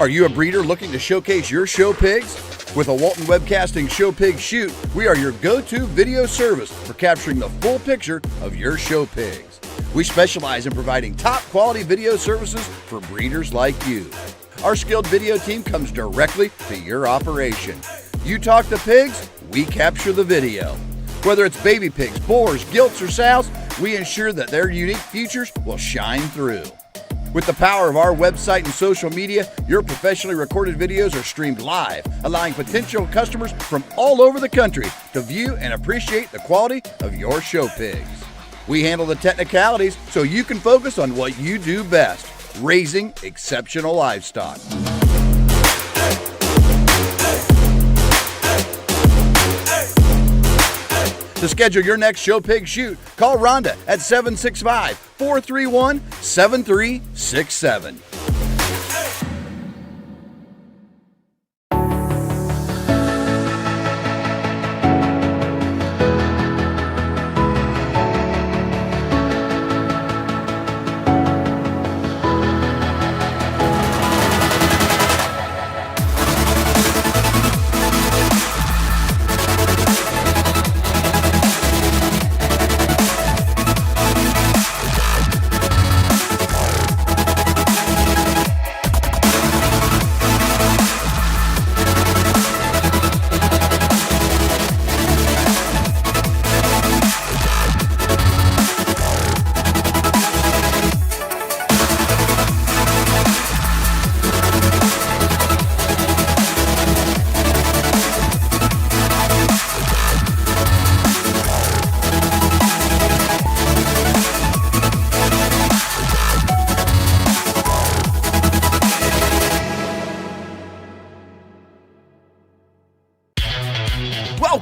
Are you a breeder looking to showcase your show pigs? With a Walton Webcasting Show Pig Shoot, we are your go-to video service for capturing the full picture of your show pigs. We specialize in providing top quality video services for breeders like you. Our skilled video team comes directly to your operation. You talk to pigs, we capture the video. Whether it's baby pigs, boars, gilts, or sows, we ensure that their unique features will shine through. With the power of our website and social media, your professionally recorded videos are streamed live, allowing potential customers from all over the country to view and appreciate the quality of your show pigs. We handle the technicalities so you can focus on what you do best, raising exceptional livestock. To schedule your next show pig shoot, call Rhonda at 765-431-7367.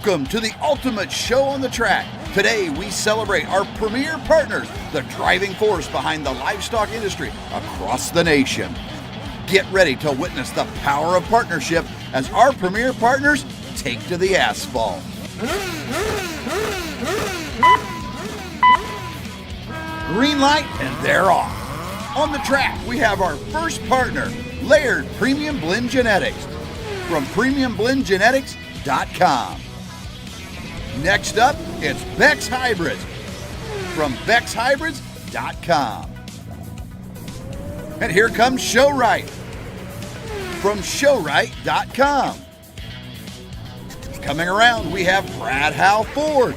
Welcome to the ultimate show on the track. Today we celebrate our premier partners, the driving force behind the livestock industry across the nation. Get ready to witness the power of partnership as our premier partners take to the asphalt. Green light and they're off. On the track we have our first partner, Laird Premium Blend Genetics from premiumblendgenetics.com. Next up, it's Beck's Hybrids from beckshybrids.com. And here comes Showright from showright.com. Coming around, we have Brad Howe Ford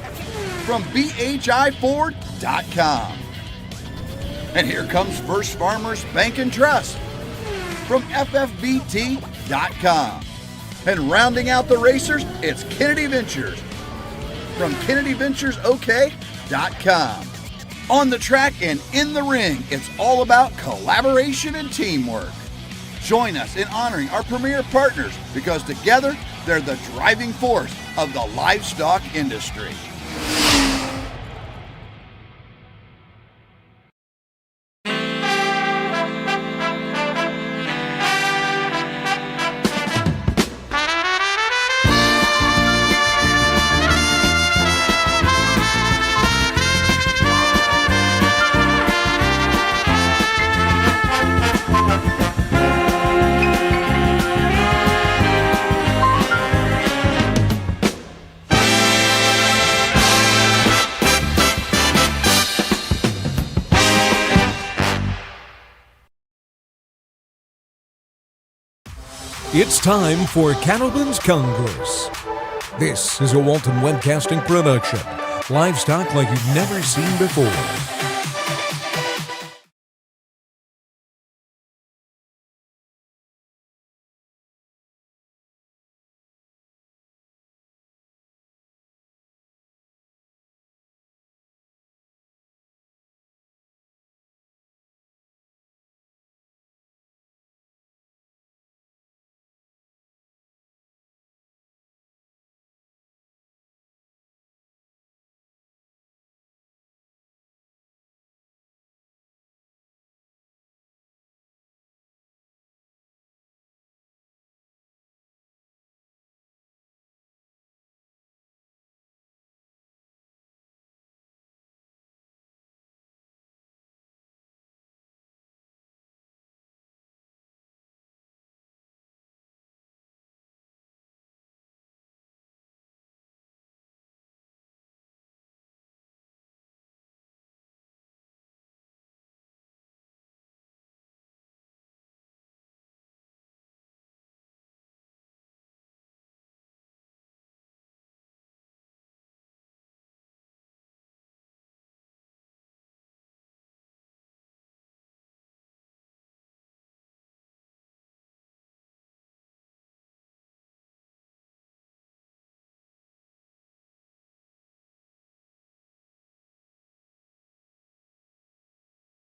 from bhiford.com. And here comes First Farmers Bank and Trust from ffbt.com. And rounding out the racers, it's Kennedy Ventures from kennedyventuresok.com. On the track and in the ring, it's all about collaboration and teamwork. Join us in honoring our premier partners because together they're the driving force of the livestock industry. It's time for Cattleman's Congress. This is a Walton Webcasting production. Livestock like you've never seen before.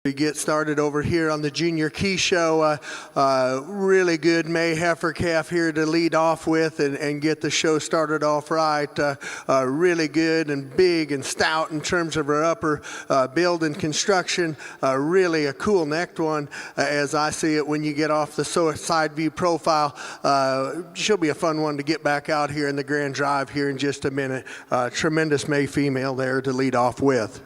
We get started over here on the Junior Key Show. Really good May heifer calf here to lead off with and get the show started off right. Really good and big and stout in terms of her upper build and construction. Really a cool necked one as I see it when you get off the side view profile. She'll be a fun one to get back out here in the Grand Drive here in just a minute. Tremendous May female there to lead off with.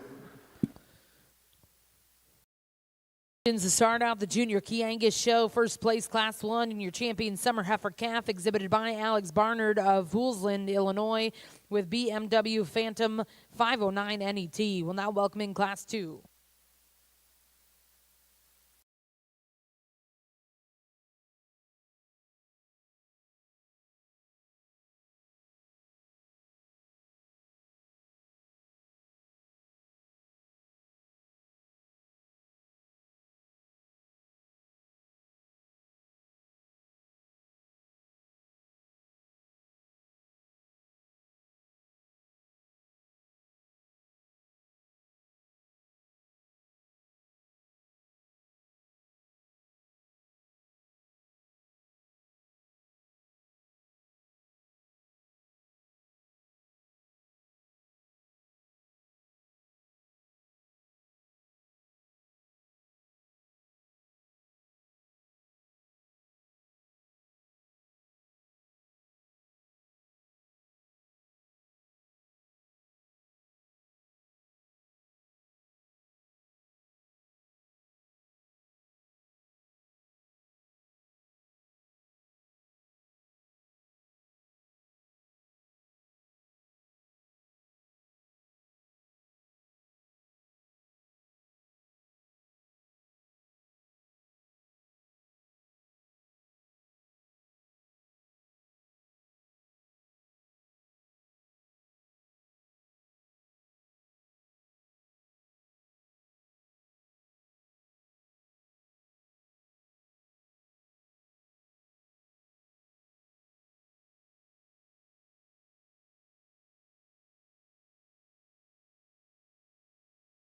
To start out the Junior Chiangus show, first place Class 1 in your champion summer heifer calf exhibited by Alex Barnard of Woolsland, Illinois with BMW Phantom 509 NET. We'll now welcome in Class 2.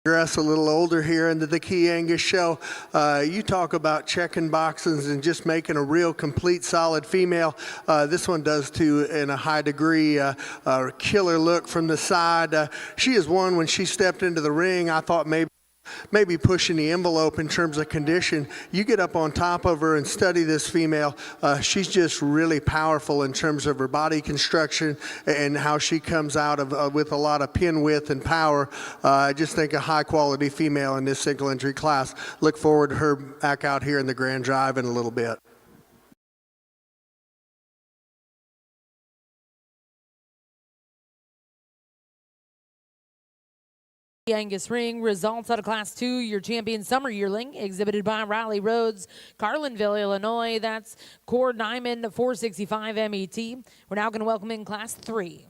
Progress a little older here into the Chiangus show. You talk about checking boxes and just making a real complete solid female. This one does too in a high degree. Killer look from the side. She is one when she stepped into the ring. I thought maybe pushing the envelope in terms of condition. You get up on top of her and study this female. She's just really powerful in terms of her body construction and how she comes out of with a lot of pin width and power. I just think a high quality female in this single entry class. Look forward to her back out here in the Grand Drive in a little bit. Chiangus ring results out of Class 2, your champion summer yearling, exhibited by Riley Rhodes, Carlinville, Illinois. That's Cord Nyman 465 MET. We're now going to welcome in Class 3.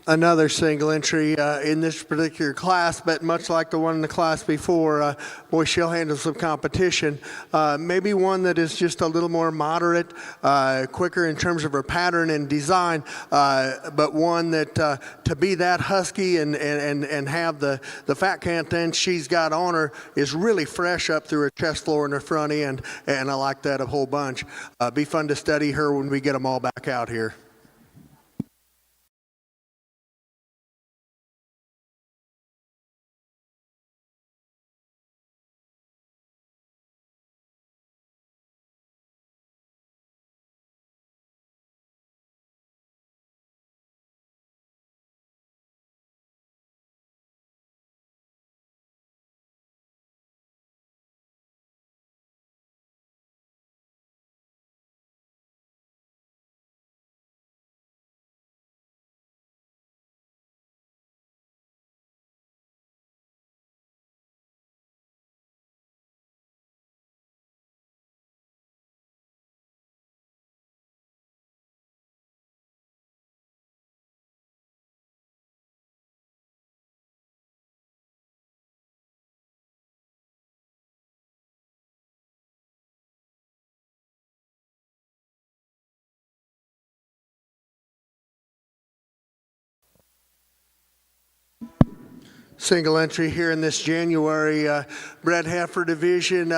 Another single entry in this particular class, but much like the one in the class before, boy, she'll handle some competition. Maybe one that is just a little more moderate, quicker in terms of her pattern and design, but one that to be that husky and have the fat content she's got on her is really fresh up through her chest floor and her front end, and I like that a whole bunch. Be fun to study her when we get them all back out here. Single entry here in this January bred heifer division,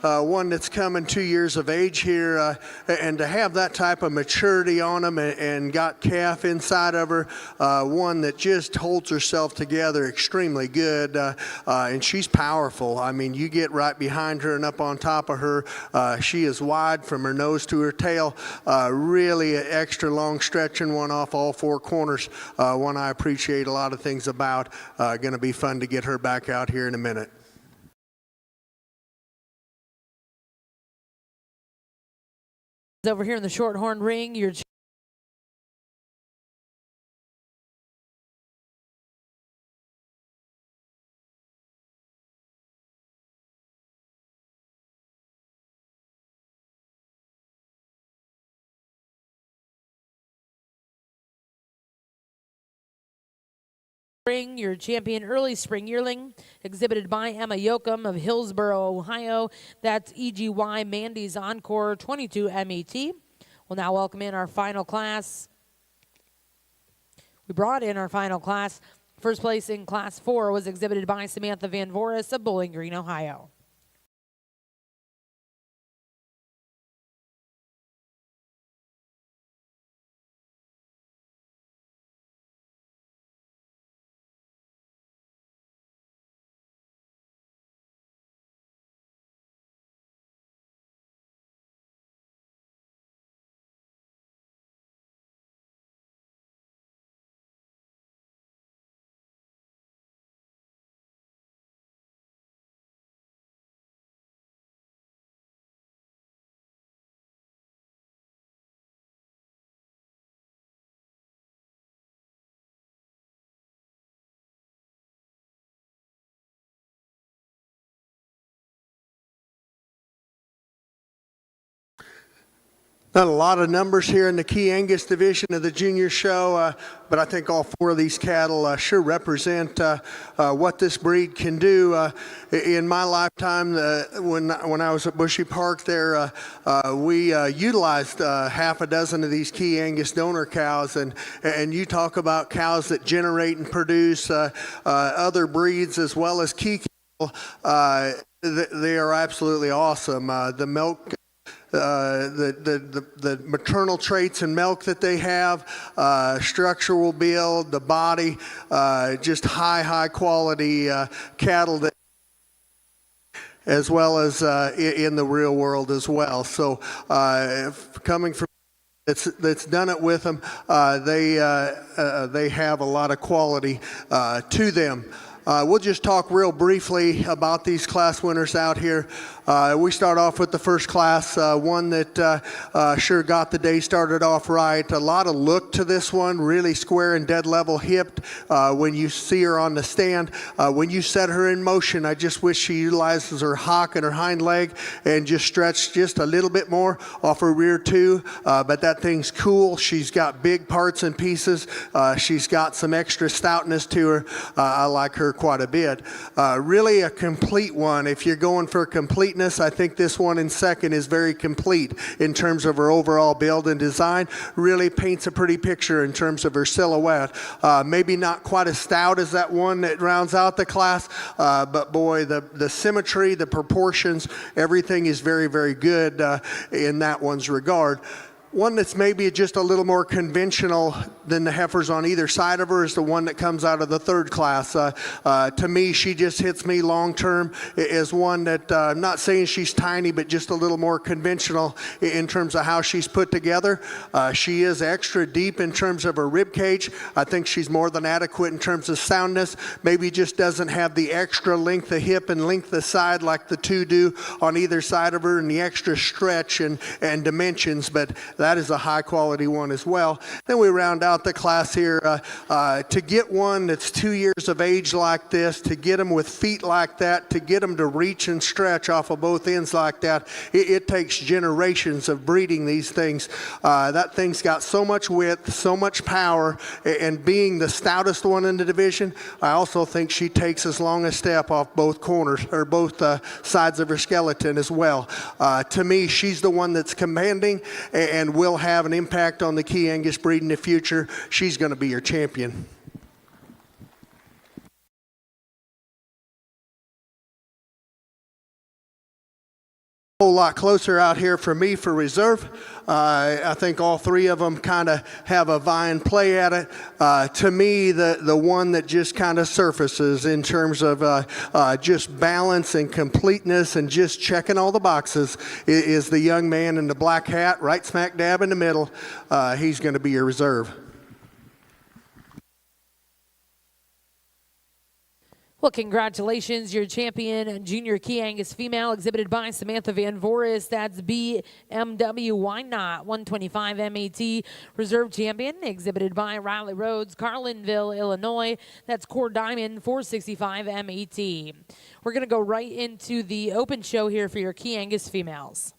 one that's coming 2 years of age here, and to have that type of maturity on them and got calf inside of her, one that just holds herself together extremely good, and she's powerful. I mean, you get right behind her and up on top of her, she is wide from her nose to her tail, really an extra long stretching one off all four corners, one I appreciate a lot of things about. Going to be fun to get her back out here in a minute. Over here in the Shorthorn ring, your your champion early spring yearling, exhibited by Emma Yoakum of Hillsboro, Ohio. That's EGY Mandy's Encore 22 MET. We'll now welcome in our final class. We brought in our final class. First place in Class 4 was exhibited by Samantha Van Voris of Bowling Green, Ohio. Not a lot of numbers here in the Chiangus division of the junior show, but I think all four of these cattle sure represent what this breed can do. In my lifetime, when I was at Bushy Park there, we utilized half a dozen of these Chiangus donor cows, and you talk about cows that generate and produce other breeds as well as Chi cattle. They are absolutely awesome. The milk, the maternal traits and milk that they have, structural build, the body, just high quality cattle that, as well as in the real world as well. So coming from that's done it with them, they have a lot of quality to them. We'll just talk real briefly about these class winners out here. We start off with the first class, one that sure got the day started off right. A lot of look to this one, really square and dead level hipped when you see her on the stand. When you set her in motion, I just wish she utilizes her hock and her hind leg and just stretched just a little bit more off her rear too. But that thing's cool. She's got big parts and pieces. She's got some extra stoutness to her. I like her quite a bit. Really a complete one. If you're going for completeness, I think this one in second is very complete in terms of her overall build and design. Really paints a pretty picture in terms of her silhouette. Maybe not quite as stout as that one that rounds out the class, but boy, the symmetry, the proportions, everything is very good in that one's regard. One that's maybe just a little more conventional than the heifers on either side of her is the one that comes out of the third class. To me, she just hits me long term as one that, I'm not saying she's tiny, but just a little more conventional in terms of how she's put together. She is extra deep in terms of her rib cage. I think she's more than adequate in terms of soundness. Maybe just doesn't have the extra length of hip and length of side like the two do on either side of her, and the extra stretch and dimensions, but that is a high quality one as well. Then we round out the class here. To get one that's 2 years of age like this, to get them with feet like that, to get them to reach and stretch off of both ends like that, it takes generations of breeding these things. That thing's got so much width, so much power, and being the stoutest one in the division, I also think she takes as long a step off both corners, or both sides of her skeleton as well. To me, she's the one that's commanding and will have an impact on the Chiangus breed in the future. She's going to be your champion. whole lot closer out here for me for reserve. I think all three of them kind of have a vying play at it. To me, the one that just kind of surfaces in terms of just balance and completeness and just checking all the boxes is the young man in the black hat, right smack dab in the middle. He's going to be your reserve. Well, congratulations, your champion junior Chiangus female, exhibited by Samantha Van Voris. That's BMW Why Not 125 MAT. Reserve champion, exhibited by Riley Rhodes, Carlinville, Illinois. That's Core Diamond 465 MAT. We're going to go right into the open show here for your Chiangus females.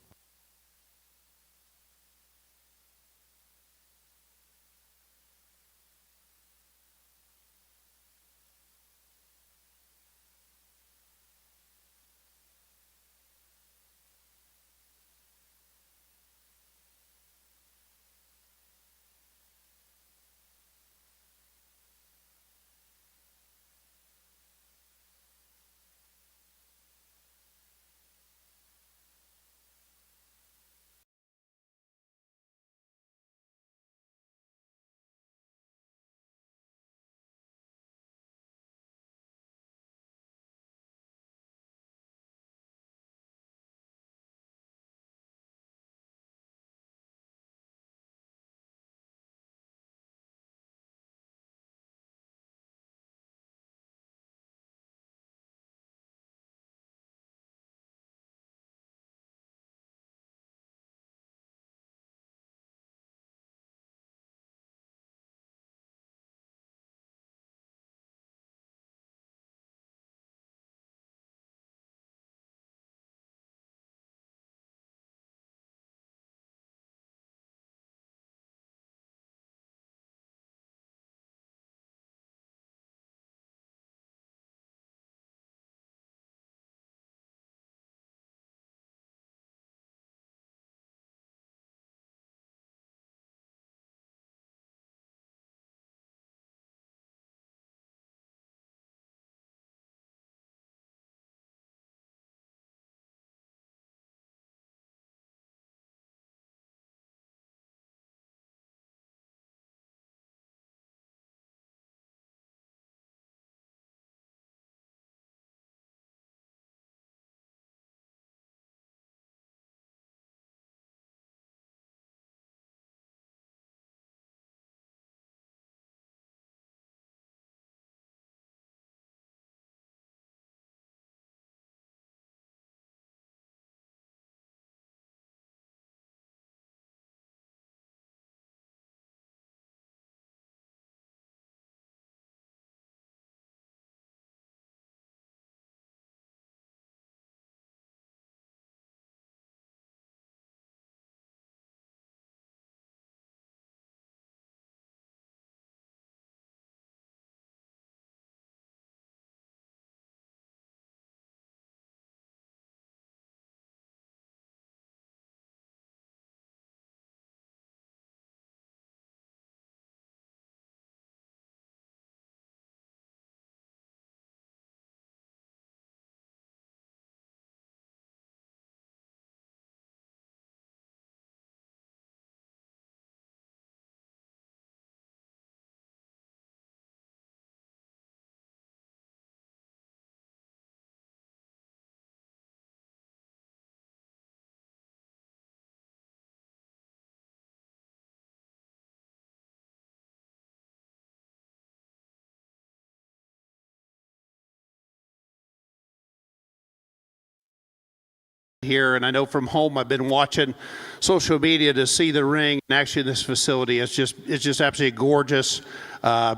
Here, and I know from home I've been watching social media to see the ring, and actually this facility is just absolutely gorgeous,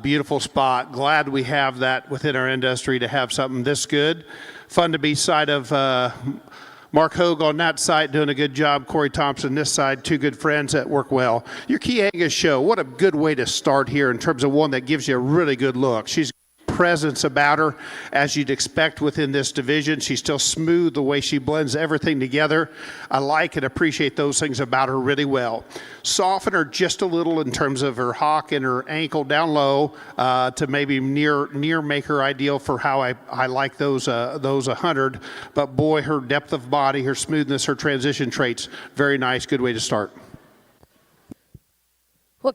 beautiful spot. Glad we have that within our industry, to have something this good. Fun to be side of Mark Hogue on that side doing a good job. Corey Thompson this side, two good friends that work well. Your Chiangus show, what a good way to start here in terms of one that gives you a really good look. She's presence about her as you'd expect within this division. She's still smooth the way she blends everything together. I like and appreciate those things about her really well. Soften her just a little in terms of her hock and her ankle down low to maybe near make her ideal for how I like those 100. But boy, her depth of body, her smoothness, her transition traits, very nice, good way to start. Well,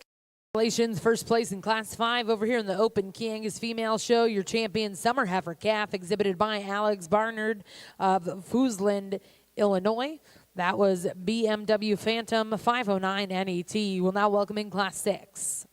congratulations, first place in Class 5 over here in the Open Chiangus Female Show. Your champion summer heifer calf exhibited by Alex Barnard of Foosland, Illinois. That was BMW Phantom 509 NET. We'll now welcome in Class 6.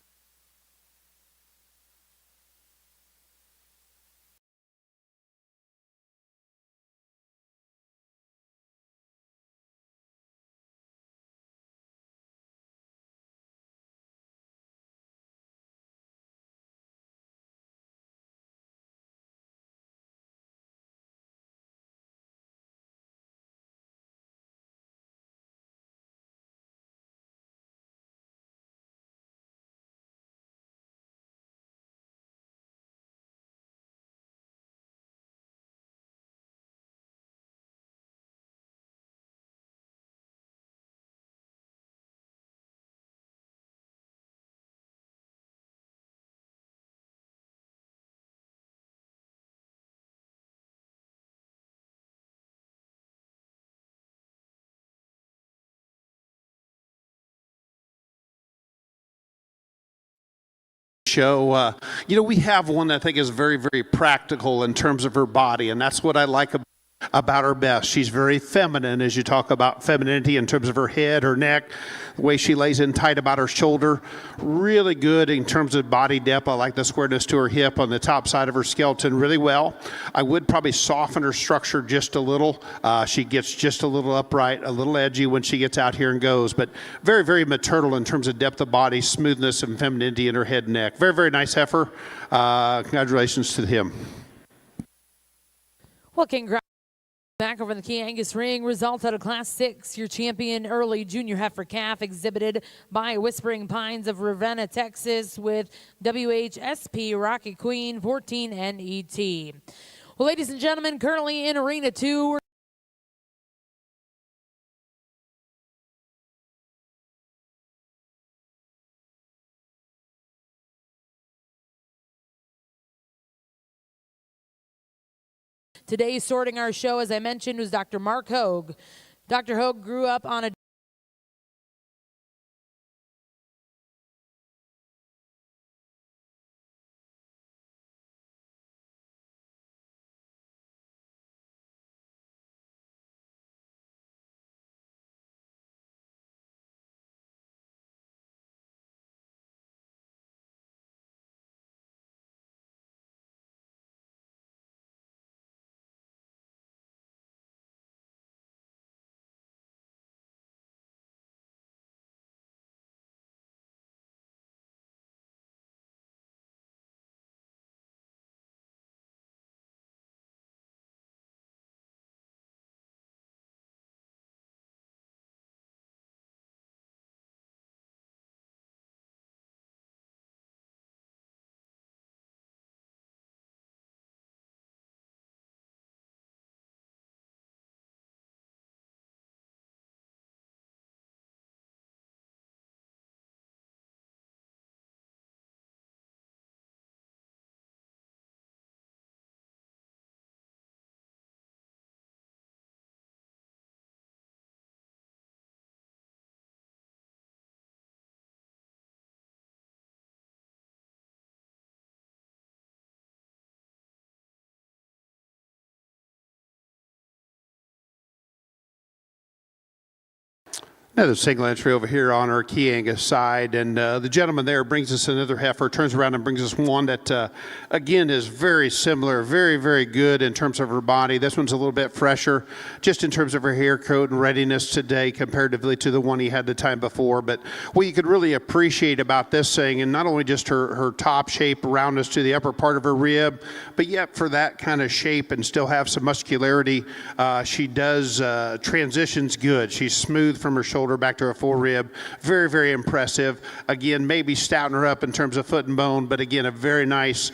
Show. We have one that I think is very, very practical in terms of her body, and that's what I like about her best. She's very feminine as you talk about femininity in terms of her head, her neck, the way she lays in tight about her shoulder. Really good in terms of body depth. I like the squareness to her hip on the top side of her skeleton really well. I would probably soften her structure just a little. She gets just a little upright, a little edgy when she gets out here and goes, but very, very maternal in terms of depth of body, smoothness, and femininity in her head and neck. Very, very nice heifer. Congratulations to him. Well, congrats. Back over in the Chiangus ring, results out of Class 6. Your champion early junior heifer calf exhibited by Whispering Pines of Ravenna, Texas with WHSP Rocky Queen 14 NET. Well, ladies and gentlemen, currently in Arena 2, today sorting our show, as I mentioned, was Dr. Mark Hogue. Dr. Hogue grew up on a Another single entry over here on our Chiangus side, and the gentleman there brings us another heifer, turns around and brings us one that, again, is very similar, very, very good in terms of her body. This one's a little bit fresher, just in terms of her hair coat and readiness today comparatively to the one he had the time before. But what you could really appreciate about this thing, and not only just her top shape, roundness to the upper part of her rib, but yet for that kind of shape and still have some muscularity, she does transitions good. She's smooth from her shoulder shoulder back to her full rib. Very, very impressive. Again, maybe stouting her up in terms of foot and bone, but again, a very nice,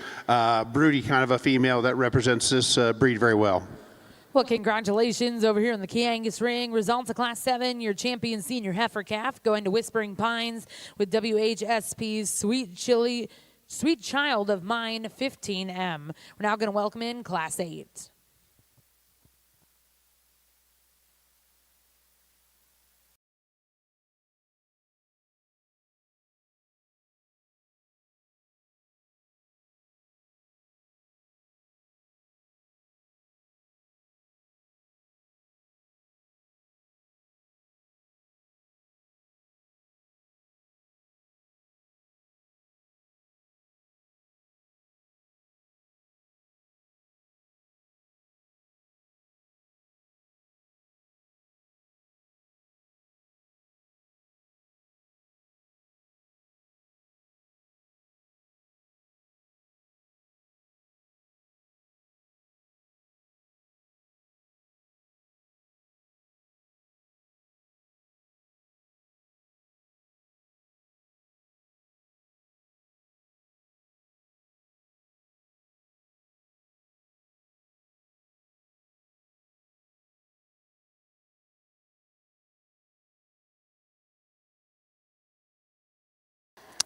broody kind of a female that represents this breed very well. Well, congratulations over here in the Chiangus ring. Results of Class 7, your champion senior heifer calf going to Whispering Pines with WHSP's Sweet Child of Mine 15M. We're now going to welcome in Class 8.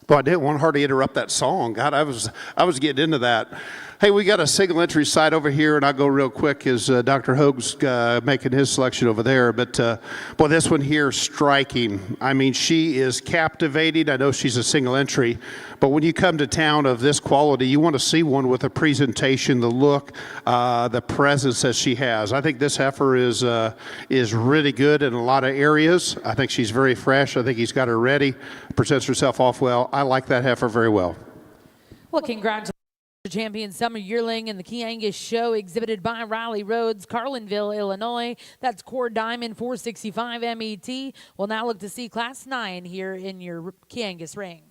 Boy, I didn't want her to interrupt that song. God, I was getting into that. Hey, we got a single entry site over here, and I'll go real quick as Dr. Hoag's making his selection over there. But, boy, this one here, striking. I mean, she is captivating. I know she's a single entry, but when you come to town of this quality, you want to see one with a presentation, the look, the presence that she has. I think this heifer is really good in a lot of areas. I think she's very fresh. I think he's got her ready, presents herself off well. I like that heifer very well. Well, congratulations. Champion Summer Yearling in the Chiangus show exhibited by Riley Rhodes, Carlinville, Illinois. That's Core Diamond 465 MET. We'll now look to see Class 9 here in your Chiangus ring.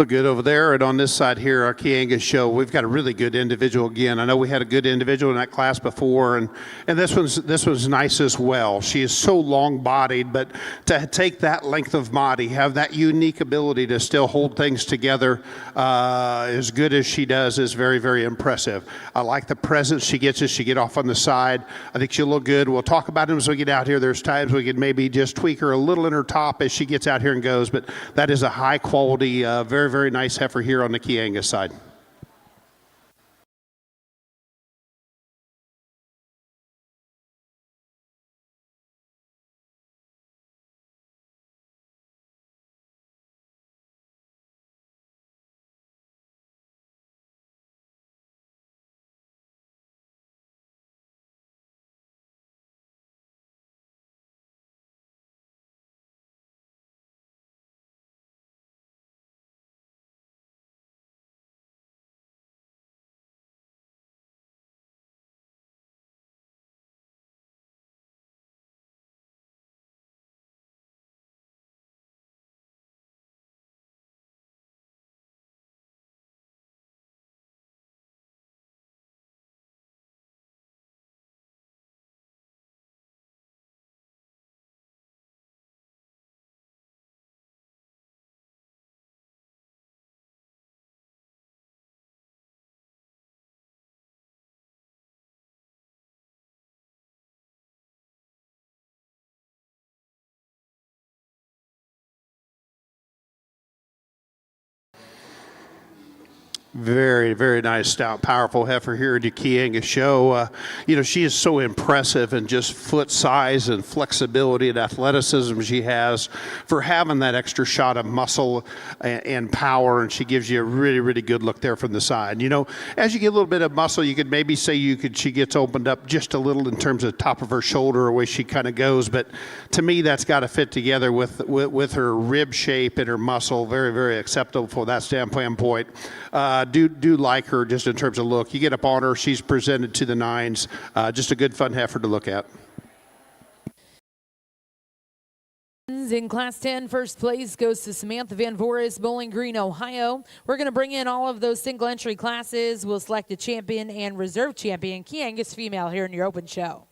Look good over there. And on this side here, our Chiangus show, we've got a really good individual again. I know we had a good individual in that class before, and this one's nice as well. She is so long-bodied, but to take that length of body, have that unique ability to still hold things together as good as she does is very, very impressive. I like the presence she gets as she get off on the side. I think she'll look good. We'll talk about it as we get out here. There's times we could maybe just tweak her a little in her top as she gets out here and goes, but that is a high-quality, very, very nice heifer here on the Chiangus side. Very, very nice, stout, powerful heifer here at the Chiangus show. She is so impressive in just foot size and flexibility and athleticism she has for having that extra shot of muscle and power, and she gives you a really, really good look there from the side. As you get a little bit of muscle, you could maybe say she gets opened up just a little in terms of the top of her shoulder, or way she kind of goes, but to me, that's got to fit together with her rib shape and her muscle. Very, very acceptable for that standpoint. Do like her just in terms of look. You get up on her, she's presented to the nines. Just a good, fun heifer to look at. In Class 10, first place goes to Samantha Van Voorhis, Bowling Green, Ohio. We're going to bring in all of those single entry classes. We'll select a champion and reserve champion, Chiangus female, here in your open show.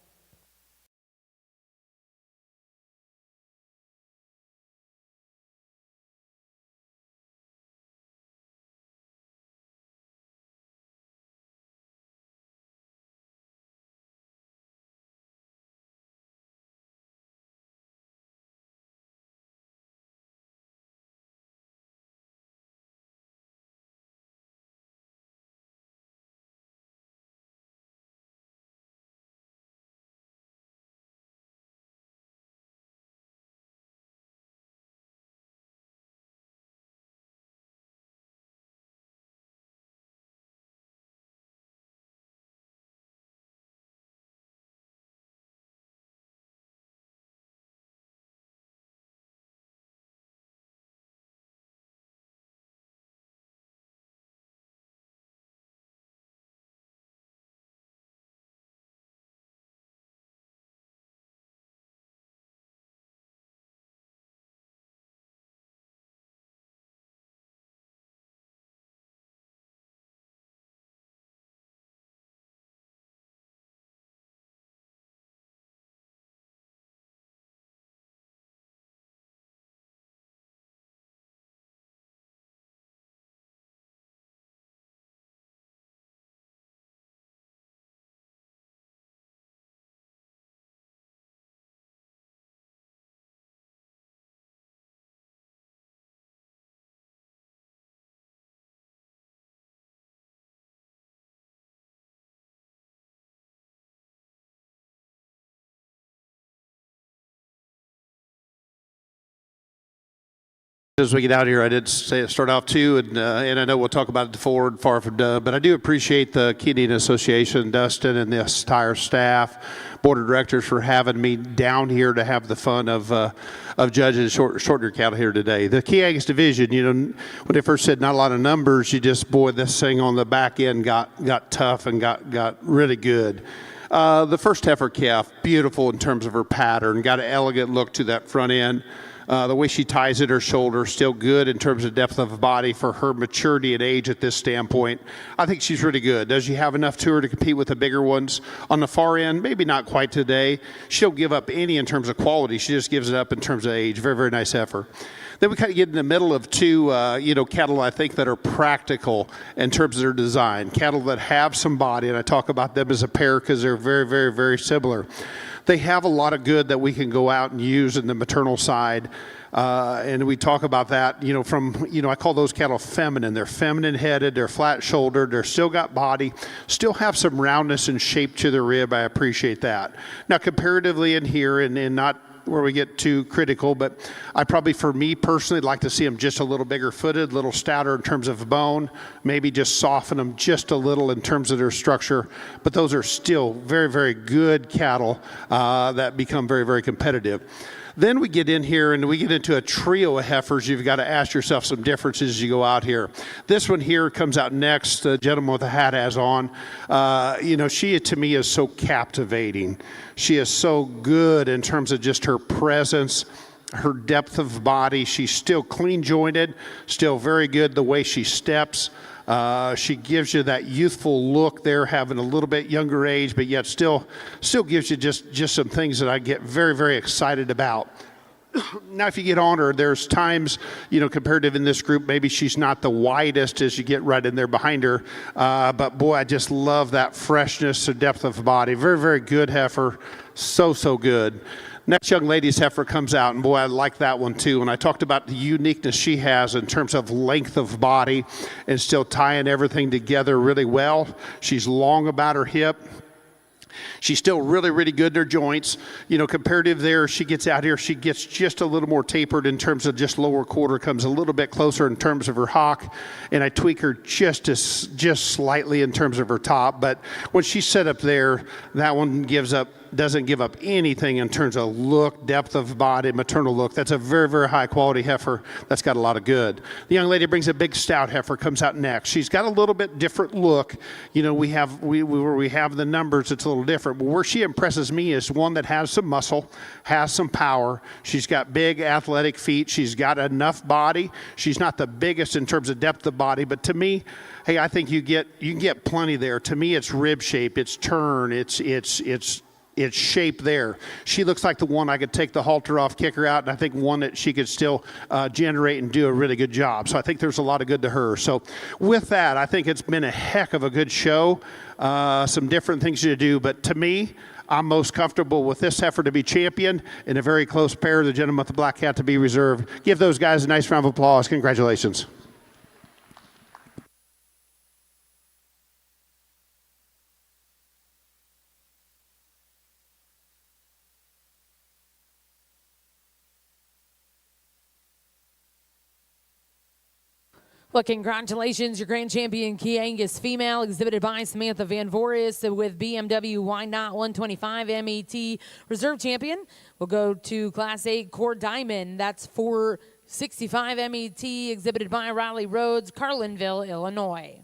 As we get out here, I did start off too, and I know we'll talk about it forward, far from done, but I do appreciate the Chianina Association, Dustin, and the entire staff, board of directors for having me down here to have the fun of judging shorter cattle here today. The Chiangus division, when they first said not a lot of numbers, this thing on the back end got tough and got really good. The first heifer calf, beautiful in terms of her pattern, got an elegant look to that front end. The way she ties at her shoulder, still good in terms of depth of body for her maturity and age at this standpoint. I think she's really good. Does she have enough to her to compete with the bigger ones? On the far end, maybe not quite today. She don't give up any in terms of quality. She just gives it up in terms of age. Very, very nice heifer. Then we kind of get in the middle of two, cattle I think that are practical in terms of their design. Cattle that have some body, and I talk about them as a pair because they're very, very, very similar. They have a lot of good that we can go out and use in the maternal side. And we talk about that, I call those cattle feminine. They're feminine headed, they're flat shouldered, they're still got body, still have some roundness and shape to the rib. I appreciate that. Now, comparatively in here, and not where we get too critical, but I probably, for me personally, like to see them just a little bigger footed, a little stouter in terms of bone, maybe just soften them just a little in terms of their structure. But those are still very, very good cattle that become very, very competitive. Then we get in here and we get into a trio of heifers. You've got to ask yourself some differences as you go out here. This one here comes out next. The gentleman with the hat has on. She to me is so captivating. She is so good in terms of just her presence, her depth of body. She's still clean jointed, still very good the way she steps. She gives you that youthful look there, having a little bit younger age, but yet still gives you just some things that I get very, very excited about. Now, if you get on her, there's times, comparative in this group, maybe she's not the widest as you get right in there behind her. But boy, I just love that freshness and depth of body. Very, very good heifer. So good. Next young lady's heifer comes out, and boy, I like that one too. And I talked about the uniqueness she has in terms of length of body and still tying everything together really well. She's long about her hip. She's still really, really good in her joints. Comparative there, she gets out here, she gets just a little more tapered in terms of just lower quarter, comes a little bit closer in terms of her hock, and I tweak her just slightly in terms of her top. But when she's set up there, that one doesn't give up anything in terms of look, depth of body, maternal look. That's a very, very high quality heifer that's got a lot of good. The young lady brings a big stout heifer, comes out next. She's got a little bit different look. Where we have the numbers, it's a little different. But where she impresses me is one that has some muscle, has some power. She's got big athletic feet. She's got enough body. She's not the biggest in terms of depth of body, but to me, hey, I think you can get plenty there. To me, it's rib shape, it's turn, it's shape there. She looks like the one I could take the halter off, kick her out, and I think one that she could still generate and do a really good job. So I think there's a lot of good to her. So with that, I think it's been a heck of a good show. Some different things to do, but to me, I'm most comfortable with this heifer to be champion and a very close pair, the gentleman with the black hat, to be reserved. Give those guys a nice round of applause. Congratulations. Well, congratulations, your grand champion Chiangus female, exhibited by Samantha Van Voorhis with BMW Why Not 125 MET reserve champion. We'll go to Class 8 Core Diamond. That's 465 MET, exhibited by Riley Rhodes, Carlinville, Illinois.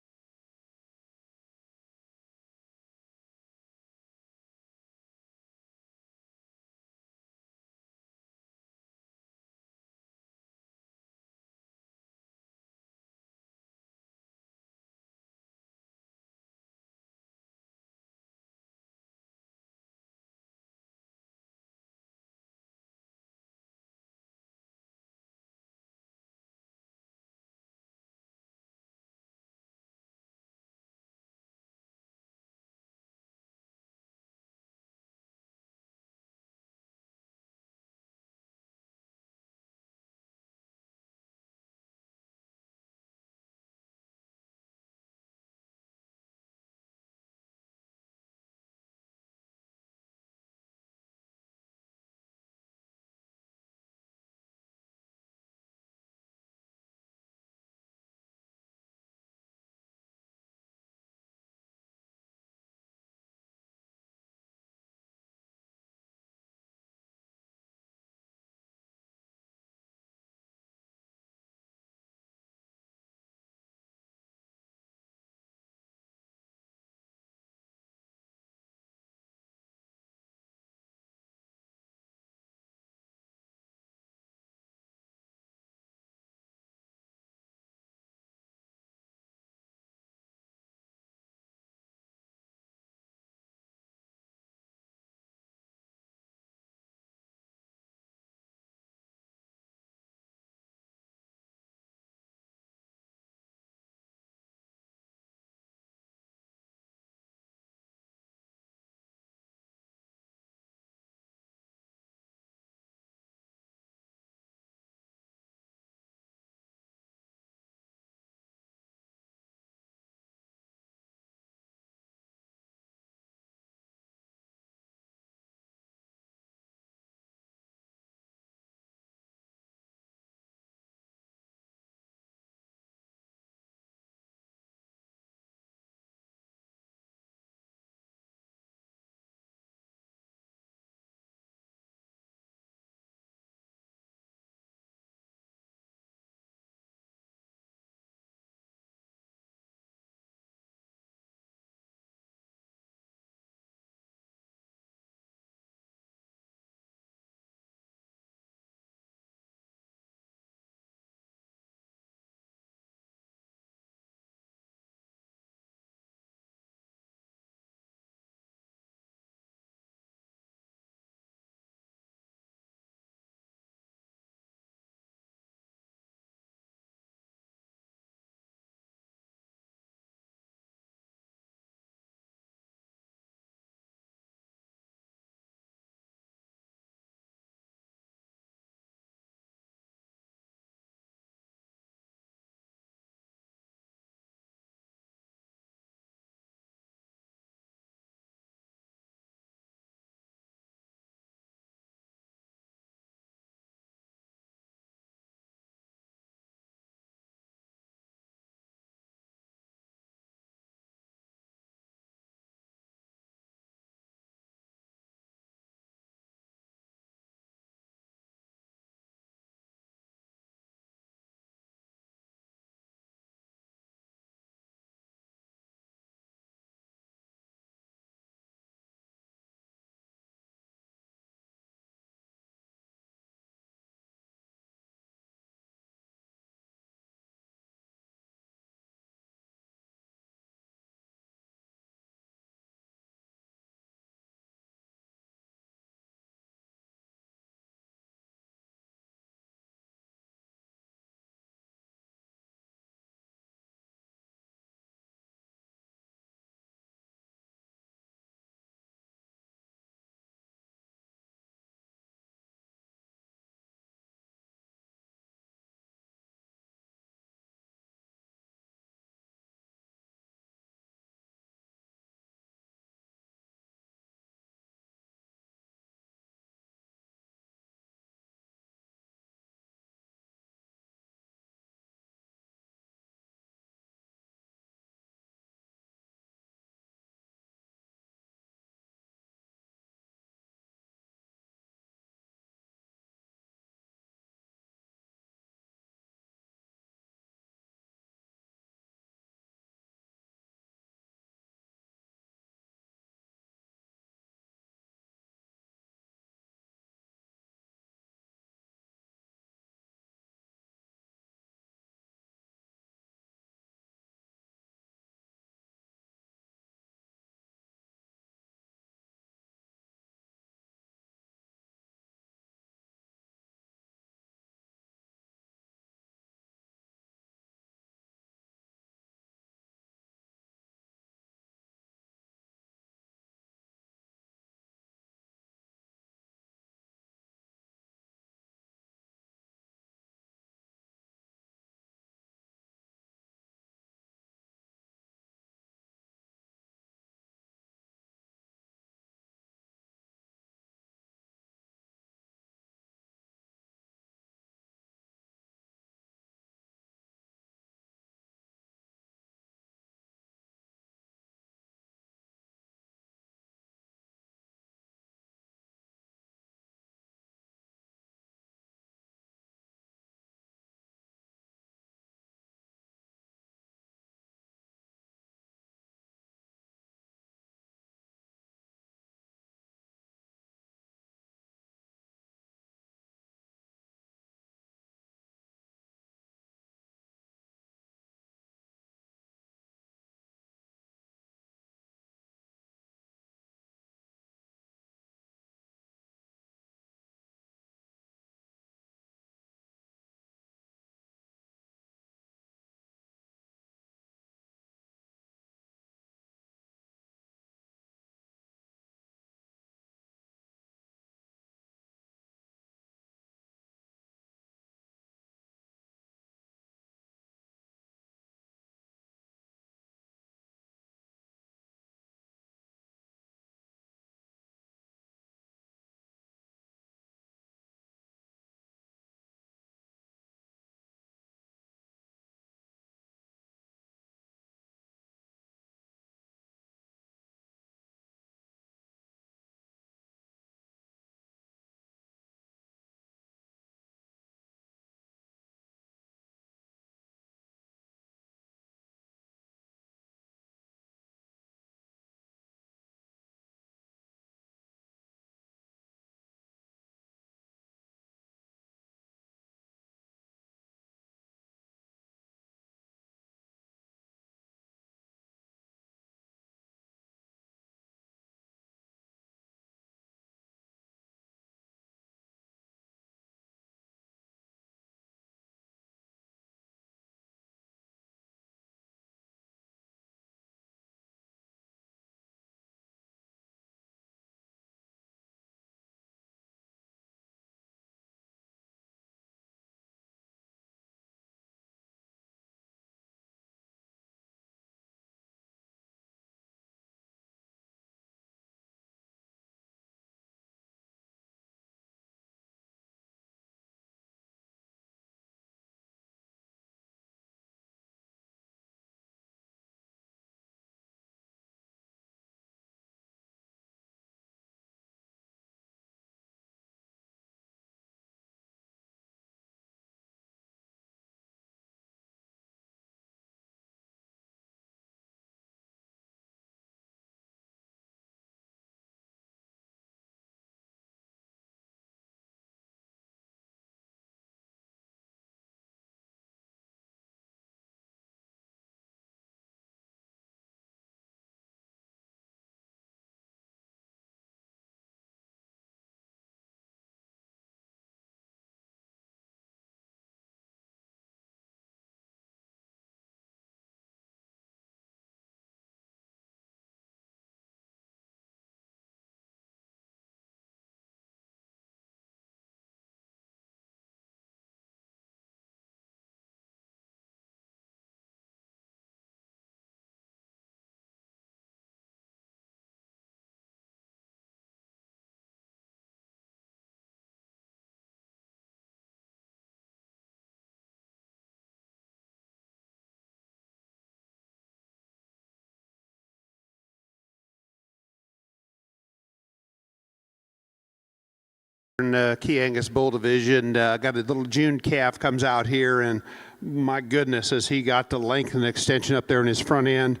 in the Chiangus Bull Division. Got a little June calf comes out here, and my goodness, has he got the length and extension up there in his front end.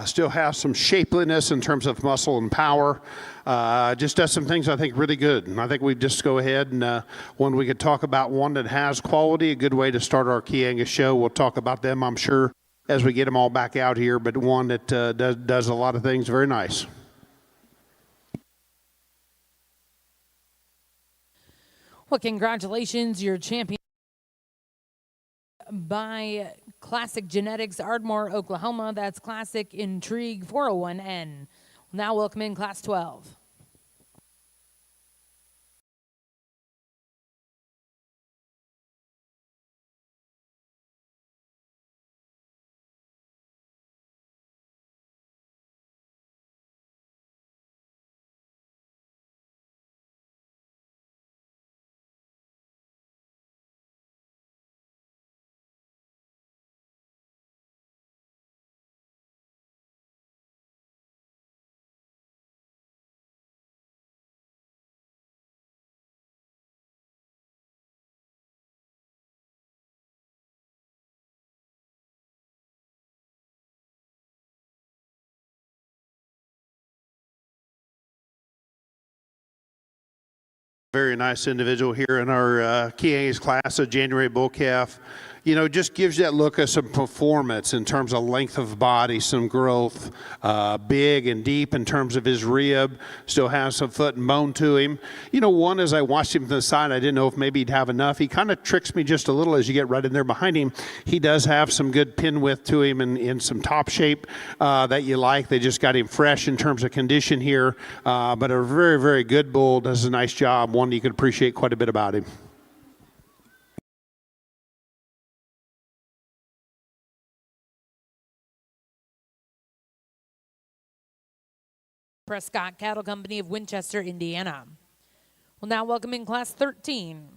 Still has some shapeliness in terms of muscle and power. Just does some things I think really good. And I think we just go ahead and when we could talk about one that has quality, a good way to start our Chiangus show. We'll talk about them, I'm sure, as we get them all back out here, but one that does a lot of things very nice. Well, congratulations, you're champion by Classic Genetics, Ardmore, Oklahoma. That's Classic Intrigue 401N. Now welcome in Class 12. Very nice individual here in our Chiangus class, a January bull calf. You know, just gives you that look of some performance in terms of length of body, some growth, big and deep in terms of his rib, still has some foot and bone to him. You know, one, as I watched him from the side, I didn't know if maybe he'd have enough. He kind of tricks me just a little as you get right in there behind him. He does have some good pin width to him and in some top shape that you like. They just got him fresh in terms of condition here, but a very, very good bull, does a nice job, one you can appreciate quite a bit about him. Prescott Cattle Company of Winchester, Indiana. We'll now welcome in Class 13.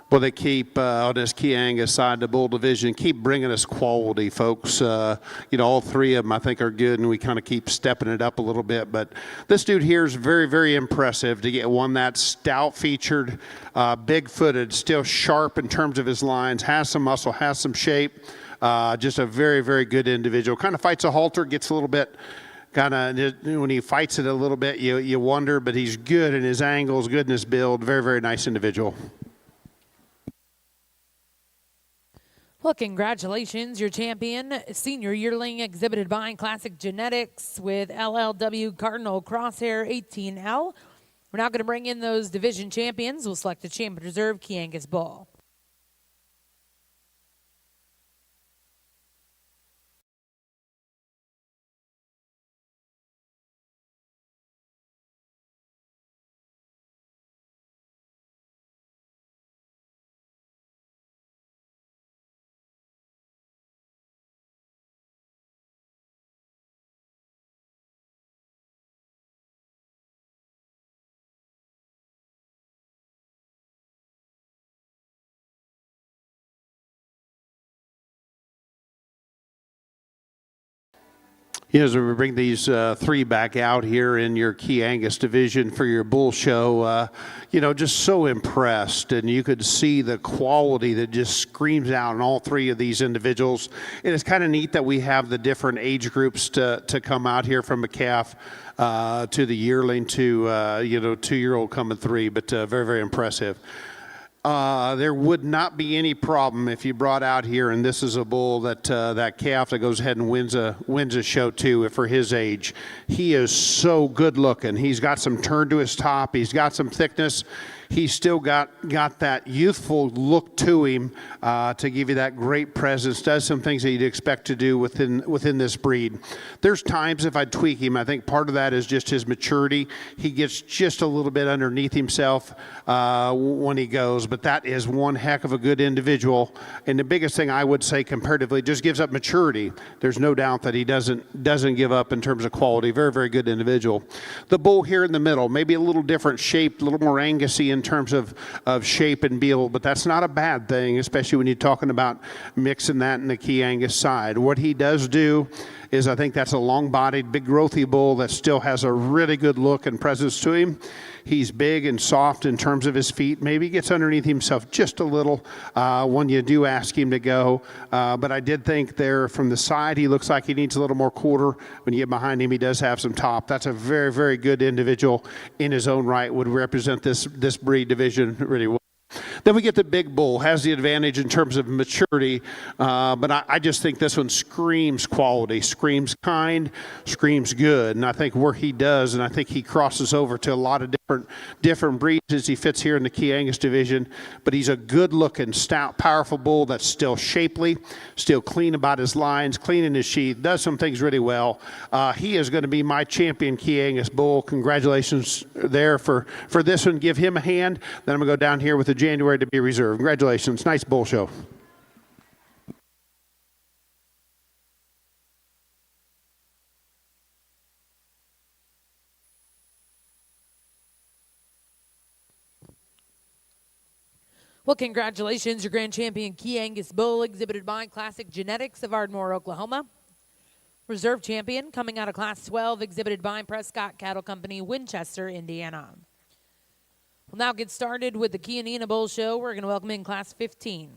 Well, they keep, on this Chiangus side, the bull division, keep bringing us quality, folks. You know, all three of them, I think, are good, and we kind of keep stepping it up a little bit. But this dude here is very, very impressive to get one that stout-featured, big-footed, still sharp in terms of his lines, has some muscle, has some shape. Just a very, very good individual. Kind of fights a halter, gets a little bit kind of, when he fights it a little bit, you wonder, but he's good in his angles, good in his build. Very, very nice individual. Well, congratulations, your champion, senior yearling exhibited by Classic Genetics with LLW Cardinal Crosshair 18L. We're now going to bring in those division champions. We'll select the champion reserve Chiangus Bull. As we bring these three back out here in your Chiangus division for your bull show, just so impressed, and you could see the quality that just screams out in all three of these individuals. And it's kind of neat that we have the different age groups to come out here, from a calf to the yearling to 2-year-old coming three, but very, very impressive. There would not be any problem if you brought out here, and this is a bull that calf that goes ahead and wins a show too for his age. He is so good looking. He's got some turn to his top. He's got some thickness. He's still got that youthful look to him to give you that great presence. Does some things that you'd expect to do within this breed. There's times if I tweak him, I think part of that is just his maturity. He gets just a little bit underneath himself when he goes, but that is one heck of a good individual. And the biggest thing I would say comparatively, just gives up maturity. There's no doubt that he doesn't give up in terms of quality. Very, very good individual. The bull here in the middle, maybe a little different shape, a little more Angusy in terms of shape and build, but that's not a bad thing, especially when you're talking about mixing that in the Chiangus side. What he does do is, I think that's a long-bodied, big growthy bull that still has a really good look and presence to him. He's big and soft in terms of his feet. Maybe gets underneath himself just a little when you do ask him to go. But I did think there from the side, he looks like he needs a little more quarter. When you get behind him, he does have some top. That's a very, very good individual in his own right, would represent this breed division really well. Then we get the big bull, has the advantage in terms of maturity, but I just think this one screams quality, screams kind, screams good, and I think where he does, and I think he crosses over to a lot of different breeds as he fits here in the Chiangus division, but he's a good-looking, stout, powerful bull that's still shapely, still clean about his lines, clean in his sheath, does some things really well. He is going to be my champion Chiangus bull. Congratulations there for this one. Give him a hand. Then I'm going to go down here with the January to be reserved. Congratulations. Nice bull show. Well, congratulations, your grand champion Chiangus bull, exhibited by Classic Genetics of Ardmore, Oklahoma. Reserve champion coming out of Class 12, exhibited by Prescott Cattle Company, Winchester, Indiana. We'll now get started with the Chianina Bull Show. We're going to welcome in Class 15.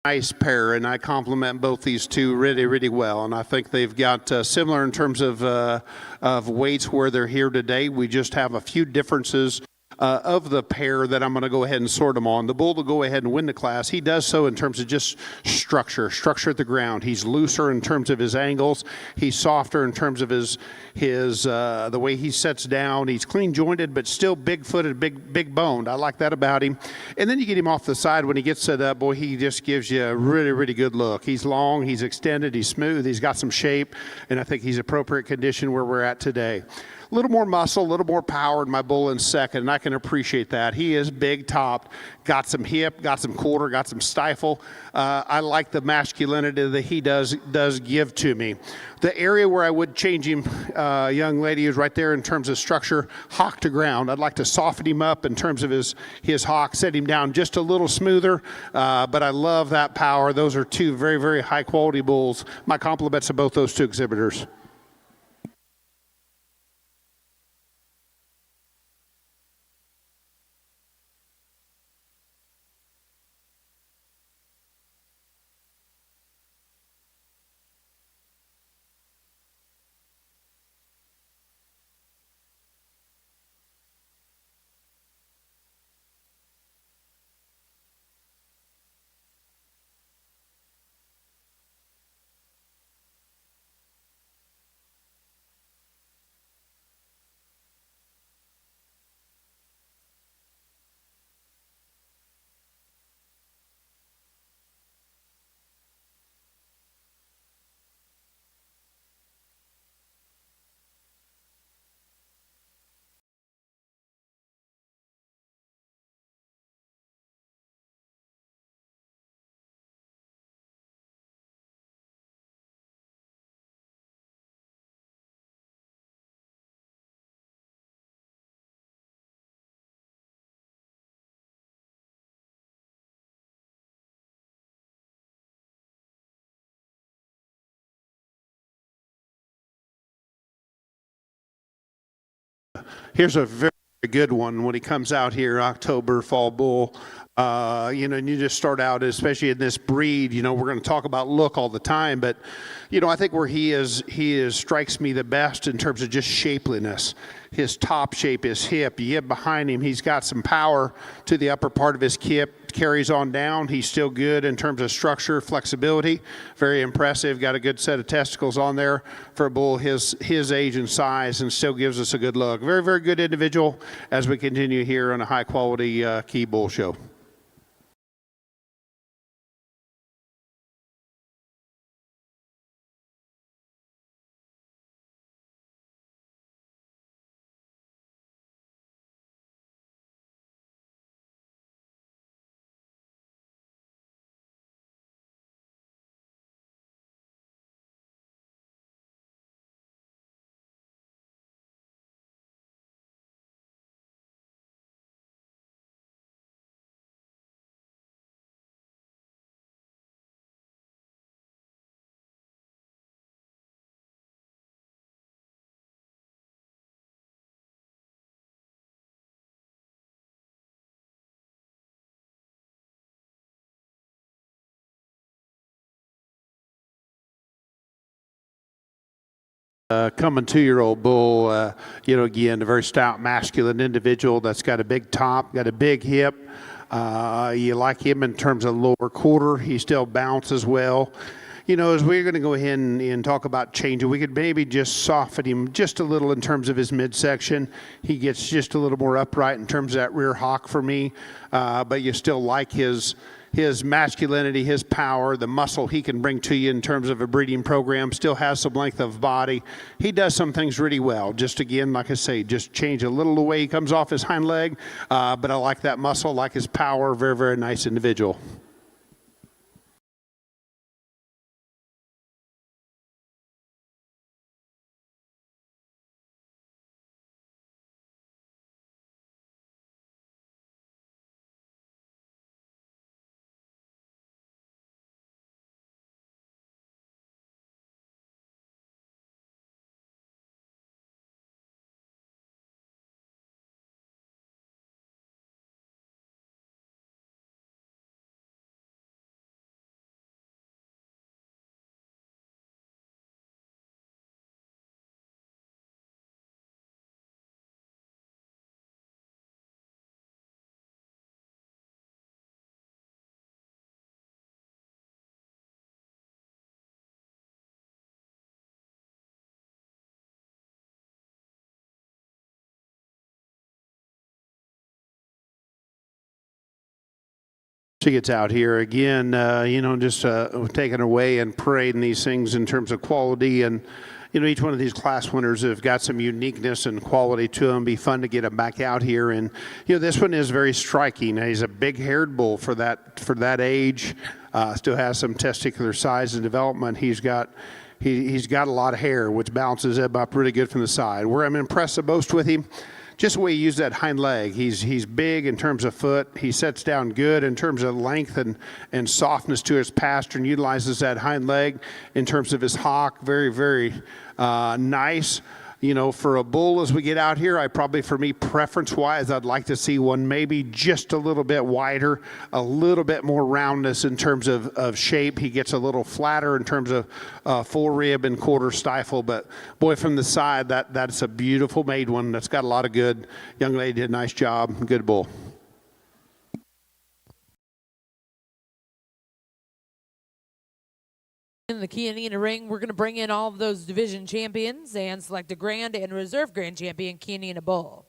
Nice pair, and I compliment both these two really, really well. And I think they've got similar in terms of weights where they're here today. We just have a few differences of the pair that I'm going to go ahead and sort them on. The bull to go ahead and win the class, he does so in terms of just structure at the ground. He's looser in terms of his angles. He's softer in terms of his the way he sets down. He's clean jointed, but still big-footed, big boned. I like that about him. And then you get him off the side when he gets set up, boy, he just gives you a really, really good look. He's long, he's extended, he's smooth, he's got some shape, and I think he's appropriate condition where we're at today. A little more muscle, a little more power in my bull in second, and I can appreciate that. He is big topped, got some hip, got some quarter, got some stifle. I like the masculinity that he does give to me. The area where I would change him, young lady, is right there in terms of structure, hock to ground. I'd like to soften him up in terms of his hock, set him down just a little smoother, but I love that power. Those are two very, very high-quality bulls. My compliments to both those two exhibitors. Here's a very good one when he comes out here, October fall bull. And you just start out, especially in this breed, we're going to talk about look all the time, but, I think where he is strikes me the best in terms of just shapeliness. His top shape, his hip, you get behind him, he's got some power to the upper part of his hip, carries on down. He's still good in terms of structure, flexibility, very impressive. Got a good set of testicles on there for a bull his age and size, and still gives us a good look. Very, very good individual as we continue here on a high-quality key bull show. Coming 2-year-old bull, again, a very stout, masculine individual that's got a big top, got a big hip. You like him in terms of lower quarter. He still bounces well. As we're going to go ahead and talk about changing, we could maybe just soften him just a little in terms of his midsection. He gets just a little more upright in terms of that rear hock for me, but you still like his masculinity, his power, the muscle he can bring to you in terms of a breeding program, still has some length of body. He does some things really well. Just again, like I say, just change a little the way he comes off his hind leg, but I like that muscle, like his power. Very, very nice individual. She gets out here again, just taking away and parading these things in terms of quality and, you know, each one of these class winners have got some uniqueness and quality to them. Be fun to get them back out here. And, you know, this one is very striking. He's a big-haired bull for that age. Still has some testicular size and development. He's got a lot of hair, which balances him up really good from the side. Where I'm impressed the most with him, just the way he used that hind leg. He's big in terms of foot. He sets down good in terms of length and softness to his pasture, and utilizes that hind leg in terms of his hock. Very, very nice. You know, for a bull as we get out here, for me, preference-wise, I'd like to see one maybe just a little bit wider, a little bit more roundness in terms of shape. He gets a little flatter in terms of full rib and quarter stifle, but boy, from the side, that's a beautiful made one. That's got a lot of good. Young lady did a nice job. Good bull. In the Chianina ring, we're going to bring in all of those division champions and select a grand and reserve grand champion Chianina bull.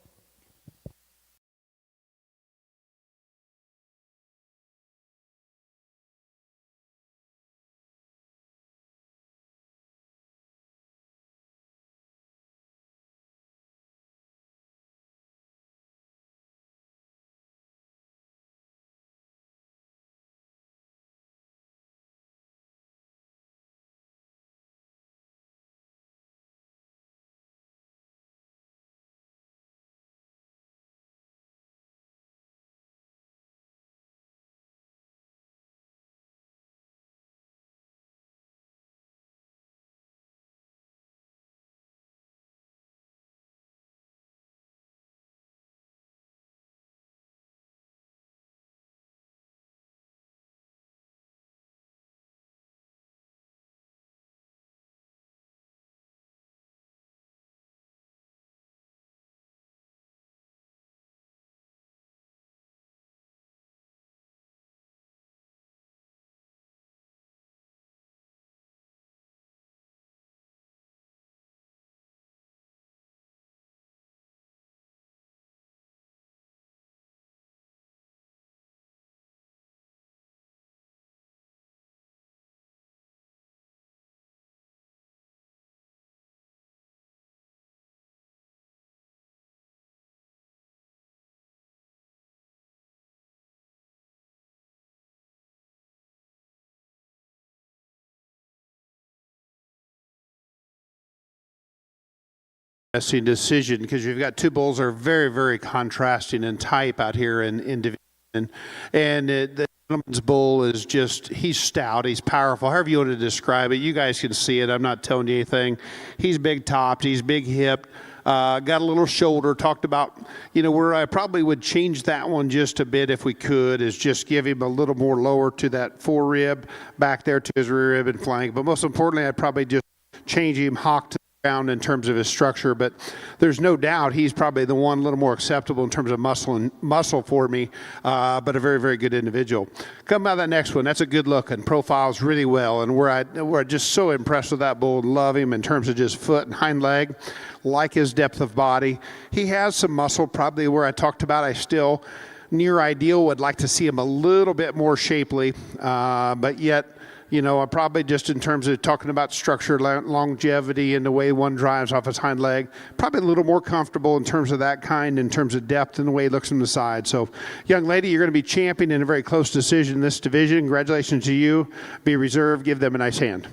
Interesting decision, because you've got two bulls that are very, very contrasting in type out here in division. And the gentleman's bull is he's stout, he's powerful, however you want to describe it. You guys can see it. I'm not telling you anything. He's big topped, he's big hipped. Got a little shoulder. Talked about, you know, where I probably would change that one just a bit if we could, is just give him a little more lower to that fore rib, back there to his rear rib and flank. But most importantly, I'd probably just change him hock to the ground in terms of his structure. But there's no doubt he's probably the one a little more acceptable in terms of muscle for me, but a very, very good individual. Come by that next one. That's a good looking, profiles really well, and we're just so impressed with that bull. Love him in terms of just foot and hind leg. Like his depth of body. He has some muscle, probably where I talked about. I still, near ideal, would like to see him a little bit more shapely, but yet, you know, probably just in terms of talking about structure, longevity, and the way one drives off his hind leg, probably a little more comfortable in terms of that kind, in terms of depth and the way he looks from the side. So, young lady, you're going to be champion in a very close decision in this division. Congratulations to you. Be reserved. Give them a nice hand.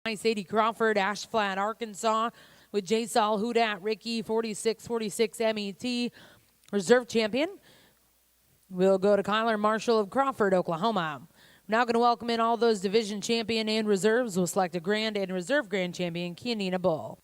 Nice 80 Crawford, Ash Flat, Arkansas, with J. Saul Hudat, Ricky, 4646 MET, reserve champion. We'll go to Kyler Marshall of Crawford, Oklahoma. We're now going to welcome in all those division champion and reserves. We'll select a grand and reserve grand champion, Chianina bull.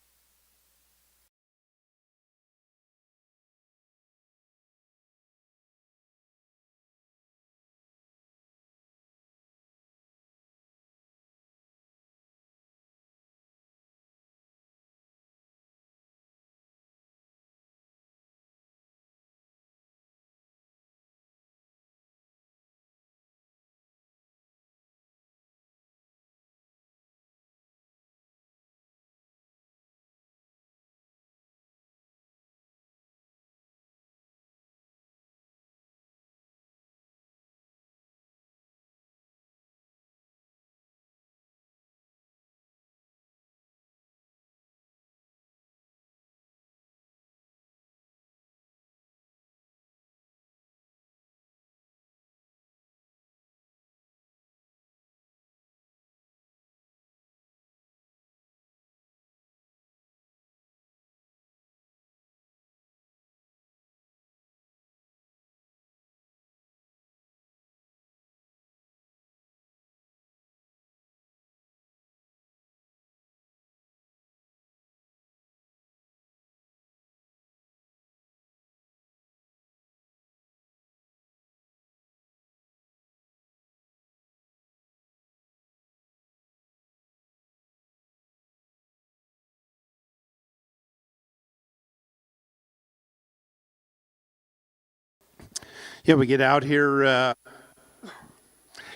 Yeah, we get out here,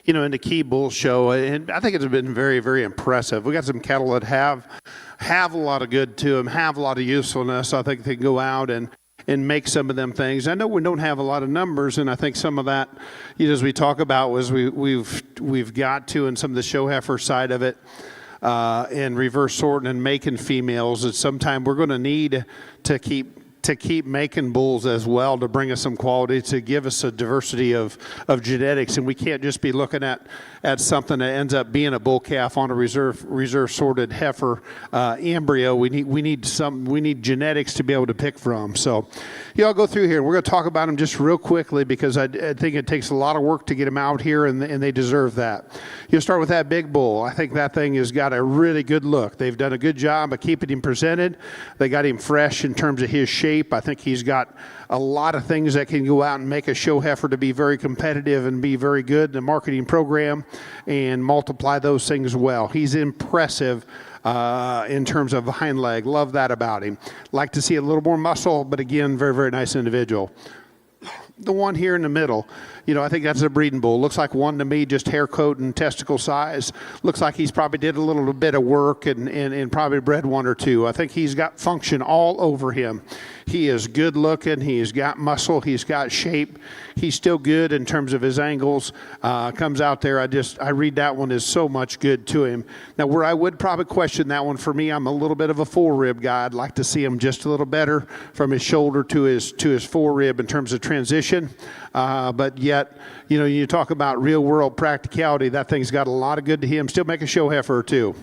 in the Key Bull Show, and I think it's been very, very impressive. We got some cattle that have a lot of good to them, have a lot of usefulness. I think they can go out and make some of them things. I know we don't have a lot of numbers, and I think some of that, as we talk about, was we've got to, in some of the show heifer side of it, and reverse sorting and making females, that sometime we're going to need to keep making bulls as well, to bring us some quality, to give us a diversity of genetics. And we can't just be looking at something that ends up being a bull calf on a reserve sorted heifer embryo. We need genetics to be able to pick from. So I'll go through here. We're going to talk about them just real quickly, because I think it takes a lot of work to get them out here, and they deserve that. You'll start with that big bull. I think that thing has got a really good look. They've done a good job of keeping him presented. They got him fresh in terms of his shape. I think he's got a lot of things that can go out and make a show heifer to be very competitive and be very good in the marketing program, and multiply those things well. He's impressive in terms of hind leg. Love that about him. Like to see a little more muscle, but again, very, very nice individual. The one here in the middle, I think that's a breeding bull. Looks like one to me, just hair coat and testicle size. Looks like he's probably did a little bit of work and probably bred one or two. I think he's got function all over him. He is good looking. He's got muscle. He's got shape. He's still good in terms of his angles. Comes out there. I read that one is so much good to him. Now, where I would probably question that one, for me, I'm a little bit of a full rib guy. I'd like to see him just a little better from his shoulder to his forerib in terms of transition. But yet, you talk about real world practicality. That thing's got a lot of good to him. Still make a show heifer or two.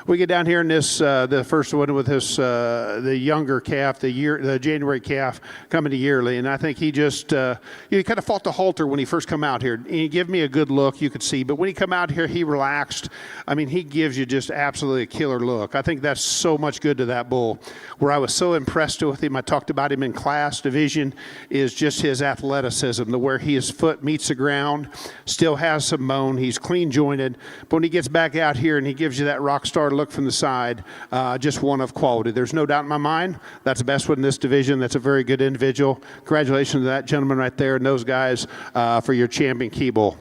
We get down here in this, the first one with this, the younger calf, the January calf coming to yearly, and I think he just, he kind of fought the halter when he first come out here. He gave me a good look, you could see, but when he come out here, he relaxed. I mean, he gives you just absolutely a killer look. I think that's so much good to that bull. Where I was so impressed with him, I talked about him in class division, is just his athleticism, where his foot meets the ground, still has some bone, he's clean jointed, but when he gets back out here and he gives you that rock star look from the side, just one of quality. There's no doubt in my mind that's the best one in this division. That's a very good individual. Congratulations to that gentleman right there and those guys for your champion Key Bull.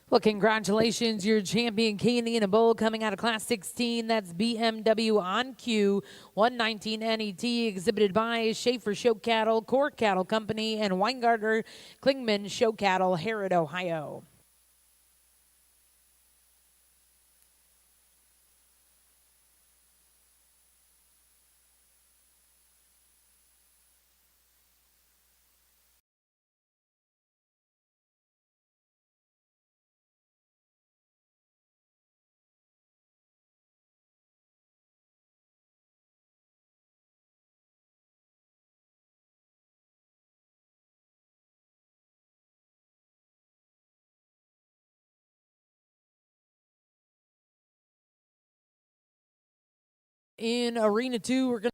Well, congratulations, your champion Chianina bull coming out of Class 16. That's BMW on Q 119 NET, exhibited by Schaefer Show Cattle, Core Cattle Company, and Weingartner Klingman Show Cattle, Harrod, Ohio. In Arena 2, we're going to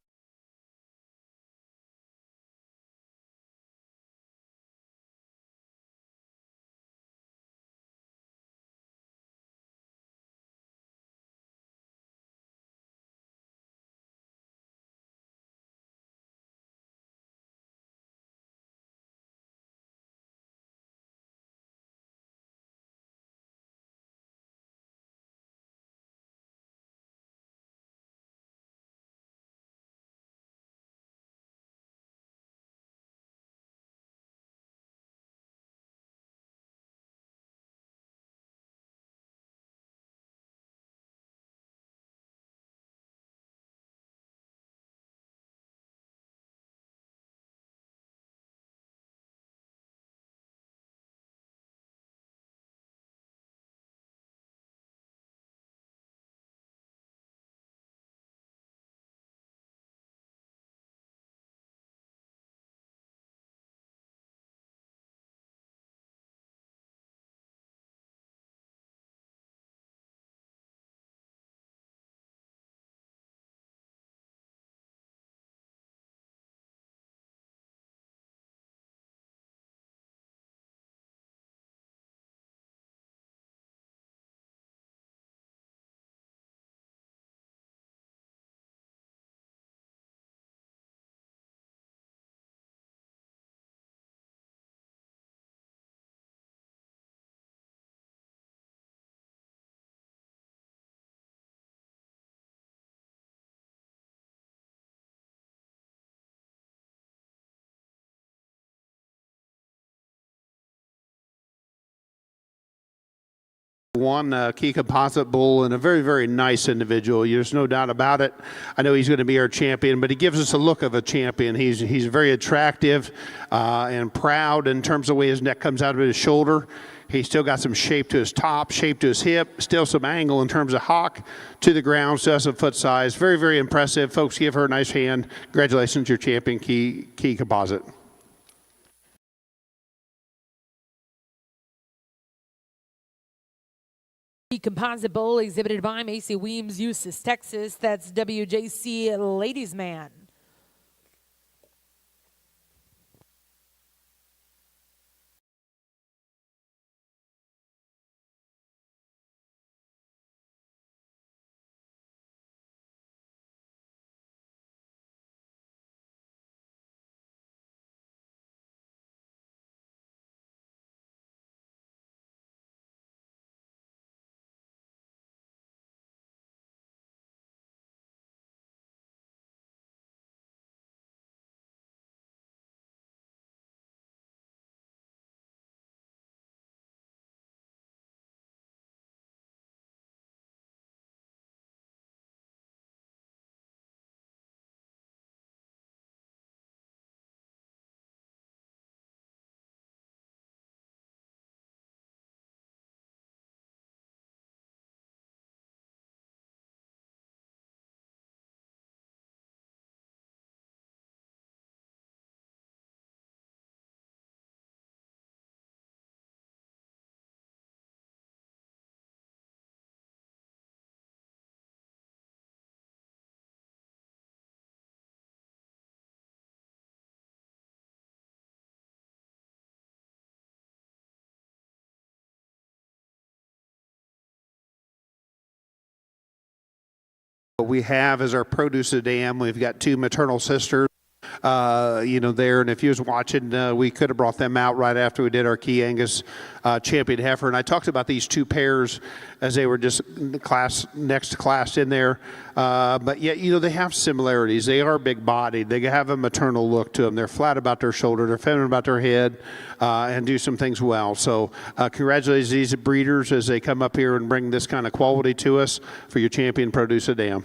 One Chi-Composite bull and a very, very nice individual. There's no doubt about it. I know he's going to be our champion, but he gives us a look of a champion. He's very attractive and proud in terms of the way his neck comes out of his shoulder. He's still got some shape to his top, shape to his hip, still some angle in terms of hock to the ground, still has some foot size. Very, very impressive. Folks, give her a nice hand. Congratulations, your champion, Chi-Composite. Composite Bowl exhibited by Macy Weems, Eustis, Texas. That's WJC Ladies Man. What we have is our produce a dam. We've got two maternal sisters, there. And if you was watching, we could have brought them out right after we did our Chiangus champion heifer. And I talked about these two pairs as they were just next to class in there. But yet, they have similarities. They are big bodied. They have a maternal look to them. They're flat about their shoulder. They're feminine about their head, and do some things well. So congratulations to these breeders as they come up here and bring this kind of quality to us for your champion produce a dam.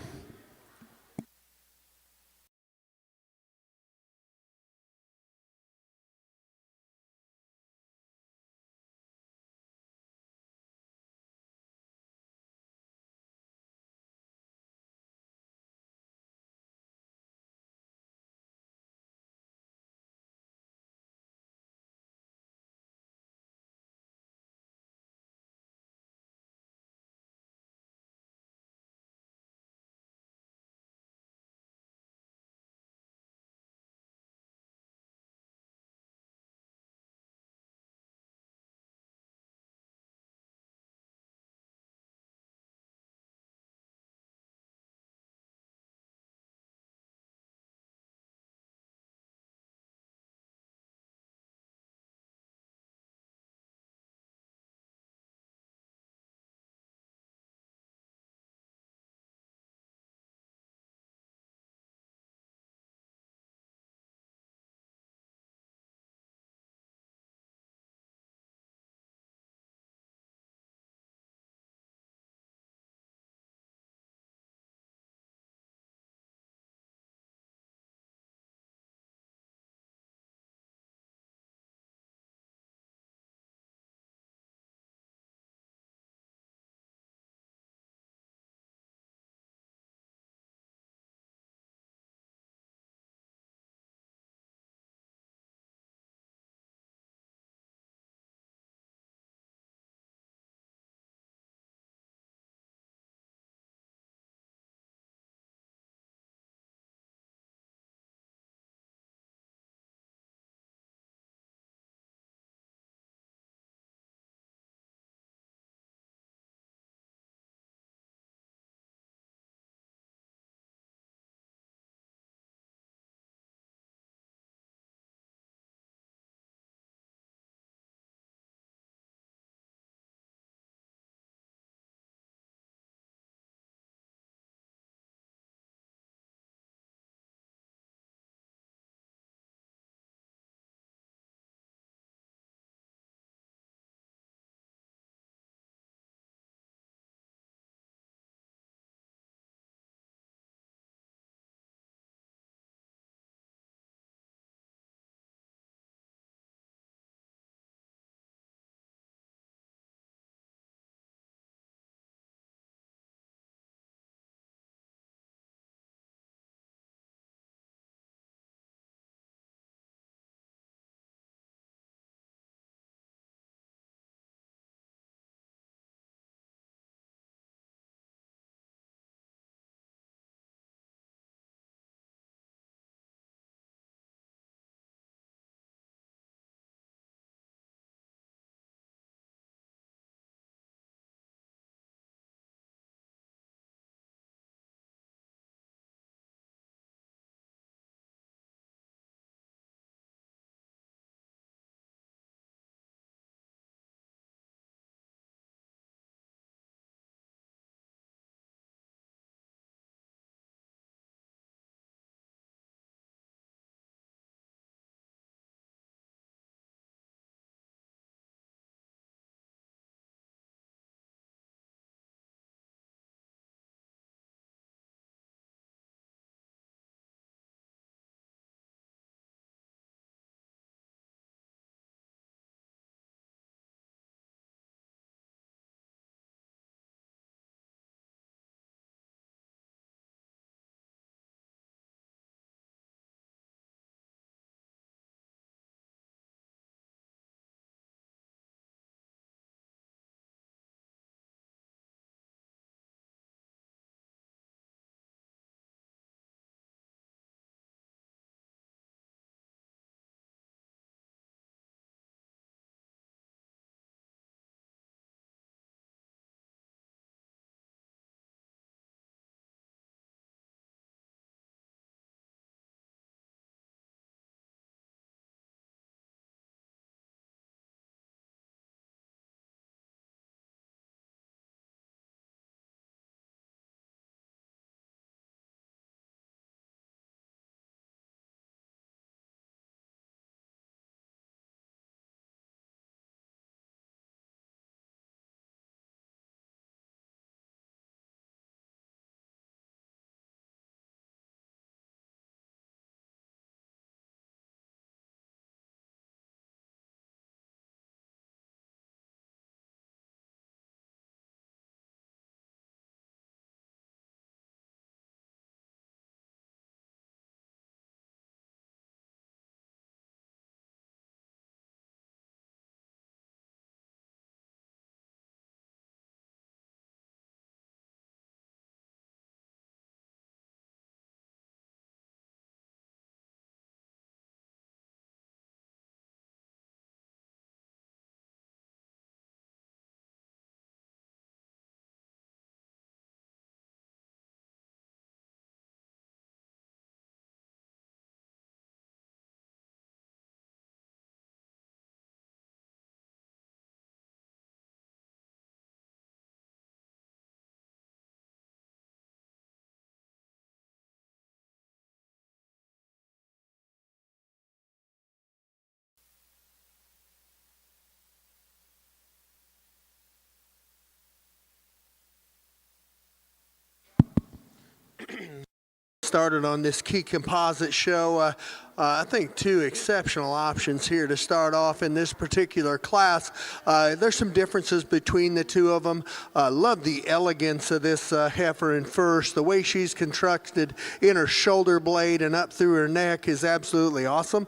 started on this Chi-Composite show. I think two exceptional options here to start off in this particular class. There's some differences between the two of them. Love the elegance of this heifer in first. The way she's constructed in her shoulder blade and up through her neck is absolutely awesome.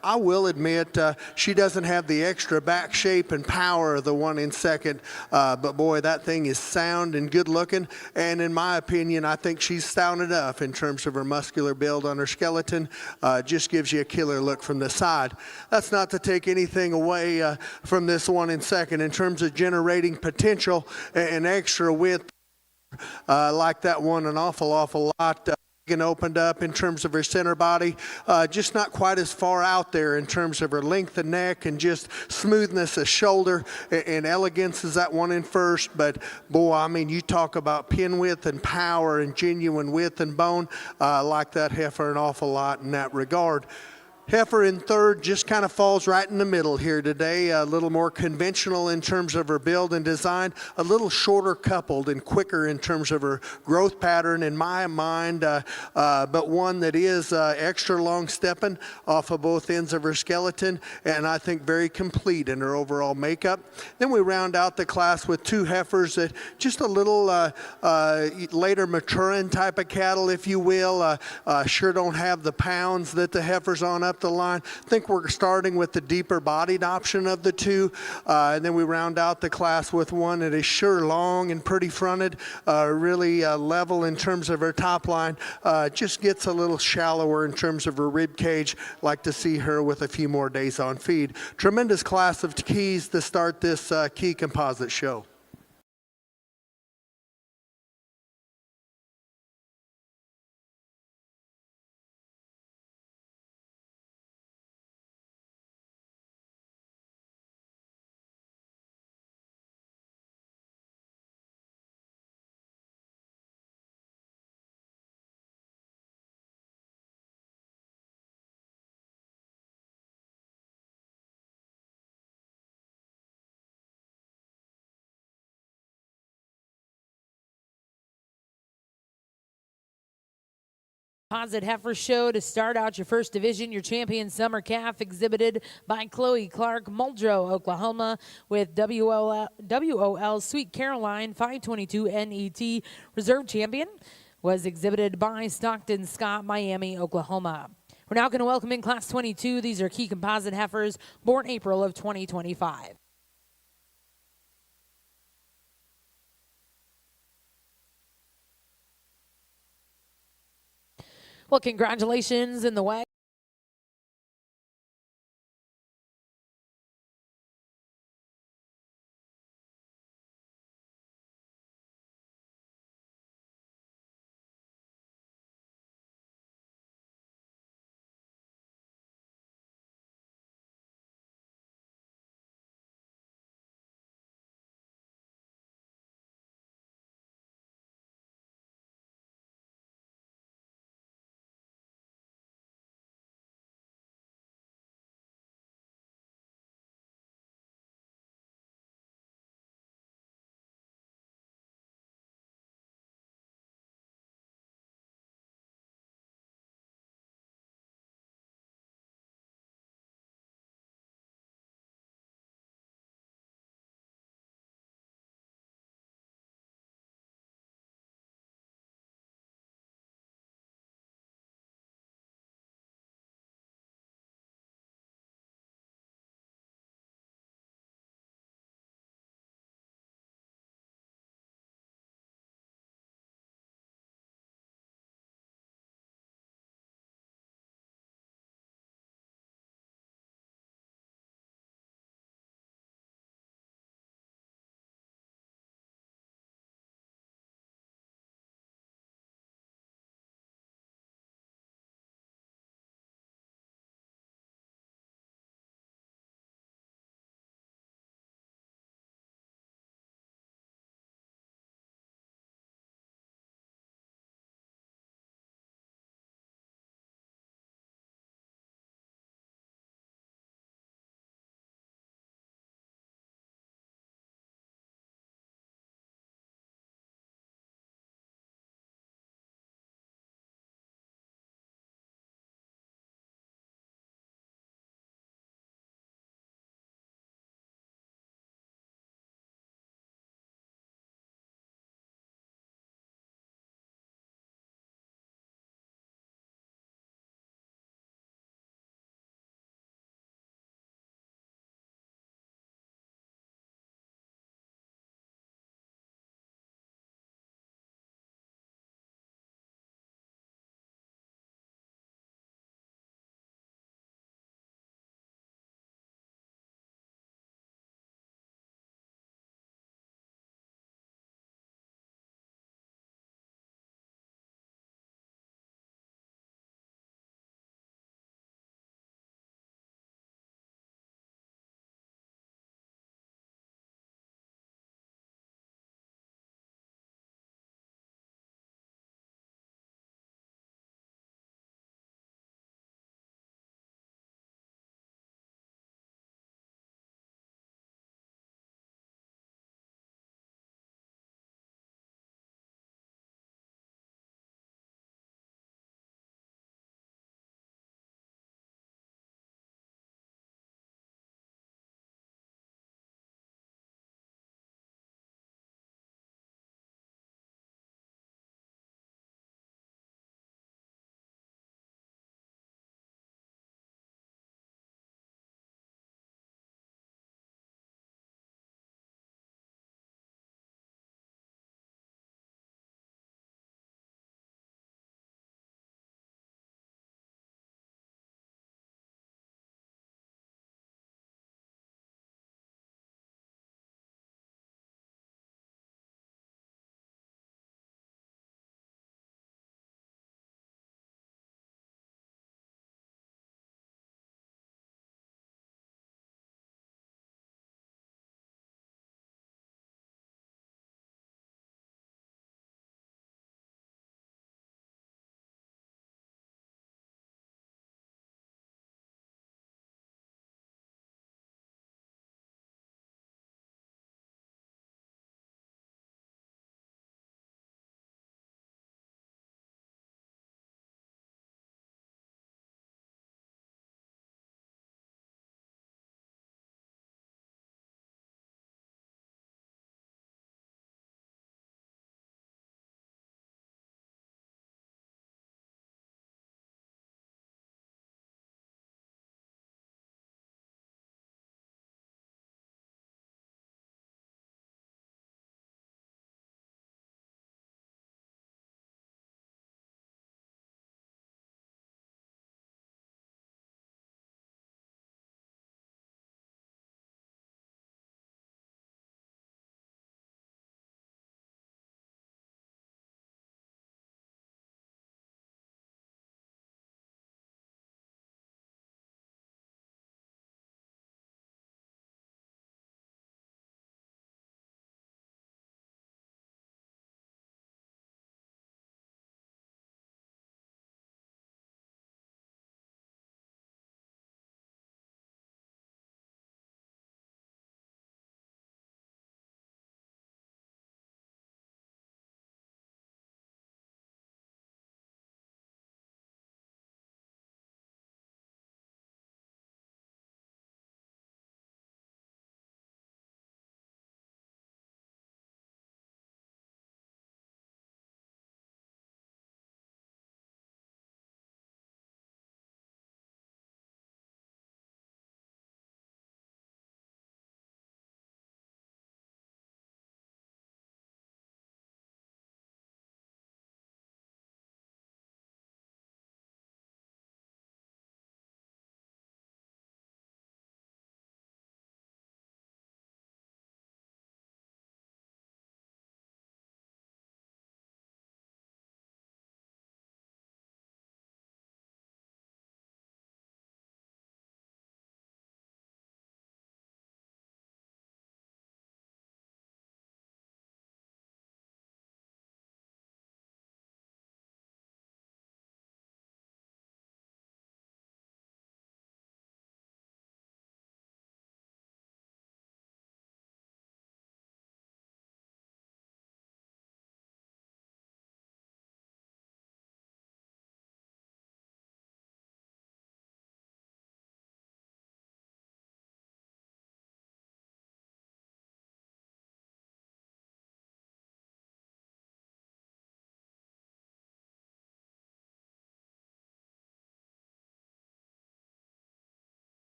I will admit she doesn't have the extra back shape and power of the one in second, but boy, that thing is sound and good looking, and in my opinion, I think she's sound enough in terms of her muscular build on her skeleton. Just gives you a killer look from the side. That's not to take anything away from this one in second in terms of generating potential and extra width. Like that one an awful lot. And opened up in terms of her center body, just not quite as far out there in terms of her length of neck and just smoothness of shoulder and elegance as that one in first. But boy, I mean, you talk about pin width and power and genuine width and bone. Like that heifer an awful lot in that regard. Heifer in third just kind of falls right in the middle here today. A little more conventional in terms of her build and design, a little shorter coupled and quicker in terms of her growth pattern in my mind, but one that is extra long stepping off of both ends of her skeleton, and I think very complete in her overall makeup. Then we round out the class with two heifers that just a little later maturing type of cattle, if you will. Sure don't have the pounds that the heifers on up the line. I think we're starting with the deeper bodied option of the two, and then we round out the class with one that is sure long and pretty fronted, really level in terms of her top line, just gets a little shallower in terms of her rib cage. Like to see her with a few more days on feed. Tremendous class of keys to start this Chi-Composite show. Composite Heifer Show to start out your first division. Your champion summer calf exhibited by Chloe Clark, Muldrow, Oklahoma, with WOL Sweet Caroline 522 NET. Reserve champion was exhibited by Stockton Scott, Miami, Oklahoma. We're now going to welcome in Class 22. These are Chi-Composite heifers born April of 2025. Well, congratulations in the way.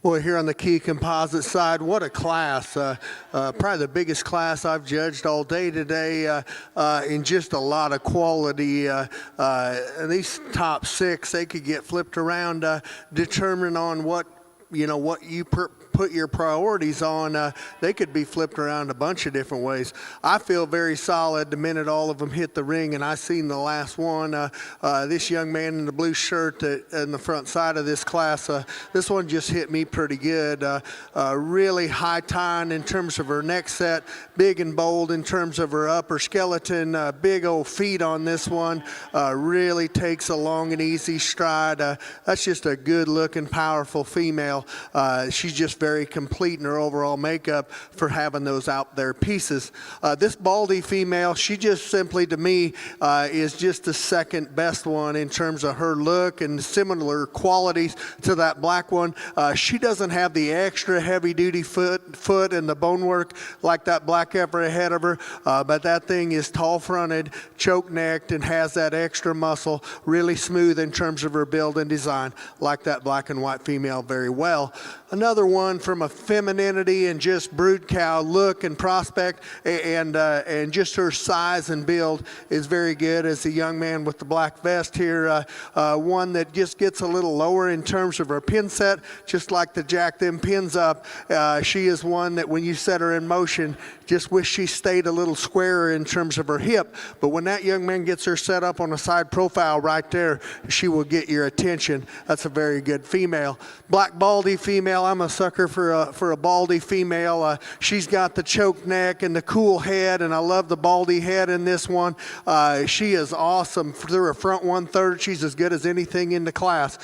Well, here on the Chi-Composite side, what a class. Probably the biggest class I've judged all day today in just a lot of quality. These top six, they could get flipped around determining on what you put your priorities on. They could be flipped around a bunch of different ways. I feel very solid the minute all of them hit the ring, and I seen the last one. This young man in the blue shirt in the front side of this class, this one just hit me pretty good. Really high tine in terms of her neck set, big and bold in terms of her upper skeleton, big old feet on this one. Really takes a long and easy stride. That's just a good looking, powerful female. She's just very complete in her overall makeup for having those out there pieces. This baldy female, she just simply to me is just the second best one in terms of her look and similar qualities to that black one. She doesn't have the extra heavy duty foot and the bone work like that black heifer ahead of her, but that thing is tall fronted, choke necked, and has that extra muscle, really smooth in terms of her build and design, like that black and white female very well. Another one from a femininity and just brood cow look and prospect and just her size and build is very good as the young man with the black vest here. One that just gets a little lower in terms of her pin set, just like to jack them pins up. She is one that when you set her in motion, just wish she stayed a little squarer in terms of her hip. But when that young man gets her set up on a side profile right there, she will get your attention. That's a very good female. Black baldy female, I'm a sucker for a baldy female. She's got the choke neck and the cool head, and I love the baldy head in this one. She is awesome through her front 1/3. She's as good as anything in the class.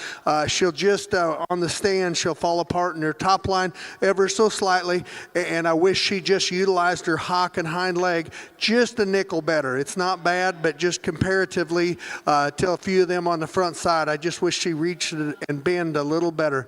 She'll just on the stand, she'll fall apart in her top line ever so slightly, and I wish she just utilized her hock and hind leg just a nickel better. It's not bad, but just comparatively to a few of them on the front side, I just wish she reached and bend a little better.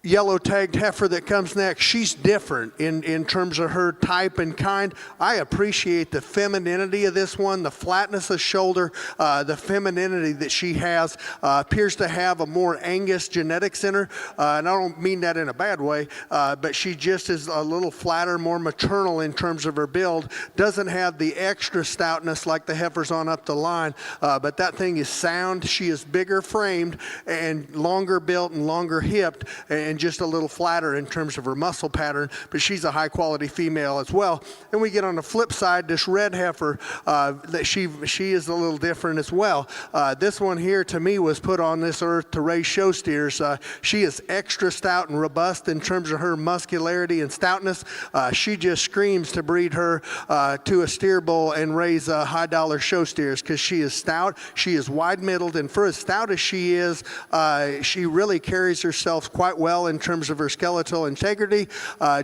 Yellow tagged heifer that comes next, she's different in terms of her type and kind. I appreciate the femininity of this one, the flatness of shoulder, the femininity that she has. Appears to have a more Angus genetics in her, and I don't mean that in a bad way, but she just is a little flatter, more maternal in terms of her build. Doesn't have the extra stoutness like the heifers on up the line, but that thing is sound. She is bigger framed and longer built and longer hipped, and just a little flatter in terms of her muscle pattern, but she's a high quality female as well. And we get on the flip side, this red heifer, that she is a little different as well. This one here to me was put on this earth to raise show steers. She is extra stout and robust in terms of her muscularity and stoutness. She just screams to breed her to a steer bull and raise high dollar show steers because she is stout, she is wide middled, and for as stout as she is, she really carries herself quite well in terms of her skeletal integrity.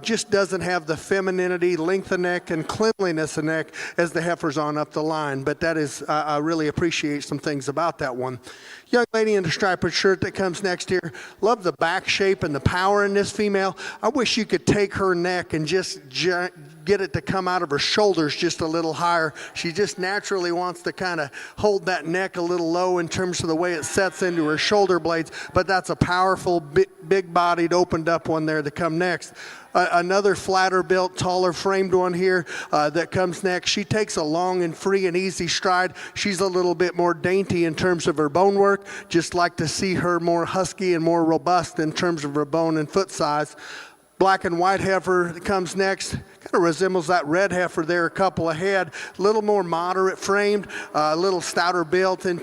Just doesn't have the femininity, length of neck, and cleanliness of neck as the heifers on up the line. But that is, I really appreciate some things about that one. Young lady in the striped shirt that comes next here, love the back shape and the power in this female. I wish you could take her neck and just get it to come out of her shoulders just a little higher. She just naturally wants to kind of hold that neck a little low in terms of the way it sets into her shoulder blades, but that's a powerful, big-bodied, opened up one there to come next. Another flatter built, taller framed one here that comes next. She takes a long and free and easy stride. She's a little bit more dainty in terms of her bone work. Just like to see her more husky and more robust in terms of her bone and foot size. Black and white heifer that comes next, kind of resembles that red heifer there a couple ahead. A little more moderate framed, a little stouter built in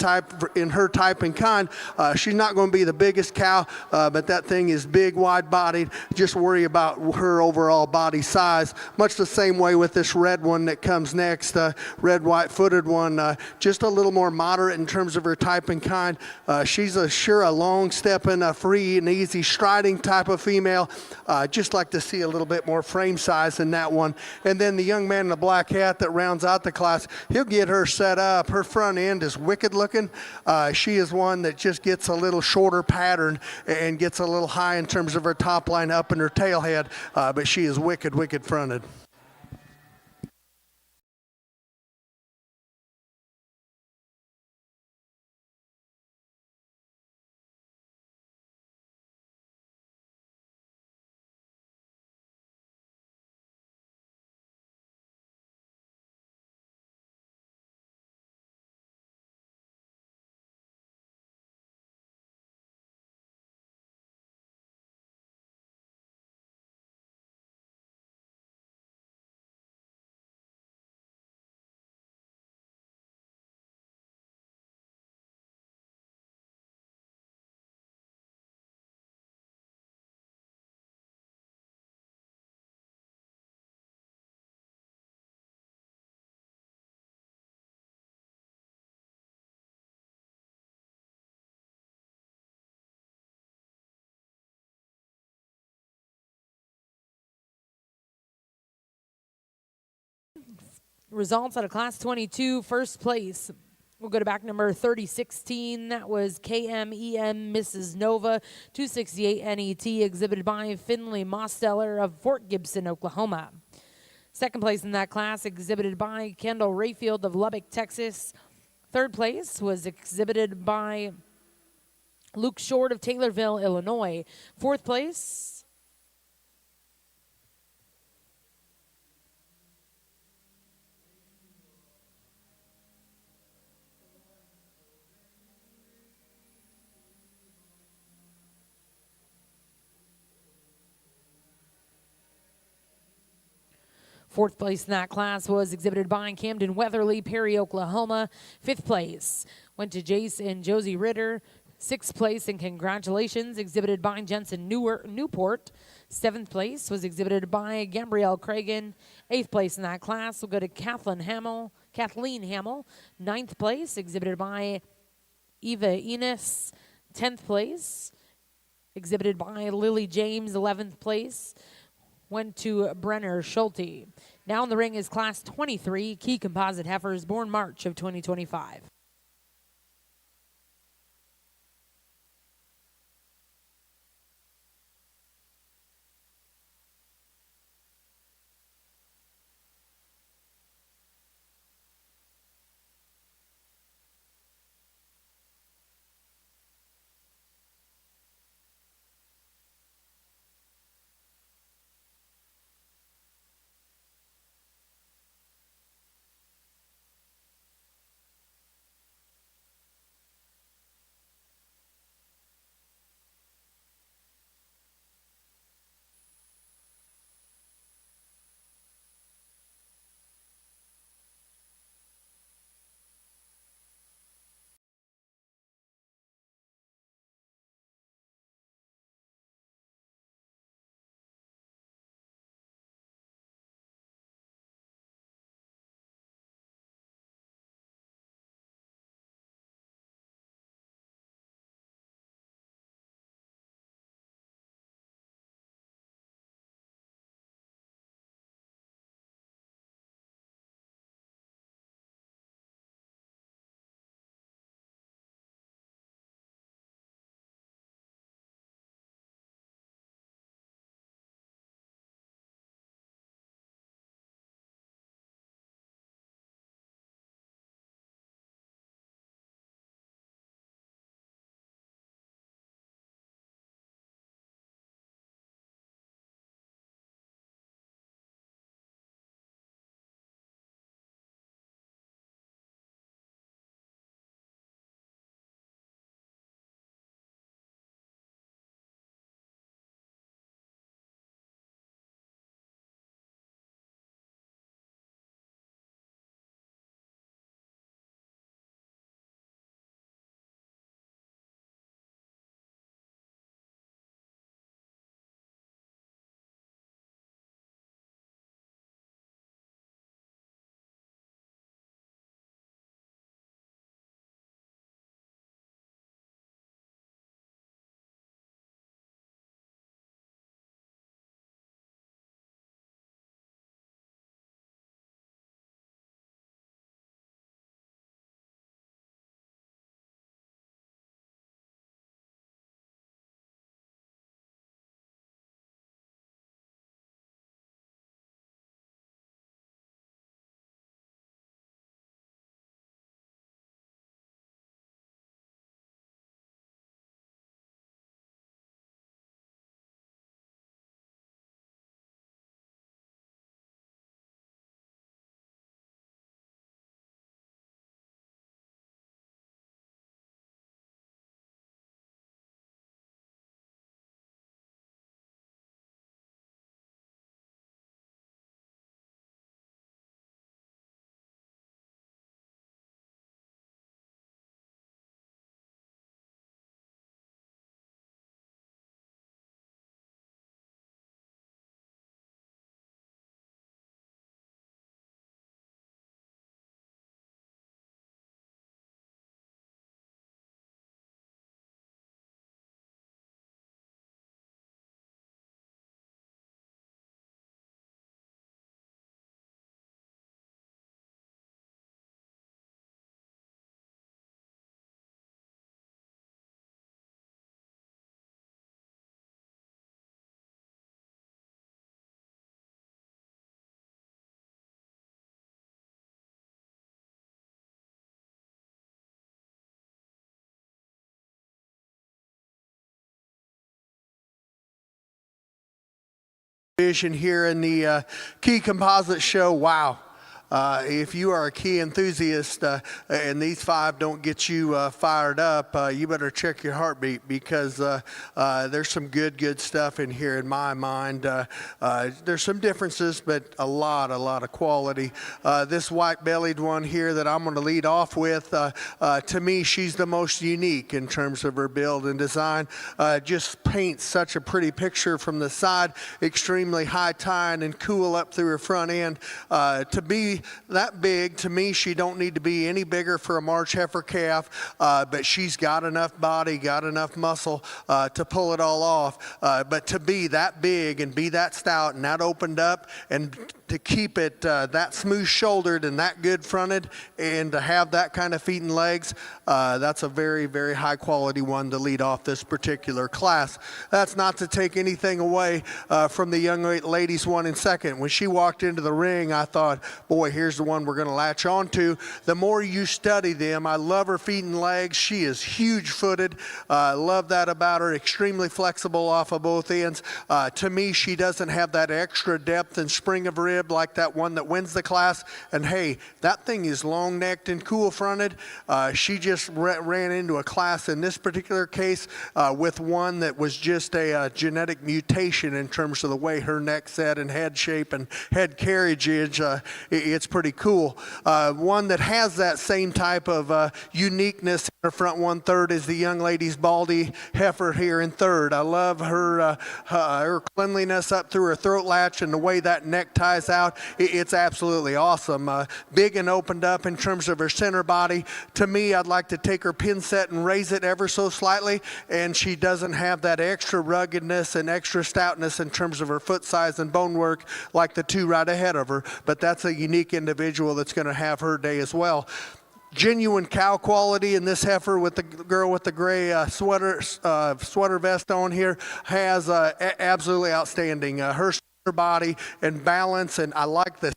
her type and kind. She's not going to be the biggest cow, but that thing is big, wide bodied. Just worry about her overall body size. Much the same way with this red one that comes next, red white footed one. Just a little more moderate in terms of her type and kind. She's a long stepping, free and easy striding type of female. Just like to see a little bit more frame size in that one. And then the young man in the black hat that rounds out the class, he'll get her set up. Her front end is wicked looking. She is one that just gets a little shorter pattern and gets a little high in terms of her top line up in her tail head, but she is wicked fronted. Results out of Class 22, first place. We'll go to back number 3016. That was KMEM Mrs. Nova, 268 NET, exhibited by Finley Mosteller of Fort Gibson, Oklahoma. Second place in that class, exhibited by Kendall Rayfield of Lubbock, Texas. Third place was exhibited by Luke Short of Taylorville, Illinois. Fourth place, fourth place in that class was exhibited by Camden Weatherly, Perry, Oklahoma. Fifth place went to Jace and Josie Ritter. Sixth place, and congratulations, exhibited by Jensen Newport. Seventh place was exhibited by Gabrielle Cragen. Eighth place in that class will go to Kathleen Hamill. Ninth place, exhibited by Eva Enos. 10th place, exhibited by Lily James. 11th place went to Brenner Schulte. Now in the ring is Class 23 Chi-Composite heifers, born March of 2025. Vision here in the Chi-Composite show. Wow. If you are a key enthusiast and these five don't get you fired up, you better check your heartbeat, because there's some good stuff in here in my mind. There's some differences, but a lot of quality. This white-bellied one here that I'm going to lead off with, to me, she's the most unique in terms of her build and design. Just paints such a pretty picture from the side, extremely high tine and cool up through her front end. To be that big, to me, she don't need to be any bigger for a March heifer calf, but she's got enough body, got enough muscle to pull it all off. But to be that big and be that stout and that opened up, and to keep it that smooth shouldered and that good fronted, and to have that kind of feet and legs, that's a very high quality one to lead off this particular class. That's not to take anything away from the young ladies one in second. When she walked into the ring, I thought, boy, here's the one we're going to latch on to. The more you study them, I love her feet and legs. She is huge footed. Love that about her. Extremely flexible off of both ends. To me, she doesn't have that extra depth and spring of rib like that one that wins the class. And hey, that thing is long necked and cool fronted. She just ran into a class in this particular case with one that was just a genetic mutation in terms of the way her neck set and head shape and head carriage is. It's pretty cool. One that has that same type of uniqueness in her front 1/3 is the young lady's Baldy heifer here in third. I love her cleanliness up through her throat latch and the way that neck ties out. It's absolutely awesome. Big and opened up in terms of her center body. To me, I'd like to take her pin set and raise it ever so slightly, and she doesn't have that extra ruggedness and extra stoutness in terms of her foot size and bone work like the two right ahead of her, but that's a unique individual that's going to have her day as well. Genuine cow quality in this heifer with the girl with the gray sweater vest on here has absolutely outstanding. Her body and balance, and I like the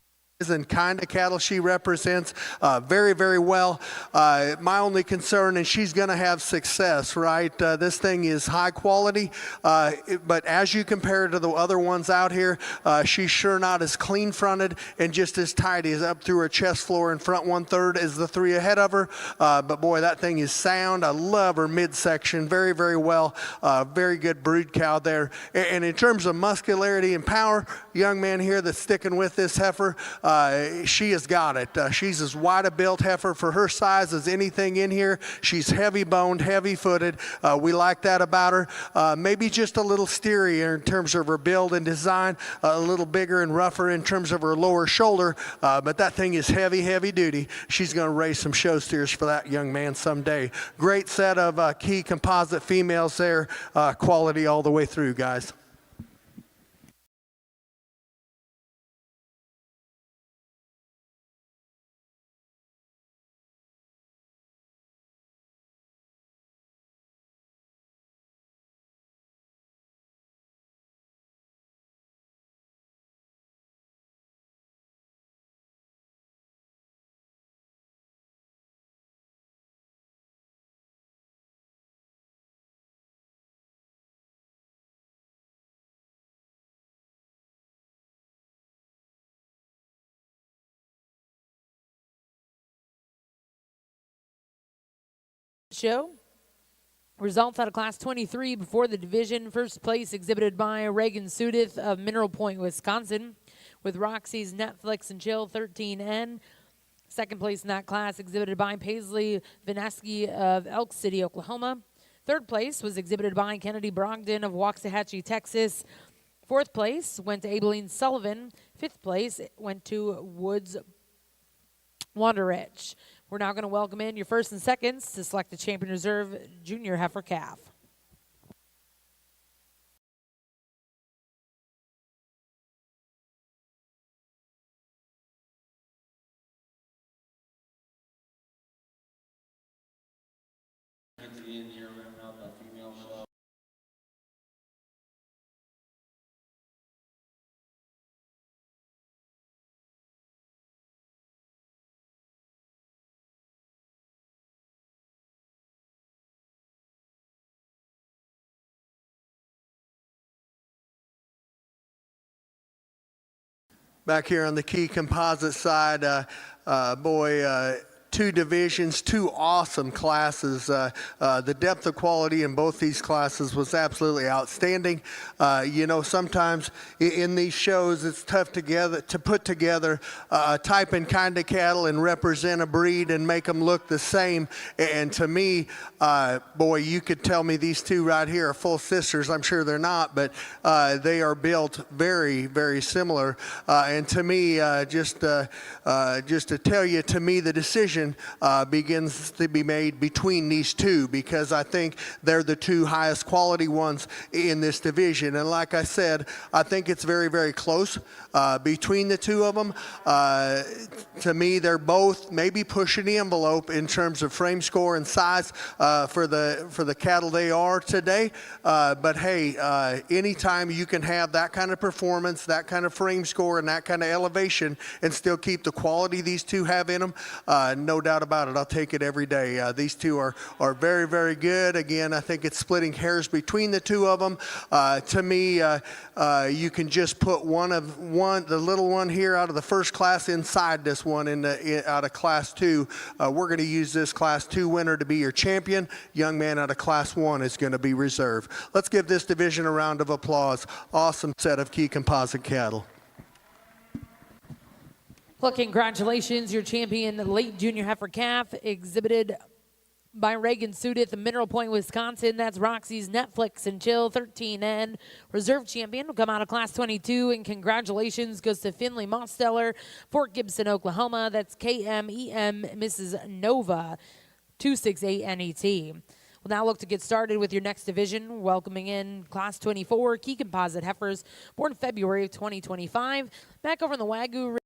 and kind of cattle she represents very well. My only concern, and she's going to have success, right? This thing is high quality, but as you compare it to the other ones out here, she's sure not as clean fronted and just as tidy as up through her chest floor and front 1/3 as the three ahead of her. But boy, that thing is sound. I love her midsection very well. Very good brood cow there. And in terms of muscularity and power, young man here that's sticking with this heifer, she has got it. She's as wide a built heifer for her size as anything in here. She's heavy boned, heavy footed. We like that about her. Maybe just a little steerier in terms of her build and design, a little bigger and rougher in terms of her lower shoulder, but that thing is heavy duty. She's going to raise some show steers for that young man someday. Great set of Chi-Composite females there. Quality all the way through, guys. Show. Results out of Class 23 before the division. First place exhibited by Reagan Sudith of Mineral Point, Wisconsin, with Roxy's Netflix and Chill 13N. Second place in that class exhibited by Paisley Vineski of Elk City, Oklahoma. Third place was exhibited by Kennedy Brogdon of Waxahachie, Texas. Fourth place went to Abilene Sullivan. Fifth place went to Woods Wanderich. We're now going to welcome in your first and seconds to select the Champion Reserve Junior Heifer Calf. back here on the Chi-Composite side. Two divisions, two awesome classes. The depth of quality in both these classes was absolutely outstanding. Sometimes in these shows it's tough to put together a type and kind of cattle and represent a breed and make them look the same. And to me, you could tell me these two right here are full sisters. I'm sure they're not, but they are built very, very similar. And to me, just to tell you, to me, the decision begins to be made between these two, because I think they're the two highest quality ones in this division. And like I said, I think it's very, very close between the two of them. To me, they're both maybe pushing the envelope in terms of frame score and size for the cattle they are today. But hey, anytime you can have that kind of performance, that kind of frame score, and that kind of elevation, and still keep the quality these two have in them, no doubt about it. I'll take it every day. These two are very, very good. Again, I think it's splitting hairs between the two of them. To me, you can just put the little one here out of the first class inside this one out of Class 2. We're going to use this Class 2 winner to be your champion. Young man out of Class 1 is going to be reserved. Let's give this division a round of applause. Awesome set of Chi-Composite cattle. Well, congratulations, your champion, late junior heifer calf, exhibited by Reagan Sudith of Mineral Point, Wisconsin. That's Roxy's Netflix and Chill 13N. Reserve champion will come out of Class 22, and congratulations goes to Finley Mosteller, Fort Gibson, Oklahoma. That's KMEM Mrs. Nova 268NET. We'll now look to get started with your next division, welcoming in Class 24 Chi-Composite heifers born February of 2025. Back over in the Wagyu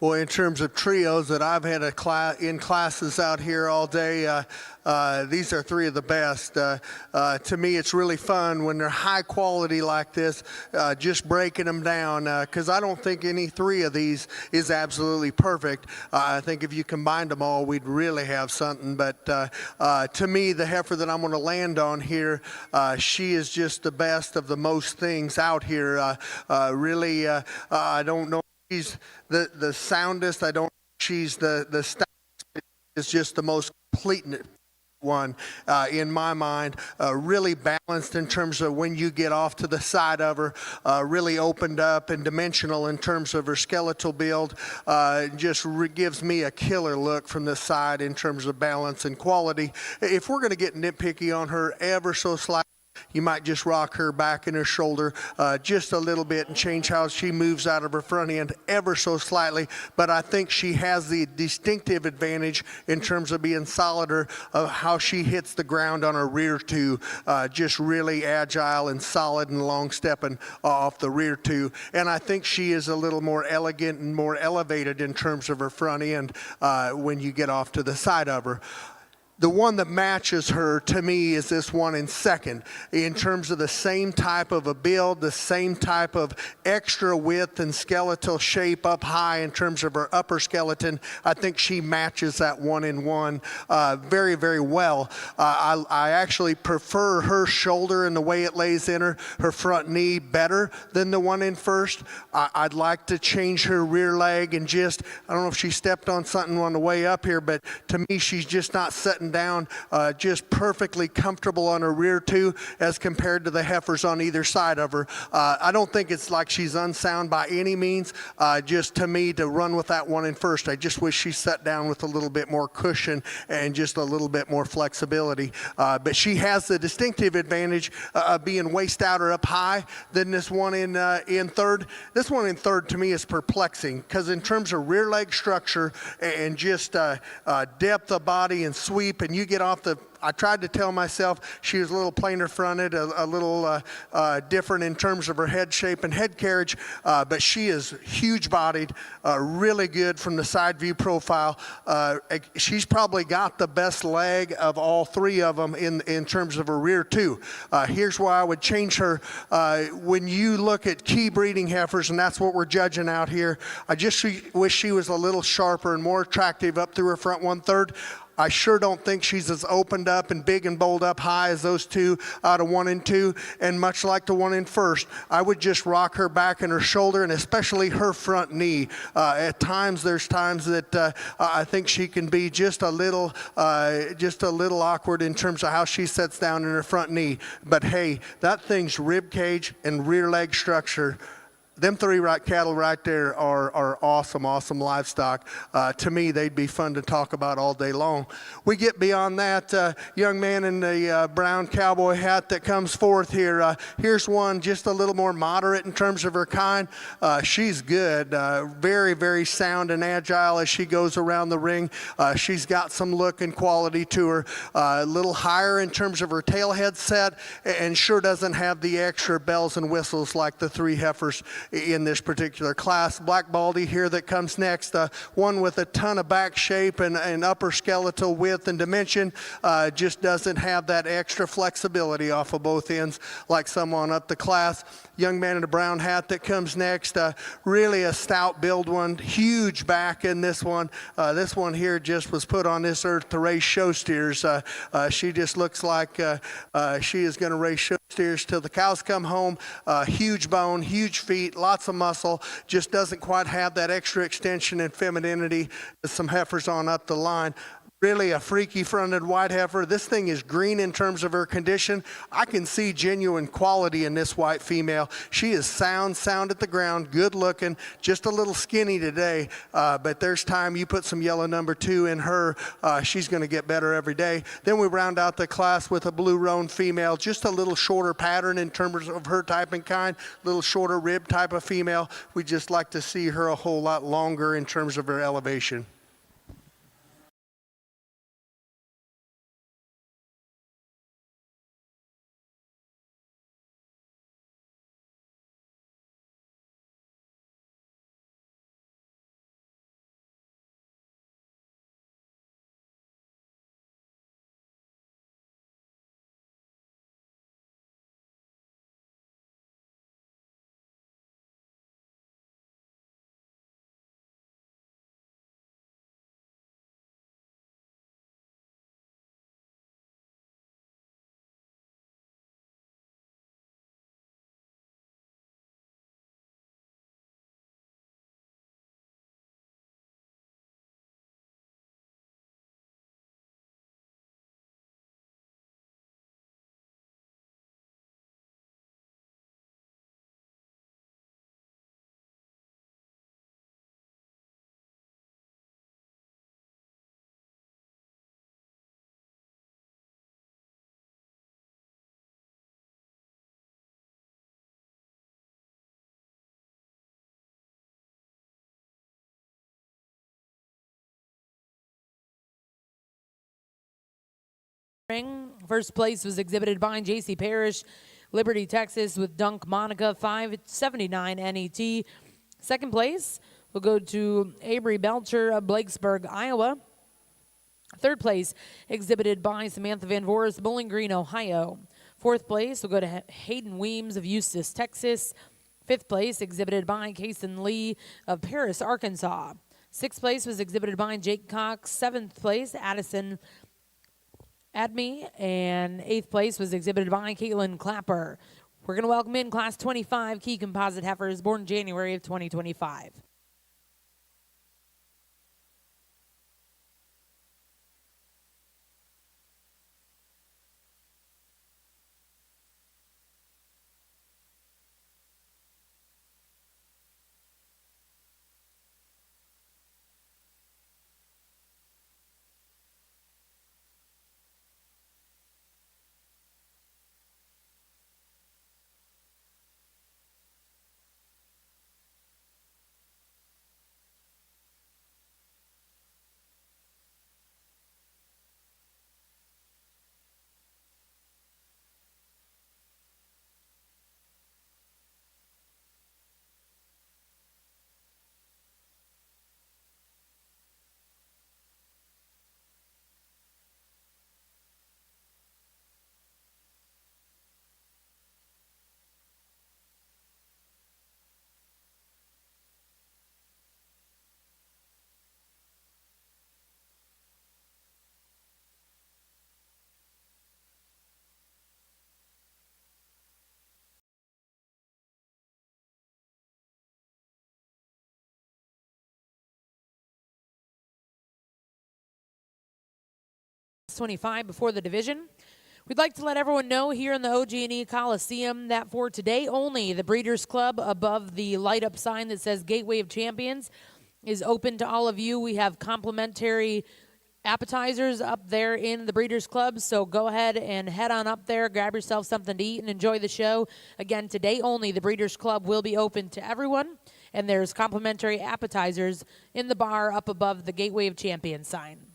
Well, in terms of trios that I've had in classes out here all day, these are three of the best. To me, it's really fun when they're high quality like this, just breaking them down, because I don't think any three of these is absolutely perfect. I think if you combined them all, we'd really have something. But to me, the heifer that I'm going to land on here, she is just the best of the most things out here. Really, I don't know. She's the soundest. I don't. She's the stoutest. Is just the most complete one in my mind. Really balanced in terms of when you get off to the side of her. Really opened up and dimensional in terms of her skeletal build. Just gives me a killer look from the side in terms of balance and quality. If we're going to get nitpicky on her ever so slightly, you might just rock her back and her shoulder just a little bit and change how she moves out of her front end ever so slightly. But I think she has the distinctive advantage in terms of being solider of how she hits the ground on her rear two. Just really agile and solid and long stepping off the rear two. And I think she is a little more elegant and more elevated in terms of her front end when you get off to the side of her. The one that matches her, to me, is this one in second. In terms of the same type of a build, the same type of extra width and skeletal shape up high in terms of her upper skeleton, I think she matches that one in one very, very well. I actually prefer her shoulder and the way it lays in her front knee better than the one in first. I'd like to change her rear leg and just, I don't know if she stepped on something on the way up here, but to me, she's just not setting down just perfectly comfortable on her rear two as compared to the heifers on either side of her. I don't think it's like she's unsound by any means. Just to me, to run with that one in first, I just wish she sat down with a little bit more cushion and just a little bit more flexibility. But she has the distinctive advantage of being way stouter up high than this one in third. This one in third to me is perplexing because in terms of rear leg structure and just depth of body and sweep, and you get off the, I tried to tell myself she was a little plainer fronted, a little different in terms of her head shape and head carriage, but she is huge bodied, really good from the side view profile. She's probably got the best leg of all three of them in terms of her rear too. Here's why I would change her. When you look at key breeding heifers, and that's what we're judging out here, I just wish she was a little sharper and more attractive up through her front 1/3. I sure don't think she's as opened up and big and bold up high as those two out of 1 and 2. And much like the one in first, I would just rock her back and her shoulder, and especially her front knee. At times, there's times that I think she can be just a little awkward in terms of how she sets down in her front knee. But hey, that thing's rib cage and rear leg structure, them three cattle right there are awesome livestock. To me, they'd be fun to talk about all day long. We get beyond that, young man in the brown cowboy hat that comes forth here. Here's one just a little more moderate in terms of her kind. She's good, very, very sound and agile as she goes around the ring. She's got some look and quality to her. A little higher in terms of her tail head set, and sure doesn't have the extra bells and whistles like the three heifers in this particular class. Black Baldy here that comes next, one with a ton of back shape and upper skeletal width and dimension, just doesn't have that extra flexibility off of both ends like someone up the class. Young man in a brown hat that comes next, really a stout build one, huge back in this one. This one here just was put on this earth to race show steers. She just looks like she is going to race show steers till the cows come home. Huge bone, huge feet, lots of muscle, just doesn't quite have that extra extension and femininity that some heifers on up the line. Really a freaky fronted white heifer. This thing is green in terms of her condition. I can see genuine quality in this white female. She is sound at the ground, good looking, just a little skinny today, but there's time you put some yellow number 2 in her, she's going to get better every day. Then we round out the class with a blue roan female, just a little shorter pattern in terms of her type and kind, little shorter rib type of female. We just like to see her a whole lot longer in terms of her elevation. First place was exhibited by J.C. Parrish, Liberty, Texas, with Dunk Monica 579 NET. Second place will go to Avery Belcher of Blakesburg, Iowa. Third place exhibited by Samantha Van Voorst, Bowling Green, Ohio. Fourth place will go to Hayden Weems of Eustis, Texas. Fifth place exhibited by Kason Lee of Paris, Arkansas. Sixth place was exhibited by Jake Cox. Seventh place, Addison Adme, and eighth place was exhibited by Caitlin Clapper. We're going to welcome in Class 25 Chi-Composite heifers born January of 2025. '25 before the division. We'd like to let everyone know here in the OG&E Coliseum that for today only, the Breeders' Club above the light-up sign that says Gateway of Champions is open to all of you. We have complimentary appetizers up there in the Breeders' Club, so go ahead and head on up there, grab yourself something to eat, and enjoy the show. Again, today only, the Breeders' Club will be open to everyone, and there's complimentary appetizers in the bar up above the Gateway of Champions sign.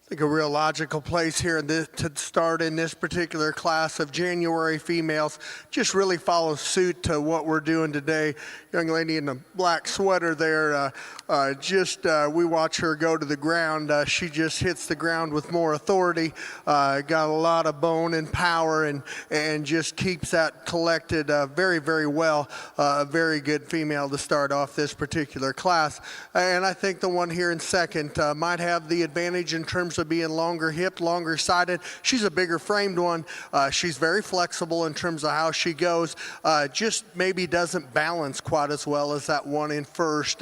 I think a real logical place here to start in this particular class of January females just really follows suit to what we're doing today. Young lady in the black sweater there, we watch her go to the ground. She just hits the ground with more authority, got a lot of bone and power, and just keeps that collected very, very well. A very good female to start off this particular class. And I think the one here in second might have the advantage in terms of being longer hipped, longer sided. She's a bigger framed one. She's very flexible in terms of how she goes. Just maybe doesn't balance quite as well as that one in first.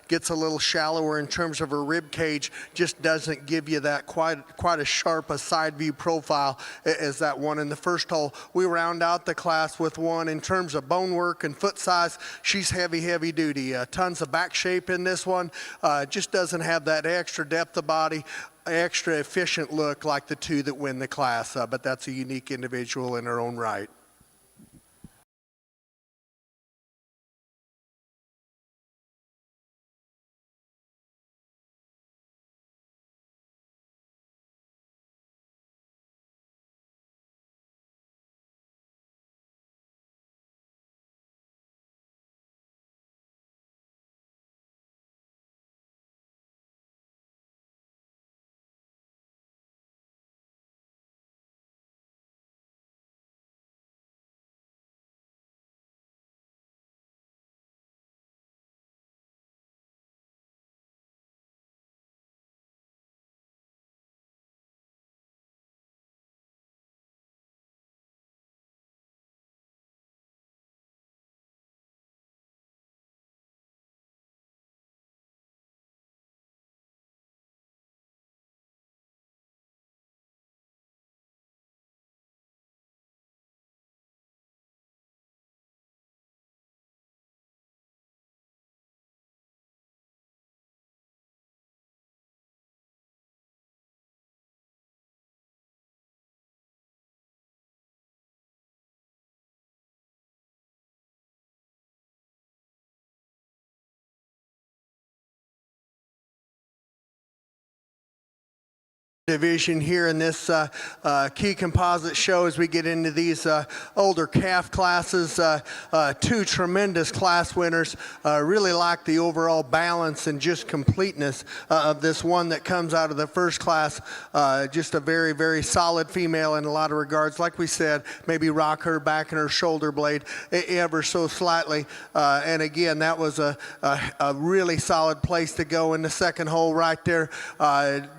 Gets a little shallower in terms of her rib cage. Just doesn't give you that quite as sharp a side view profile as that one in the first hole. We round out the class with one in terms of bone work and foot size. She's heavy duty. Tons of back shape in this one. Just doesn't have that extra depth of body, extra efficient look like the two that win the class, but that's a unique individual in her own right. division here in this Chi-Composite show as we get into these older calf classes. Two tremendous class winners. Really like the overall balance and just completeness of this one that comes out of the first class. Just a very, very solid female in a lot of regards. Like we said, maybe rock her back and her shoulder blade ever so slightly. And again, that was a really solid place to go in the second hole right there.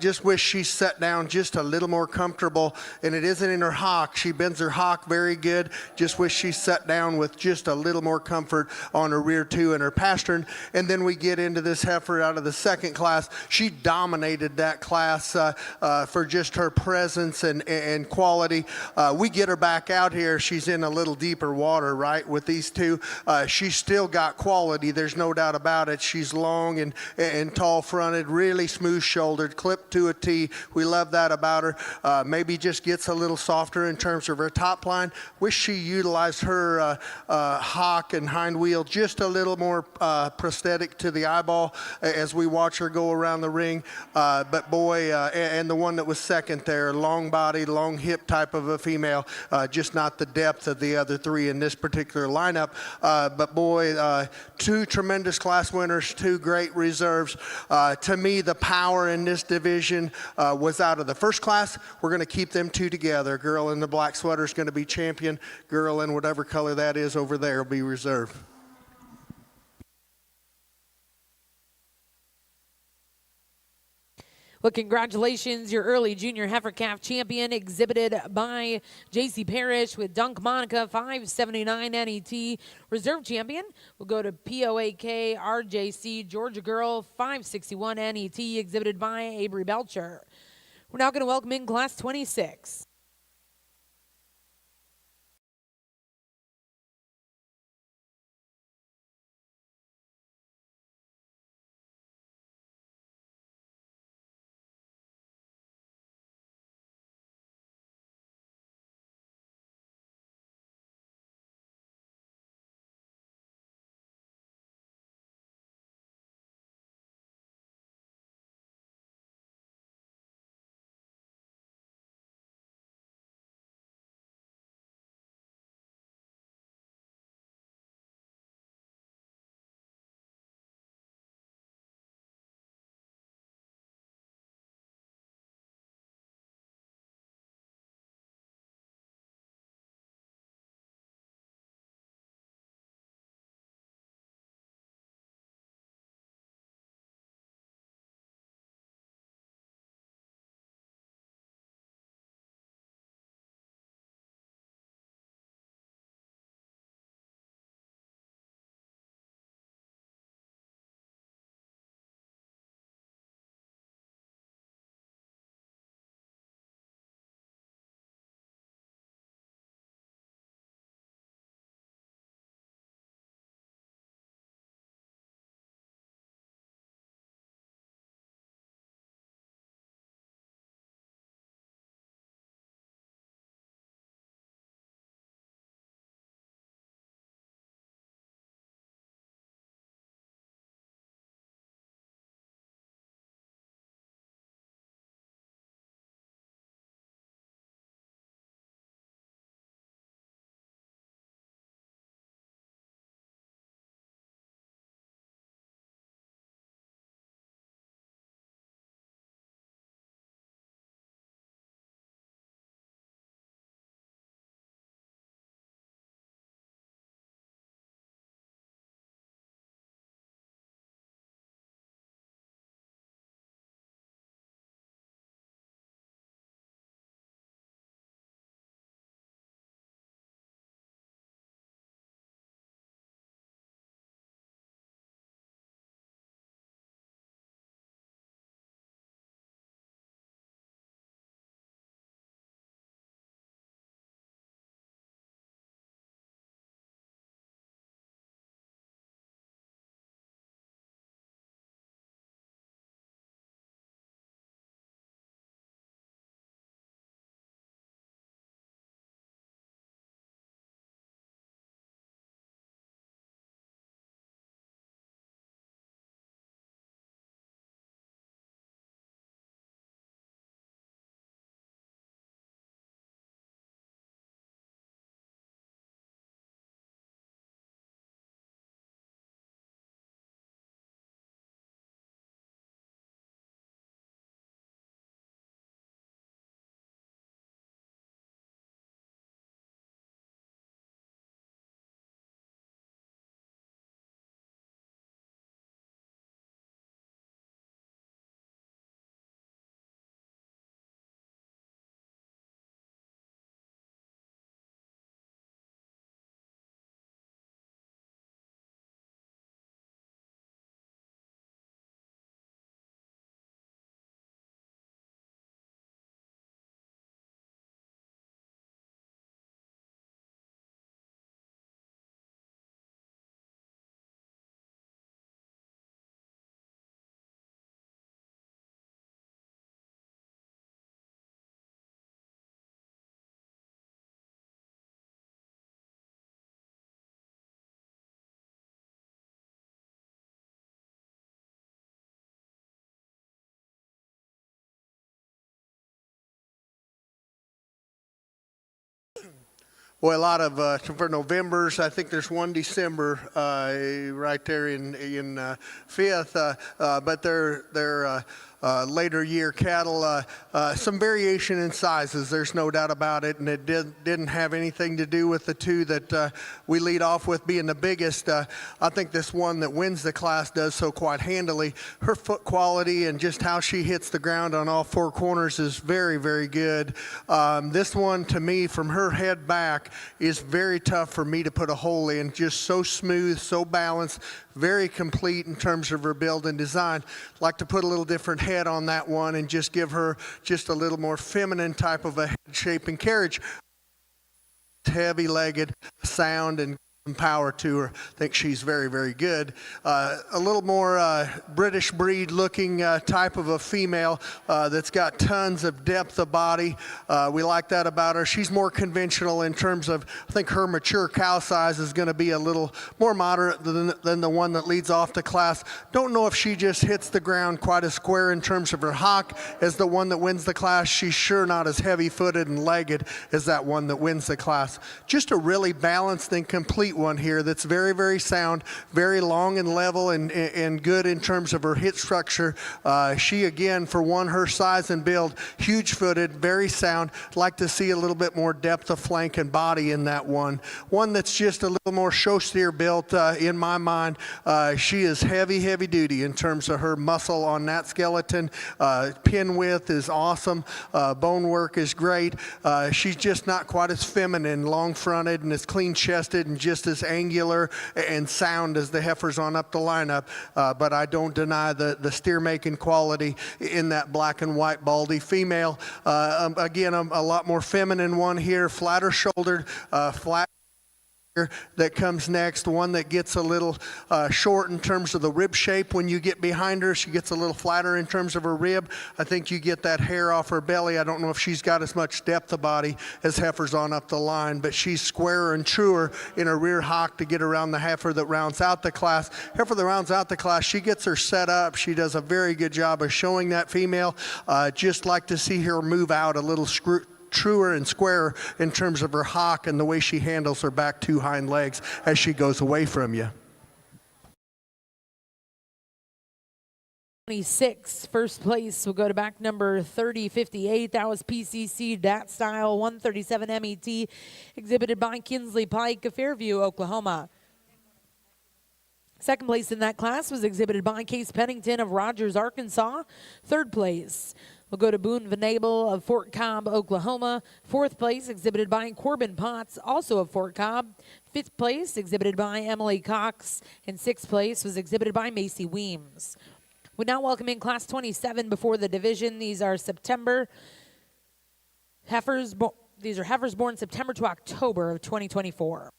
Just wish she set down just a little more comfortable, and it isn't in her hock. She bends her hock very good. Just wish she sat down with just a little more comfort on her rear two and her pastern. And then we get into this heifer out of the second class. She dominated that class for just her presence and quality. We get her back out here. She's in a little deeper water, right, with these two. She's still got quality. There's no doubt about it. She's long and tall fronted, really smooth shouldered, clipped to a T. We love that about her. Maybe just gets a little softer in terms of her top line. Wish she utilized her hock and hind wheel just a little more prosthetic to the eyeball as we watch her go around the ring. But boy, and the one that was second there, long body, long hip type of a female, just not the depth of the other three in this particular lineup. But boy, two tremendous class winners, two great reserves. To me, the power in this division was out of the first class. We're going to keep them two together. Girl in the black sweater is going to be champion. Girl in whatever color that is over there will be reserve. Well, congratulations, your early junior heifer calf champion, exhibited by J.C. Parrish with Dunk Monica, 579 NET. Reserve champion will go to POAK RJC Georgia Girl, 561 NET, exhibited by Avery Belcher. We're now going to welcome in Class 26. Well, a lot of for Novembers. I think there's one December right there in fifth, but they're later year cattle. Some variation in sizes. There's no doubt about it, and it didn't have anything to do with the two that we lead off with being the biggest. I think this one that wins the class does so quite handily. Her foot quality and just how she hits the ground on all four corners is very, very good. This one, to me, from her head back, is very tough for me to put a hole in. Just so smooth, so balanced, very complete in terms of her build and design. Like to put a little different head on that one and just give her just a little more feminine type of a head shape and carriage. Heavy-legged, sound, and power to her. I think she's very, very good. A little more British breed looking type of a female that's got tons of depth of body. We like that about her. She's more conventional in terms of, I think her mature cow size is going to be a little more moderate than the one that leads off the class. Don't know if she just hits the ground quite as square in terms of her hock as the one that wins the class. She's sure not as heavy-footed and legged as that one that wins the class. Just a really balanced and complete one here that's very, very sound, very long and level, and good in terms of her hip structure. She, again, for one, her size and build, huge-footed, very sound. Like to see a little bit more depth of flank and body in that one. One that's just a little more show steer built in my mind. She is heavy, heavy duty in terms of her muscle on that skeleton. Pin width is awesome. Bone work is great. She's just not quite as feminine, long-fronted, and as clean-chested and just as angular and sound as the heifers on up the lineup, but I don't deny the steer-making quality in that black and white baldy female. Again, a lot more feminine one here, flatter shouldered, flat that comes next, one that gets a little short in terms of the rib shape. When you get behind her, she gets a little flatter in terms of her rib. I think you get that hair off her belly. I don't know if she's got as much depth of body as heifers on up the line, but she's squarer and truer in her rear hock to get around the heifer that rounds out the class. Heifer that rounds out the class, she gets her set up. She does a very good job of showing that female. Just like to see her move out a little truer and squarer in terms of her hock and the way she handles her back two hind legs as she goes away from you. 26, first place will go to back number 3058. That was PCC Dat Style 137 MET, exhibited by Kinsley Pike of Fairview, Oklahoma. Second place in that class was exhibited by Case Pennington of Rogers, Arkansas. Third place will go to Boone Venable of Fort Cobb, Oklahoma. Fourth place exhibited by Corbin Potts, also of Fort Cobb. Fifth place exhibited by Emily Cox. And sixth place was exhibited by Macy Weems. We now welcome in class 27 before the division. These are heifers born September to October of 2024.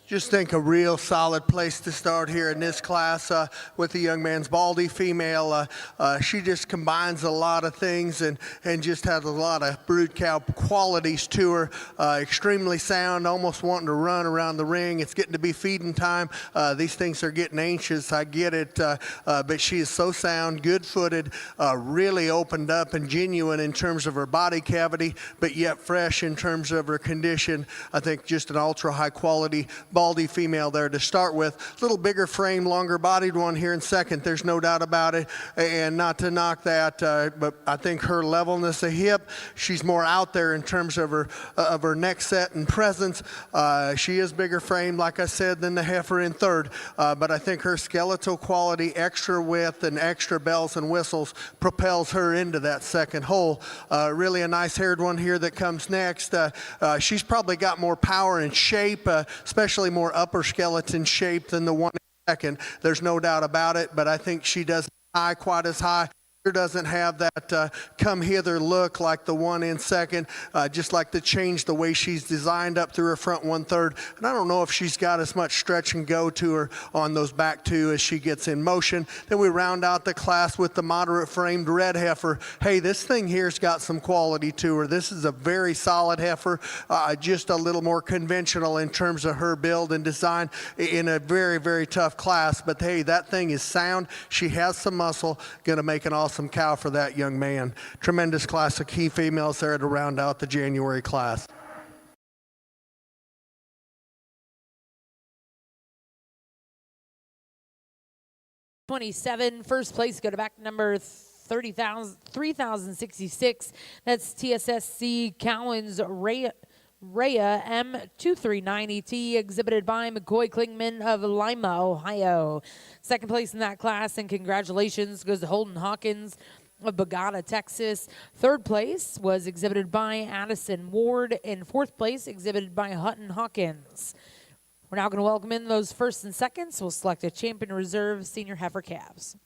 Just think a real solid place to start here in this class with the young man's baldy female. She just combines a lot of things and just has a lot of brood cow qualities to her. Extremely sound, almost wanting to run around the ring. It's getting to be feeding time. These things are getting anxious, I get it, but she is so sound, good-footed, really opened up and genuine in terms of her body cavity, but yet fresh in terms of her condition. I think just an ultra high quality baldy female there to start with. A little bigger frame, longer bodied one here in second, there's no doubt about it, and not to knock that, but I think her levelness of hip, she's more out there in terms of her neck set and presence. She is bigger frame, like I said, than the heifer in third, but I think her skeletal quality, extra width and extra bells and whistles propels her into that second hole. Really a nice haired one here that comes next. She's probably got more power and shape, especially more upper skeleton shape than the one in second. There's no doubt about it, but I think she doesn't high quite as high. Doesn't have that come hither look like the one in second, just like to change the way she's designed up through her front 1/3. And I don't know if she's got as much stretch and go to her on those back two as she gets in motion. Then we round out the class with the moderate framed red heifer. Hey, this thing here's got some quality to her. This is a very solid heifer, just a little more conventional in terms of her build and design in a very, very tough class. But hey, that thing is sound. She has some muscle, gonna make an awesome cow for that young man. Tremendous class of key females there to round out the January class. First place go to back number 3066. That's TSSC Cowan's Rhea M239ET, exhibited by McCoy Klingman of Lima, Ohio. Second place in that class, and congratulations goes to Holden Hawkins of Bogota, Texas. Third place was exhibited by Addison Ward, and fourth place exhibited by Hutton Hawkins. We're now going to welcome in those first and seconds. We'll select a champion reserve senior heifer calves.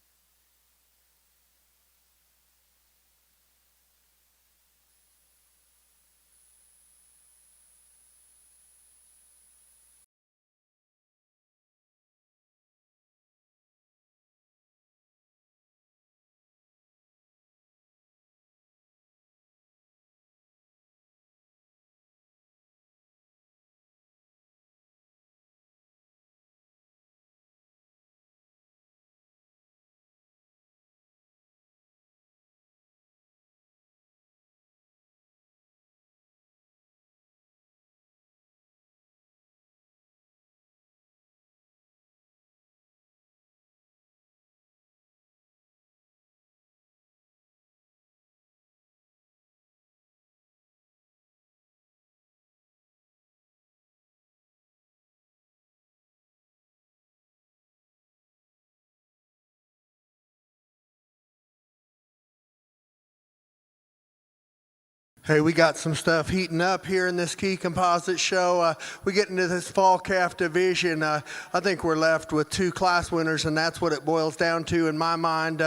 Hey, we got some stuff heating up here in this Chi-Composite show. We get into this fall calf division. I think we're left with two class winners, and that's what it boils down to in my mind.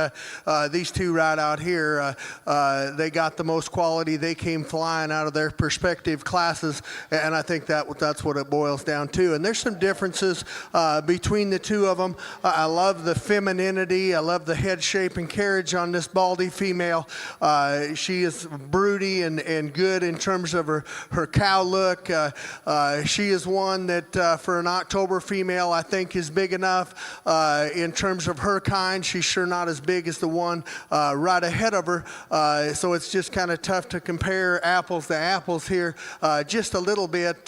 These two right out here, they got the most quality. They came flying out of their respective classes, and I think that's what it boils down to. And there's some differences between the two of them. I love the femininity. I love the head shape and carriage on this baldy female. She is broody and good in terms of her cow look. She is one that for an October female I think is big enough. In terms of her kind, she's sure not as big as the one right ahead of her. So it's just kind of tough to compare apples to apples here just a little bit.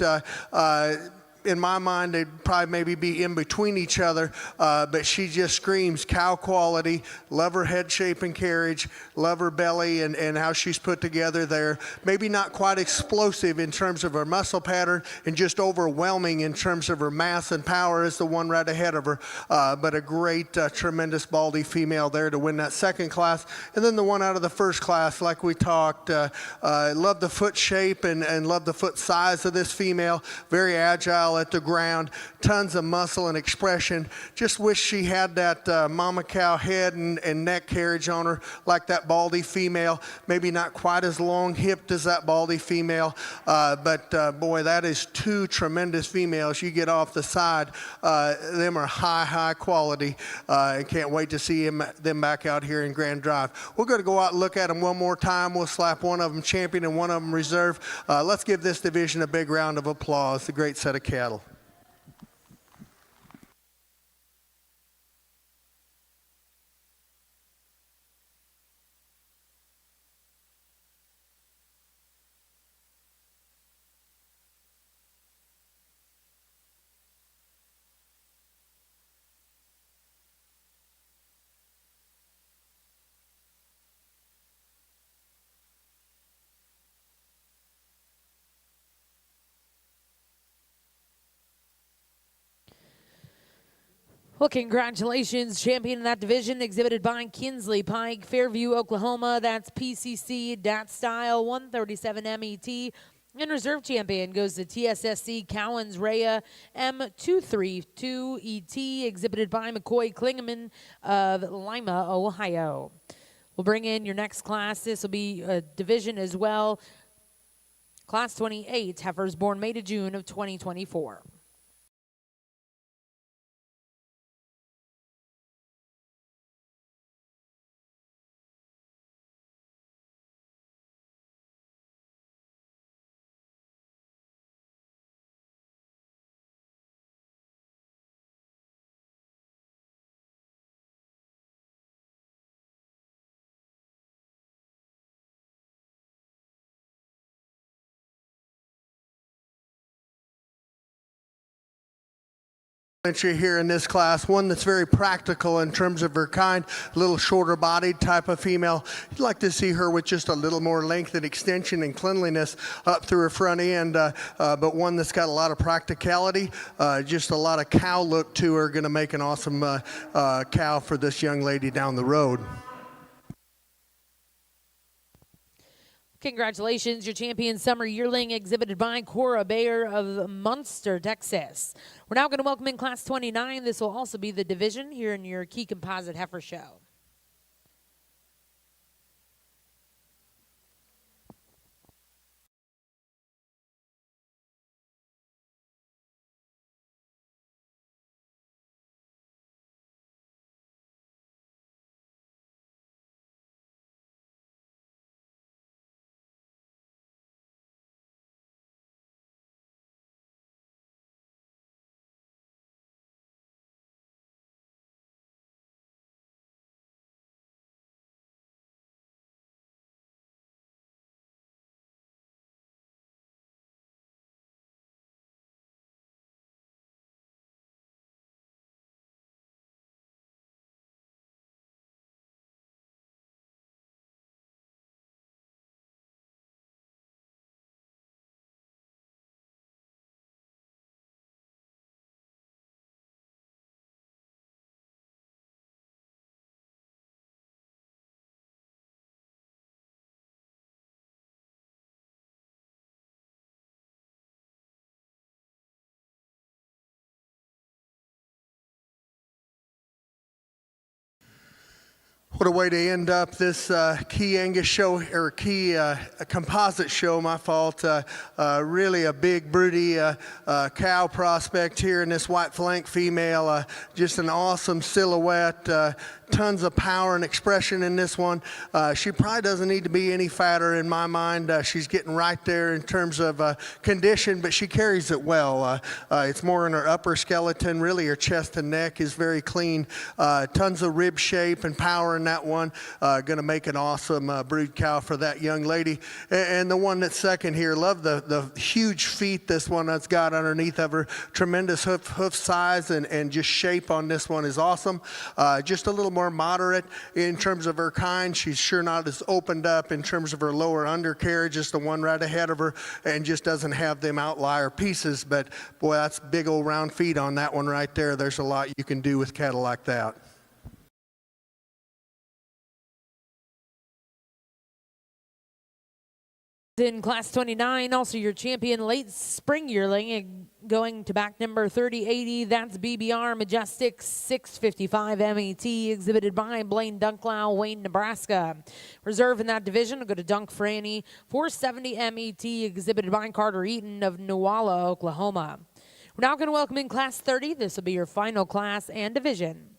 In my mind, they'd probably maybe be in between each other, but she just screams cow quality. Love her head shape and carriage, love her belly and how she's put together there. Maybe not quite explosive in terms of her muscle pattern and just overwhelming in terms of her mass and power as the one right ahead of her, but a great, tremendous baldy female there to win that second class. And then the one out of the first class, like we talked, love the foot shape and love the foot size of this female. Very agile female at the ground, tons of muscle and expression. Just wish she had that mama cow head and neck carriage on her like that baldy female. Maybe not quite as long hipped as that baldy female, but boy, that is two tremendous females. You get off the side, them are high quality. I can't wait to see them back out here in Grand Drive. We're going to go out and look at them one more time. We'll slap one of them champion and one of them reserve. Let's give this division a big round of applause. A great set of cattle. Well, congratulations, champion in that division, exhibited by Kinsley Pike, Fairview, Oklahoma. That's PCC, Dat Style, 137 MET. And reserve champion goes to TSSC Cowens Rhea M232ET, exhibited by McCoy Klingeman of Lima, Ohio. We'll bring in your next class. This will be a division as well. Class 28, heifers born May to June of 2024. Here in this class, one that's very practical in terms of her kind, a little shorter bodied type of female. You'd like to see her with just a little more length and extension and cleanliness up through her front end, but one that's got a lot of practicality, just a lot of cow look to her, going to make an awesome cow for this young lady down the road. Congratulations, your champion summer yearling, exhibited by Cora Bayer of Munster, Texas. We're now going to welcome in Class 29. This will also be the division here in your Chi-Composite heifer show. What a way to end up this Chiangus show, or Chi-Composite show, my fault. Really a big, broody cow prospect here in this white flank female. Just an awesome silhouette. Tons of power and expression in this one. She probably doesn't need to be any fatter in my mind. She's getting right there in terms of condition, but she carries it well. It's more in her upper skeleton. Really, her chest and neck is very clean. Tons of rib shape and power in that one. Going to make an awesome brood cow for that young lady. And the one that's second here, love the huge feet this one that's got underneath of her. Tremendous hoof size and just shape on this one is awesome. Just a little more moderate in terms of her kind. She's sure not as opened up in terms of her lower undercarriage as the one right ahead of her, and just doesn't have them outlier pieces. But boy, that's big old round feet on that one right there. There's a lot you can do with cattle like that. In Class 29, also your champion late spring yearling, going to back number 3080. That's BBR Majestic 655 MET, exhibited by Blaine Dunklow, Wayne, Nebraska. Reserve in that division will go to Dunk Franny 470 MET, exhibited by Carter Eaton of Newalla, Oklahoma. We're now going to welcome in Class 30. This will be your final class and division.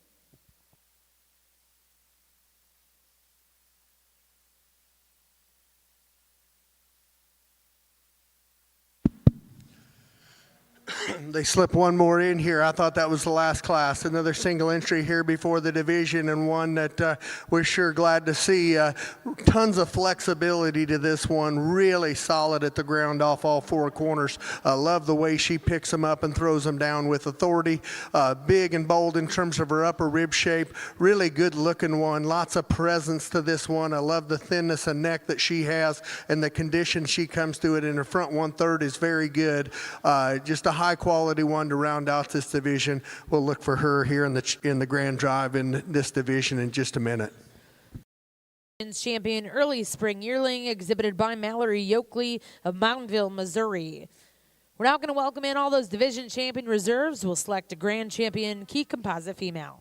They slip one more in here. I thought that was the last class. Another single entry here before the division, and one that we're sure glad to see. Tons of flexibility to this one. Really solid at the ground off all four corners. Love the way she picks them up and throws them down with authority. Big and bold in terms of her upper rib shape. Really good looking one. Lots of presence to this one. I love the thinness of neck that she has and the condition she comes to it in her front 1/3 is very good. Just a high quality one to round out this division. We'll look for her here in the grand drive in this division in just a minute. Champion early spring yearling, exhibited by Mallory Yoakley of Mountainville, Missouri. We're now going to welcome in all those division champion reserves. We'll select a grand champion Chi-Composite female.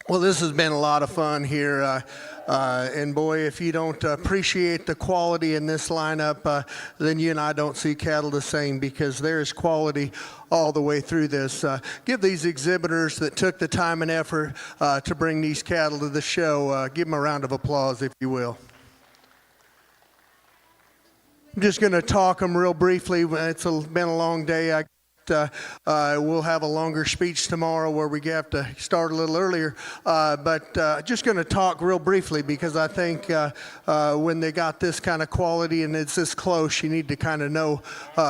Well, this has been a lot of fun here, and boy, if you don't appreciate the quality in this lineup, then you and I don't see cattle the same, because there's quality all the way through this. Give these exhibitors that took the time and effort to bring these cattle to the show, give them a round of applause, if you will. I'm just going to talk them real briefly. It's been a long day. I We'll have a longer speech tomorrow where we have to start a little earlier. But just going to talk real briefly because I think when they got this kind of quality and it's this close, you need to kind of know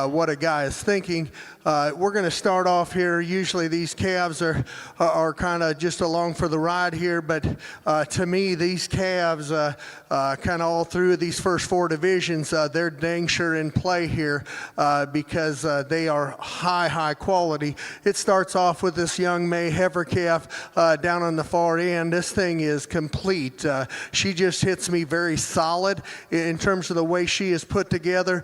what a guy is thinking. We're going to start off here. Usually these calves are kind of just along for the ride here, but to me, these calves kind of all through these first four divisions, they're dang sure in play here because they are high quality. It starts off with this young May heifer calf down on the far end. This thing is complete. She just hits me very solid in terms of the way she is put together.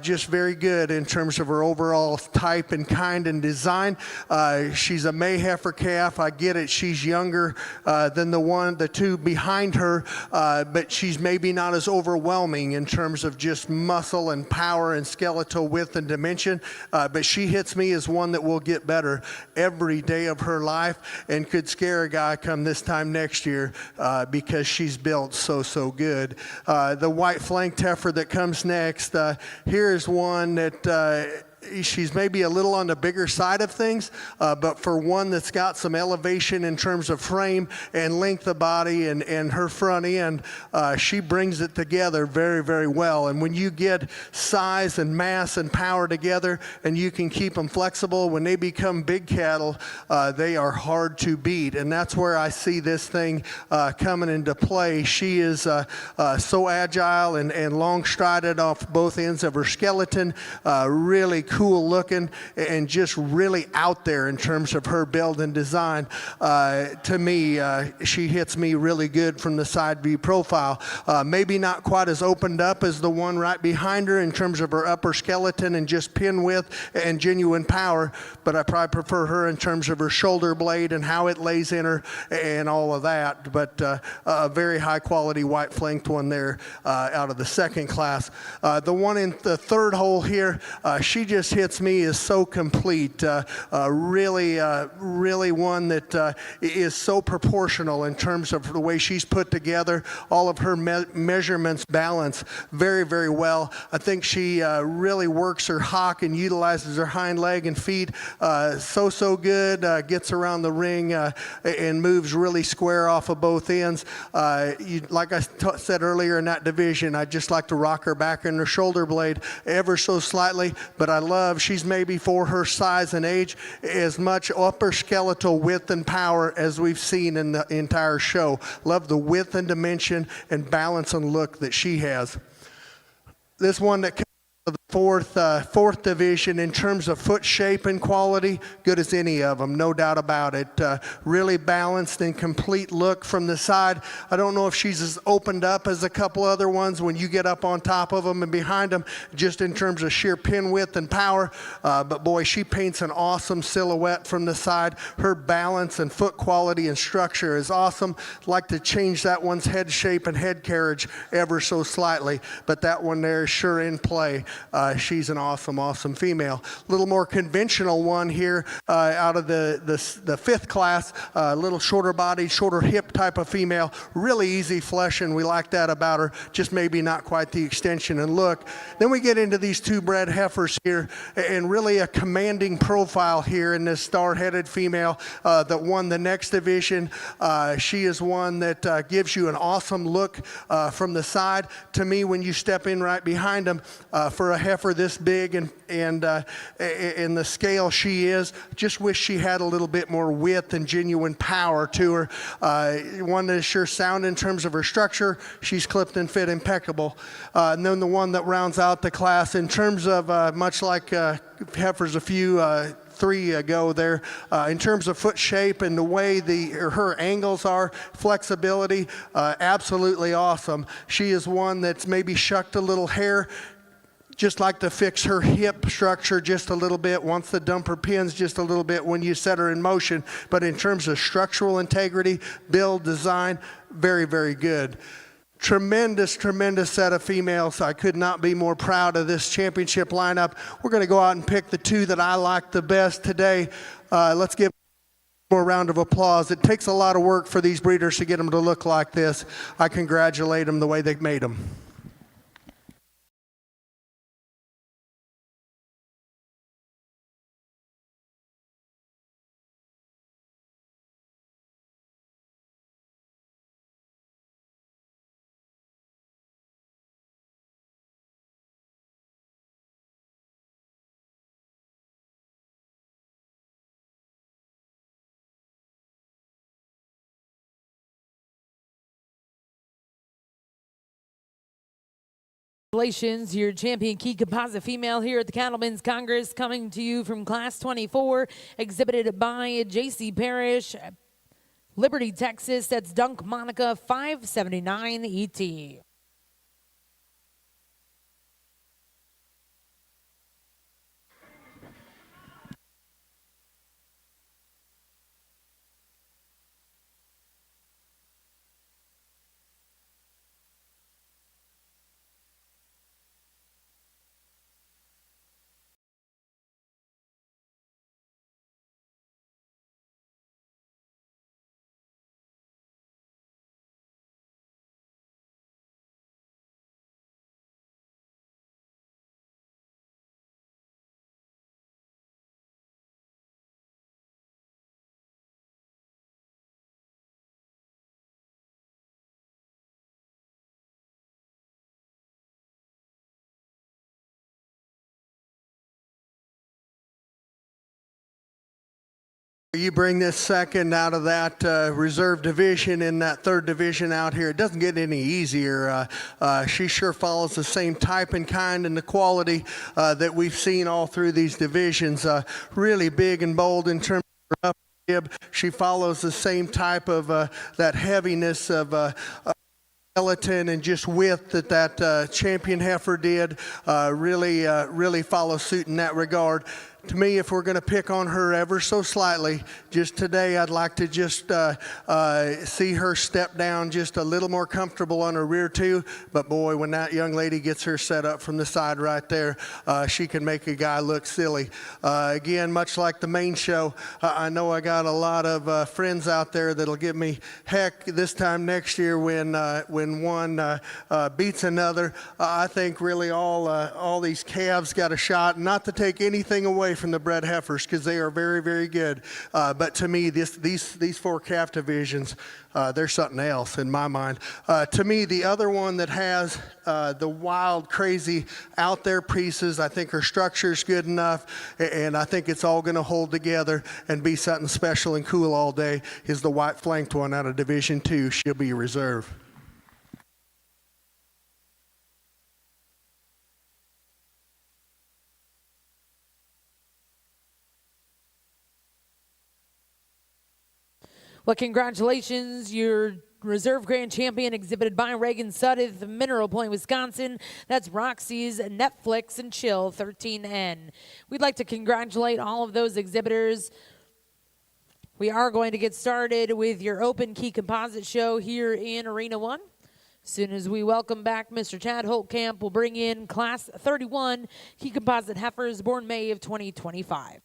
Just very good in terms of her overall type and kind and design. She's a May heifer calf. I get it. She's younger than the two behind her, but she's maybe not as overwhelming in terms of just muscle and power and skeletal width and dimension. But she hits me as one that will get better every day of her life and could scare a guy come this time next year because she's built so good. The white flanked heifer that comes next, here's one that she's maybe a little on the bigger side of things, but for one that's got some elevation in terms of frame and length of body and her front end, she brings it together very well. And when you get size and mass and power together and you can keep them flexible, when they become big cattle, they are hard to beat. And that's where I see this thing coming into play. She is so agile and long strided off both ends of her skeleton, really cool looking and just really out there in terms of her build and design. To me, she hits me really good from the side view profile. Maybe not quite as opened up as the one right behind her in terms of her upper skeleton and just pin width and genuine power, but I probably prefer her in terms of her shoulder blade and how it lays in her and all of that. But a very high quality white flanked one there out of the second class. The one in the third hole here, she just hits me is so complete. Really one that is so proportional in terms of the way she's put together. All of her measurements balance very well. I think she really works her hock and utilizes her hind leg and feet so good. Gets around the ring and moves really square off of both ends. Like I said earlier in that division, I just like to rock her back in her shoulder blade ever so slightly, but I love she's maybe for her size and age as much upper skeletal width and power as we've seen in the entire show. Love the width and dimension and balance and look that she has. This one that the fourth division in terms of foot shape and quality, good as any of them, no doubt about it. Really balanced and complete look from the side. I don't know if she's as opened up as a couple other ones when you get up on top of them and behind them, just in terms of sheer pin width and power. But boy, she paints an awesome silhouette from the side. Her balance and foot quality and structure is awesome. I'd like to change that one's head shape and head carriage ever so slightly, but that one there is sure in play. She's an awesome female. A little more conventional one here out of the fifth class, a little shorter body, shorter hip type of female, really easy fleshing. We like that about her, just maybe not quite the extension and look. Then we get into these two bred heifers here and really a commanding profile here in this star-headed female that won the next division. She is one that gives you an awesome look from the side. To me, when you step in right behind them, for a heifer this big and the scale she is, just wish she had a little bit more width and genuine power to her. One that is sure sound in terms of her structure. She's clipped and fit impeccable. And then the one that rounds out the class in terms of much like heifers three ago there, in terms of foot shape and the way her angles are, flexibility, absolutely awesome. She is one that's maybe shucked a little hair, just like to fix her hip structure just a little bit, wants to dump her pins just a little bit when you set her in motion. But in terms of structural integrity, build, design, very good. Tremendous set of females. I could not be more proud of this championship lineup. We're going to go out and pick the two that I like the best today. Let's give more round of applause. It takes a lot of work for these breeders to get them to look like this. I congratulate them the way they've made them. Congratulations, your champion Chi-Composite female here at the Cattlemen's Congress, coming to you from Class 24, exhibited by J.C. Parrish, Liberty, Texas. That's Dunk Monica 579 ET. You bring this second out of that reserve division in that third division out here. It doesn't get any easier. She sure follows the same type and kind and the quality that we've seen all through these divisions. Really big and bold in terms of her upper rib. She follows the same type of that heaviness of skeleton and just width that champion heifer did. Really follow suit in that regard. To me, if we're going to pick on her ever so slightly, just today I'd like to just see her step down just a little more comfortable on her rear too. But boy, when that young lady gets her set up from the side right there, she can make a guy look silly. Again, much like the main show, I know I got a lot of friends out there that'll give me heck this time next year when one beats another. I think really all these calves got a shot. Not to take anything away from the bred heifers, because they are very, very good. But to me, these four calf divisions, they're something else in my mind. To me, the other one that has the wild, crazy, out there pieces, I think her structure is good enough, and I think it's all going to hold together and be something special and cool all day, is the white flanked one out of Division 2. She'll be reserve. Well, congratulations, your reserve grand champion, exhibited by Reagan Sudduth, Mineral Point, Wisconsin. That's Roxy's Netflix and Chill 13N. We'd like to congratulate all of those exhibitors. We are going to get started with your open Chi-Composite show here in Arena 1. As soon as we welcome back Mr. Chad Holtkamp, we'll bring in Class 31 Chi-Composite heifers born May of 2025.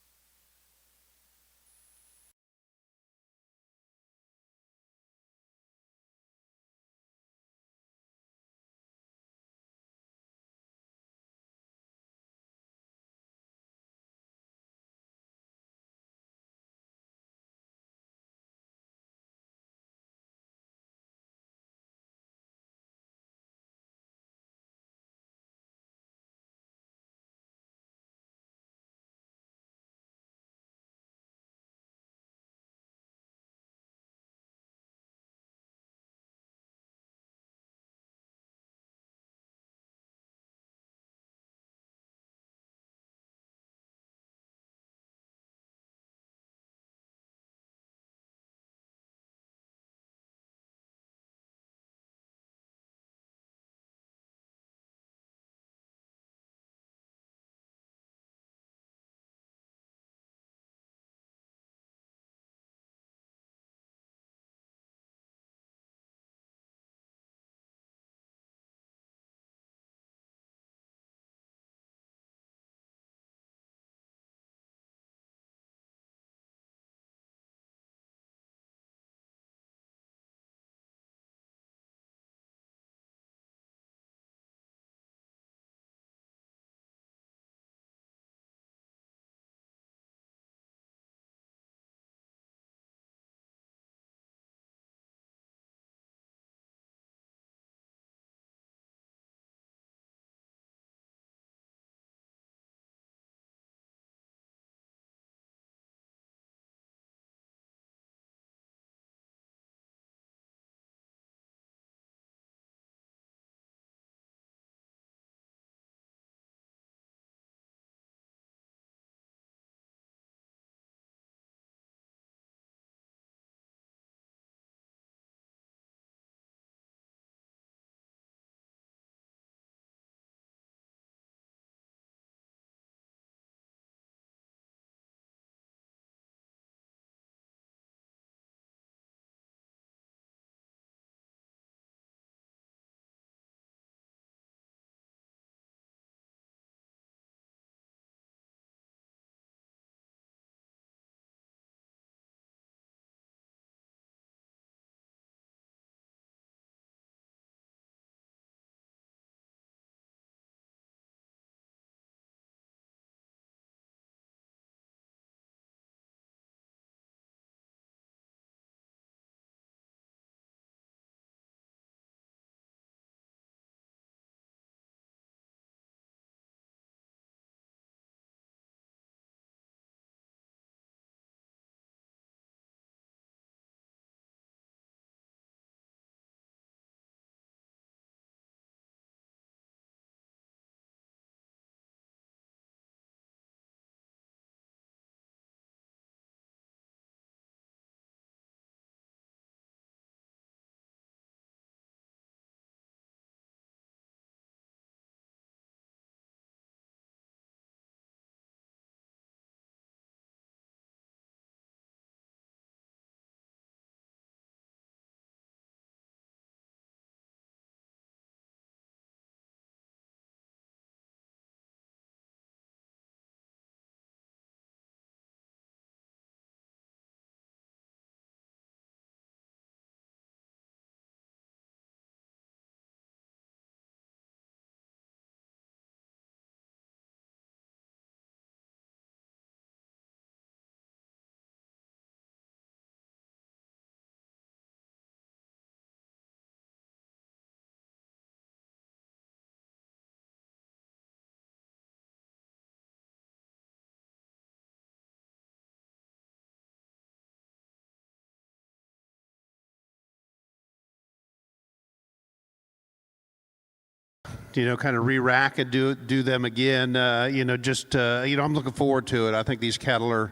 kind of re-rack and do them again. I'm looking forward to it. I think these cattle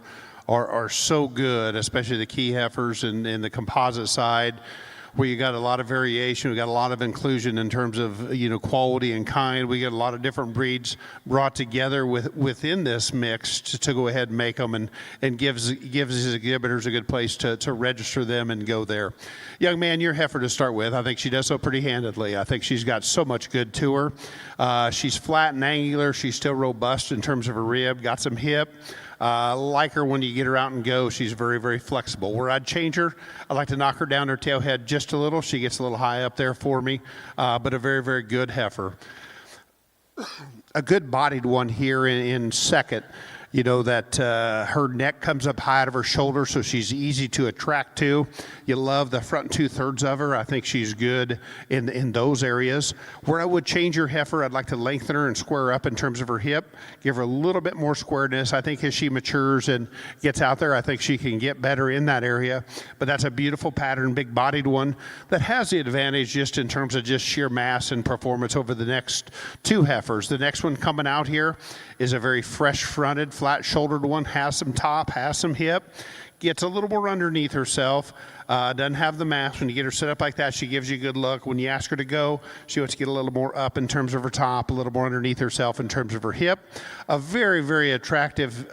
are so good, especially the key heifers and the composite side, where you got a lot of variation. We got a lot of inclusion in terms of quality and kind. We get a lot of different breeds brought together within this mix to go ahead and make them, and gives these exhibitors a good place to register them and go there. Young man, your heifer to start with, I think she does so pretty handedly. I think she's got so much good to her. She's flat and angular. She's still robust in terms of her rib. Got some hip. Like her when you get her out and go, she's very, very flexible. Where I'd change her, I'd like to knock her down her tail head just a little. She gets a little high up there for me, but a very, very good heifer. A good bodied one here in second. That her neck comes up high out of her shoulder, so she's easy to attract to. You love the front 2/3 of her. I think she's good in those areas. Where I would change her heifer, I'd like to lengthen her and square her up in terms of her hip, give her a little bit more squareness. I think as she matures and gets out there, I think she can get better in that area. But that's a beautiful pattern, big-bodied one that has the advantage just in terms of just sheer mass and performance over the next two heifers. The next one coming out here is a very fresh-fronted, flat-shouldered one, has some top, has some hip, gets a little more underneath herself, doesn't have the mass. When you get her set up like that, she gives you a good look. When you ask her to go, she wants to get a little more up in terms of her top, a little more underneath herself in terms of her hip. A very, very attractive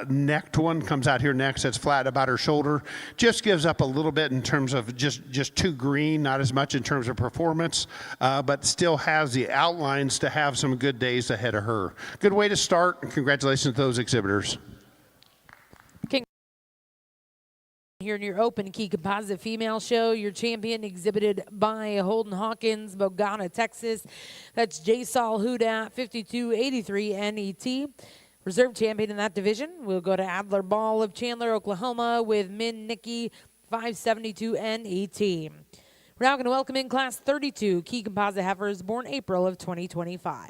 necked one comes out here next, that's flat about her shoulder. Just gives up a little bit in terms of just too green, not as much in terms of performance, but still has the outlines to have some good days ahead of her. Good way to start, and congratulations to those exhibitors. Here in your open key composite female show, your champion exhibited by Holden Hawkins, Bogota, Texas. That's J-Sol Huda, 5283 NET. Reserve champion in that division. We'll go to Adler Ball of Chandler, Oklahoma with Min Nikki, 572 NET. We're now going to welcome in class 32 key composite heifers born April of 2025.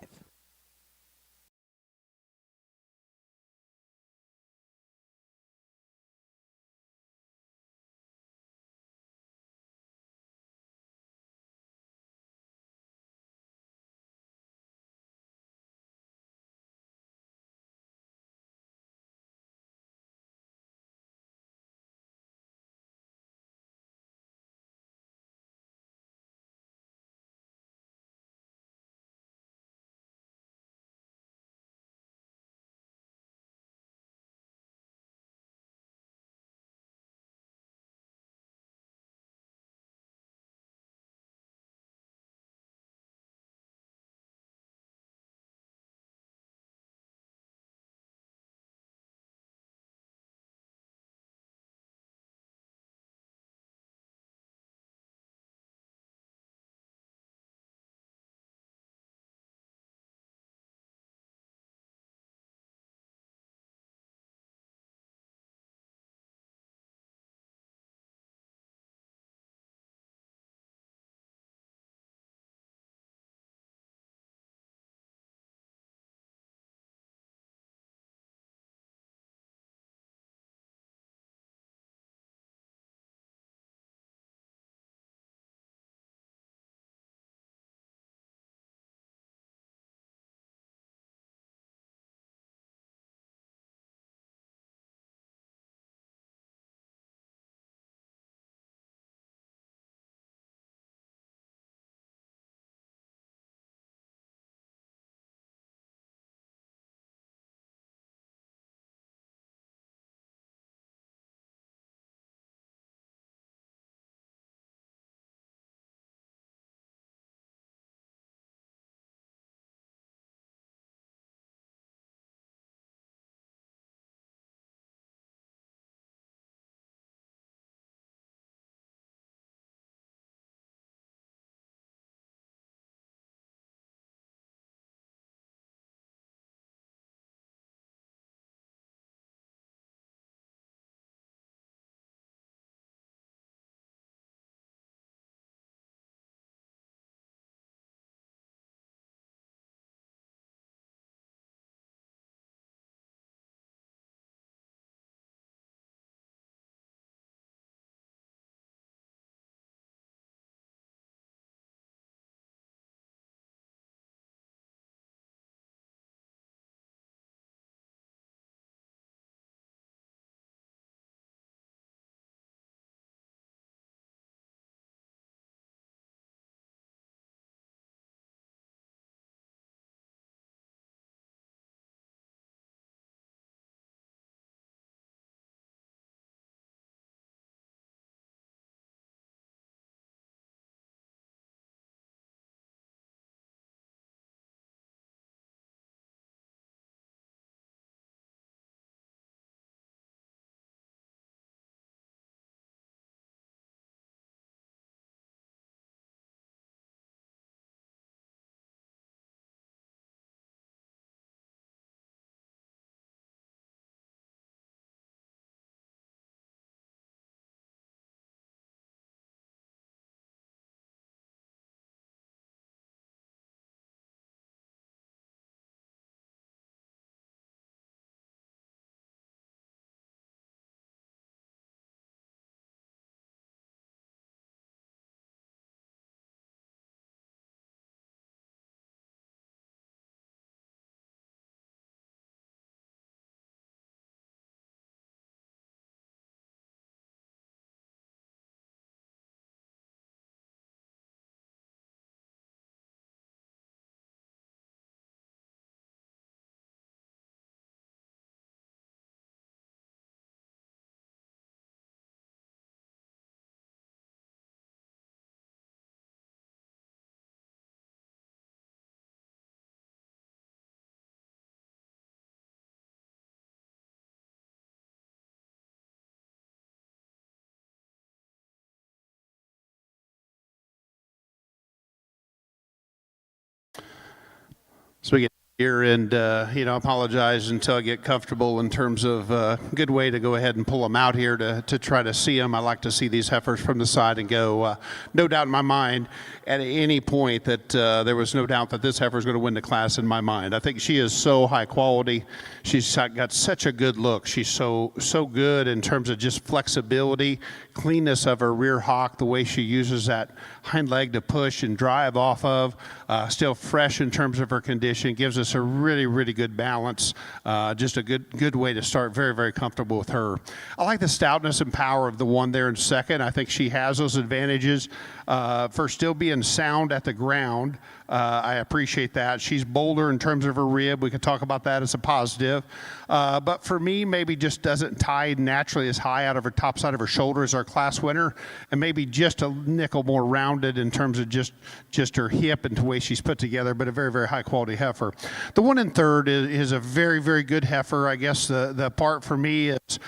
So we get here and, apologize until I get comfortable in terms of good way to go ahead and pull them out here to try to see them. I like to see these heifers from the side and go, no doubt in my mind at any point that there was no doubt that this heifer is going to win the class in my mind. I think she is so high quality. She's got such a good look. She's so good in terms of just flexibility, cleanness of her rear hock, the way she uses that hind leg to push and drive off of, still fresh in terms of her condition, gives us a really, really good balance. Just a good way to start. Very, very comfortable with her. I like the stoutness and power of the one there in second. I think she has those advantages for still being sound at the ground. I appreciate that. She's bolder in terms of her rib. We could talk about that as a positive. But for me, maybe just doesn't tie naturally as high out of her top side of her shoulder as our class winner, and maybe just a nickel more rounded in terms of just her hip and the way she's put together, but a very, very high quality heifer. The one in third is a very, very good heifer. I guess the part for me is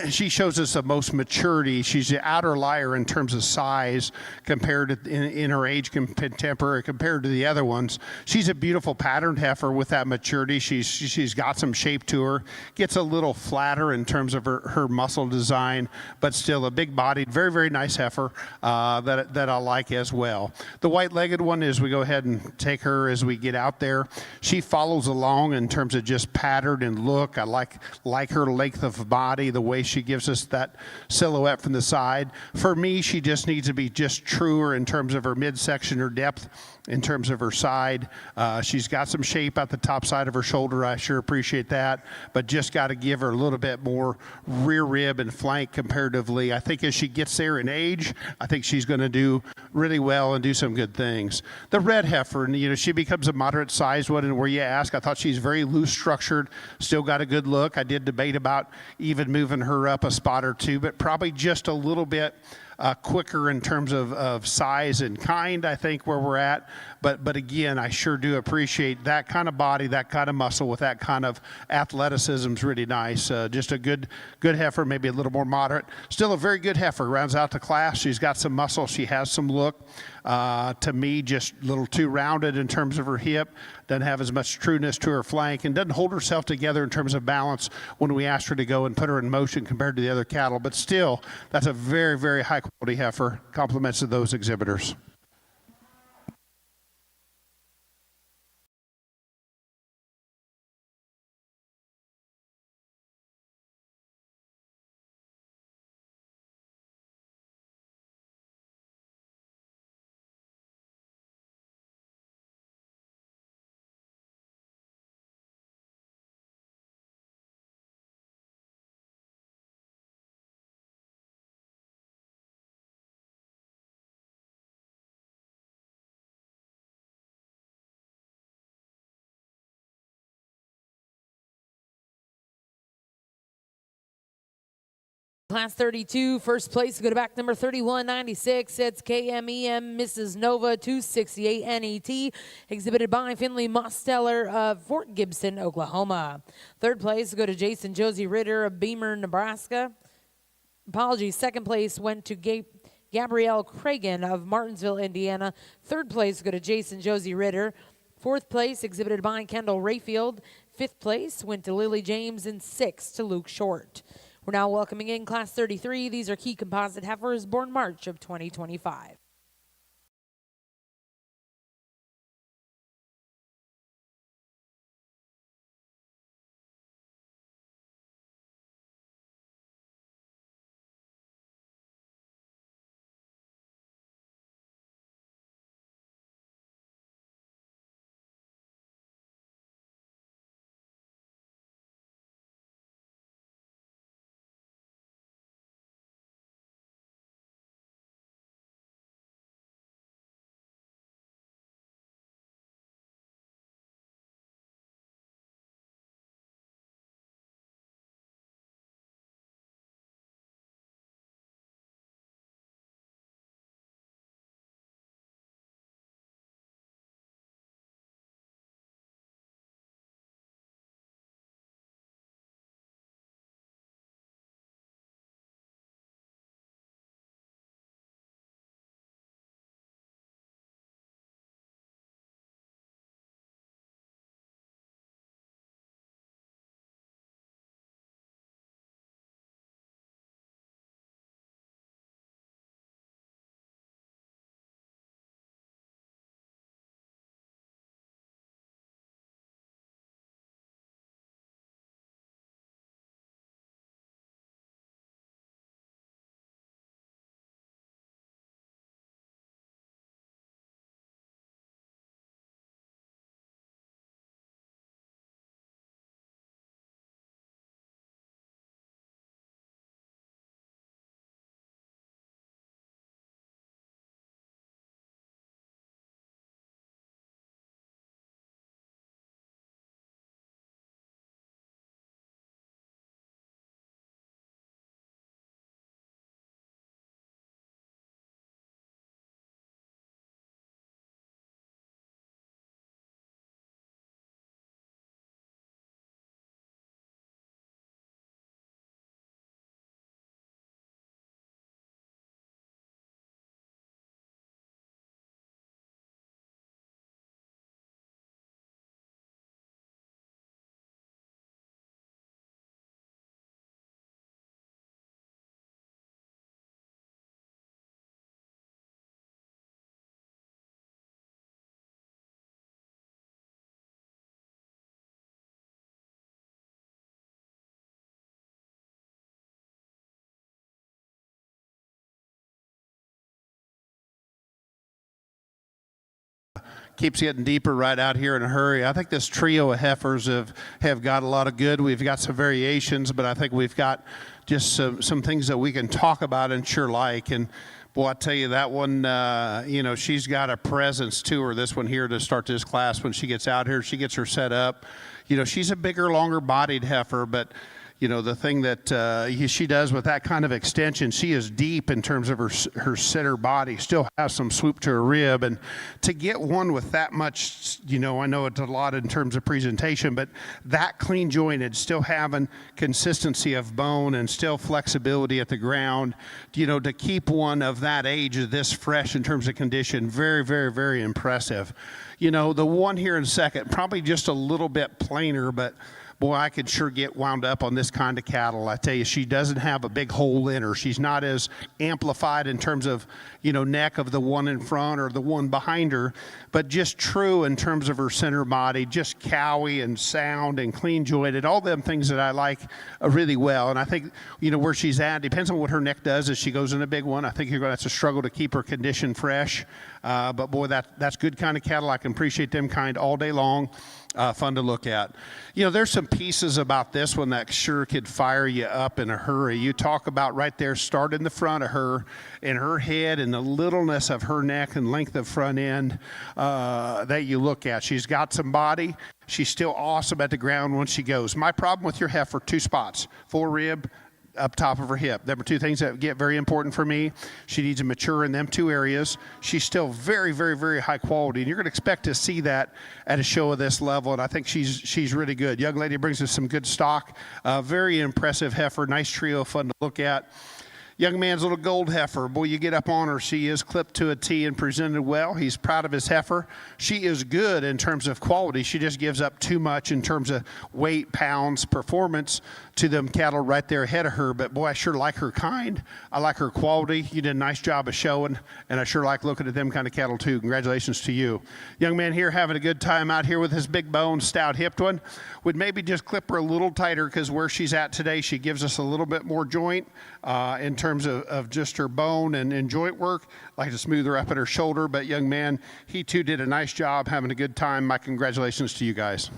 she shows us the most maturity. She's the outer liar in terms of size compared to in her age contemporary compared to the other ones. She's a beautiful patterned heifer with that maturity. She's got some shape to her, gets a little flatter in terms of her muscle design, but still a big bodied, very, very nice heifer that I like as well. The white-legged one, as we go ahead and take her as we get out there, she follows along in terms of just pattern and look. I like her length of body, the way she gives us that silhouette from the side. For me, she just needs to be just truer in terms of her midsection, her depth, in terms of her side. She's got some shape at the top side of her shoulder. I sure appreciate that, but just got to give her a little bit more rear rib and flank comparatively. I think as she gets there in age, I think she's going to do really well and do some good things. The red heifer, and she becomes a moderate sized one, and where you ask, I thought she's very loose structured, still got a good look. I did debate about even moving her up a spot or two, but probably just a little bit quicker in terms of size and kind, I think, where we're at. But again, I sure do appreciate that kind of body, that kind of muscle with that kind of athleticism is really nice. Just a good heifer, maybe a little more moderate. Still a very good heifer. Rounds out the class. She's got some muscle. She has some look. To me, just a little too rounded in terms of her hip. Doesn't have as much trueness to her flank and doesn't hold herself together in terms of balance when we asked her to go and put her in motion compared to the other cattle. But still, that's a very, very high quality heifer. Compliments to those exhibitors. Class 32, first place, go to back number 3196. It's KMEM Mrs. Nova 268 NET, exhibited by Finley Mosteller of Fort Gibson, Oklahoma. Third place, go to Jason Josie Ritter of Beamer, Nebraska. Apologies, second place went to Gabrielle Cragen of Martinsville, Indiana. Third place, go to Jason Josie Ritter. Fourth place, exhibited by Kendall Rayfield. Fifth place went to Lily James, and sixth to Luke Short. We're now welcoming in Class 33. These are Chi-Composite heifers born March of 2025. keeps getting deeper right out here in a hurry. I think this trio of heifers have got a lot of good. We've got some variations, but I think we've got just some things that we can talk about and sure like. And boy, I tell you, that one, she's got a presence to her, this one here to start this class. When she gets out here, she gets her set up. She's a bigger, longer bodied heifer, but the thing that she does with that kind of extension, she is deep in terms of her center body, still has some swoop to her rib. And to get one with that much, I know it's a lot in terms of presentation, but that clean jointed, still having consistency of bone and still flexibility at the ground, to keep one of that age this fresh in terms of condition, very, very, very impressive. The one here in second, probably just a little bit plainer, but boy, I could sure get wound up on this kind of cattle. I tell you, she doesn't have a big hole in her. She's not as amplified in terms of, neck of the one in front or the one behind her, but just true in terms of her center body, just cowy and sound and clean jointed, all them things that I like really well. And I think, where she's at, depends on what her neck does as she goes in a big one. I think you're going to have to struggle to keep her condition fresh. But boy, that's good kind of cattle. I can appreciate them kind all day long. Fun to look at. There's some pieces about this one that sure could fire you up in a hurry. You talk about right there, start in the front of her and her head and the littleness of her neck and length of front end that you look at. She's got some body. She's still awesome at the ground when she goes. My problem with your heifer, 2 spots, full rib, up top of her hip. There are 2 things that get very important for me. She needs to mature in them 2 areas. She's still very, very, very high quality, and you're going to expect to see that at a show of this level, and I think she's really good. Young lady brings us some good stock. Very impressive heifer, nice trio, fun to look at. Young man's little gold heifer. Boy, you get up on her. She is clipped to a T and presented well. He's proud of his heifer. She is good in terms of quality. She just gives up too much in terms of weight, pounds, performance to them cattle right there ahead of her. But boy, I sure like her kind. I like her quality. You did a nice job of showing, and I sure like looking at them kind of cattle too. Congratulations to you. Young man here having a good time out here with his big bone, stout hipped one. Would maybe just clip her a little tighter because where she's at today, she gives us a little bit more joint in terms of just her bone and joint work. Like to smooth her up at her shoulder, but young man, he too did a nice job, having a good time. My congratulations to you guys.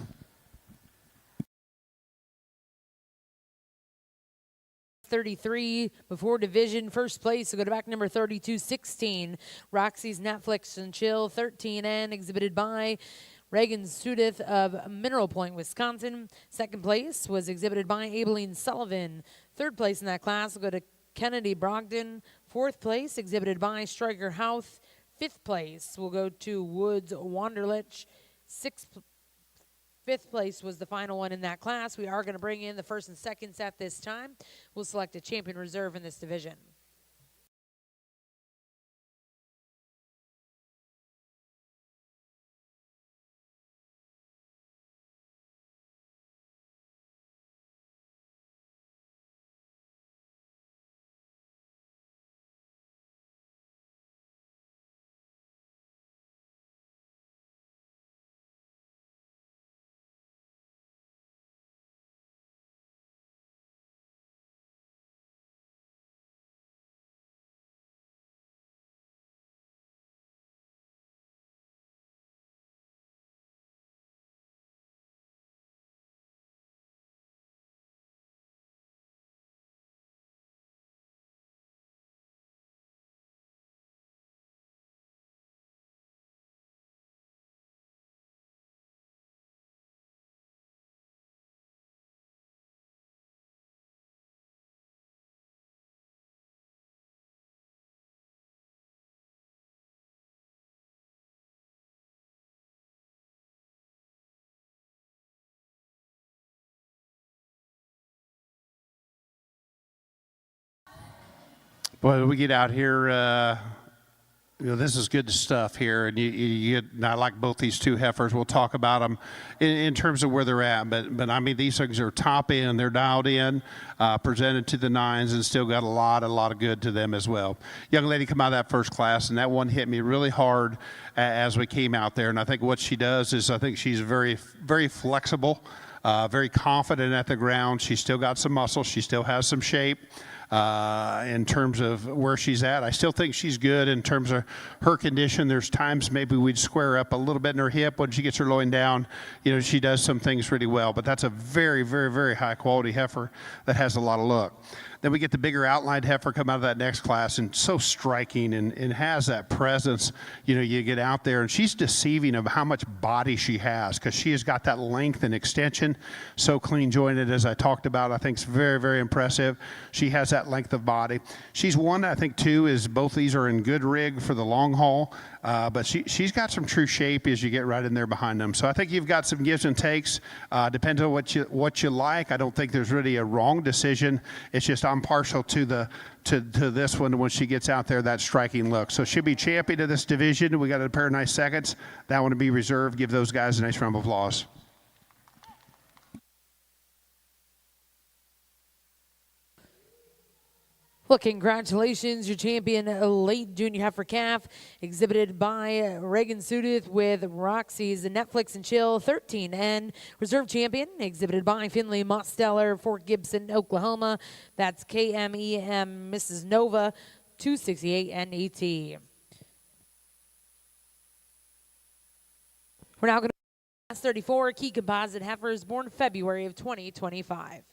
'33 before division. First place, so go to back number 32-16. Roxy's Netflix and Chill, 13N, exhibited by Reagan Sudith of Mineral Point, Wisconsin. Second place was exhibited by Abilene Sullivan. Third place in that class will go to Kennedy Brogdon. Fourth place, exhibited by Stryker Houth. Fifth place will go to Woods Wanderlich. Fifth place was the final one in that class. We are going to bring in the first and seconds at this time. We'll select a champion reserve in this division. Boy, we get out here, this is good stuff here, and I like both these 2 heifers. We'll talk about them in terms of where they're at, but I mean, these things are top end, they're dialed in, presented to the 9s, and still got a lot of good to them as well. Young lady come out of that first class, and that one hit me really hard as we came out there, and I think what she does is I think she's very, very flexible, very confident at the ground. She's still got some muscle, she still has some shape. in terms of where she's at. I still think she's good in terms of her condition. There's times maybe we'd square up a little bit in her hip when she gets her loin down. You know, she does some things really well, but that's a very, very, very high quality heifer that has a lot of look. Then we get the bigger outlined heifer come out of that next class, and so striking and has that presence. You know, you get out there and she's deceiving of how much body she has, because she has got that length and extension, so clean jointed as I talked about. I think it's very, very impressive. She has that length of body. She's one, I think, too, is both these are in good rig for the long haul, but she's got some true shape as you get right in there behind them. So I think you've got some gives and takes. Depends on what you like. I don't think there's really a wrong decision. It's just I'm partial to this one when she gets out there, that striking look. So she'll be champion of this division. We got a pair of nice seconds. That one to be reserved. Give those guys a nice round of applause. Well, congratulations, your champion, late junior heifer calf, exhibited by Reagan Sudith with Roxy's Netflix and Chill 13, and reserve champion, exhibited by Finley Mosteller, Fort Gibson, Oklahoma. That's KMEM Mrs. Nova 268 NET. We're now going to class 34 Chi-Composite heifers born February of 2025.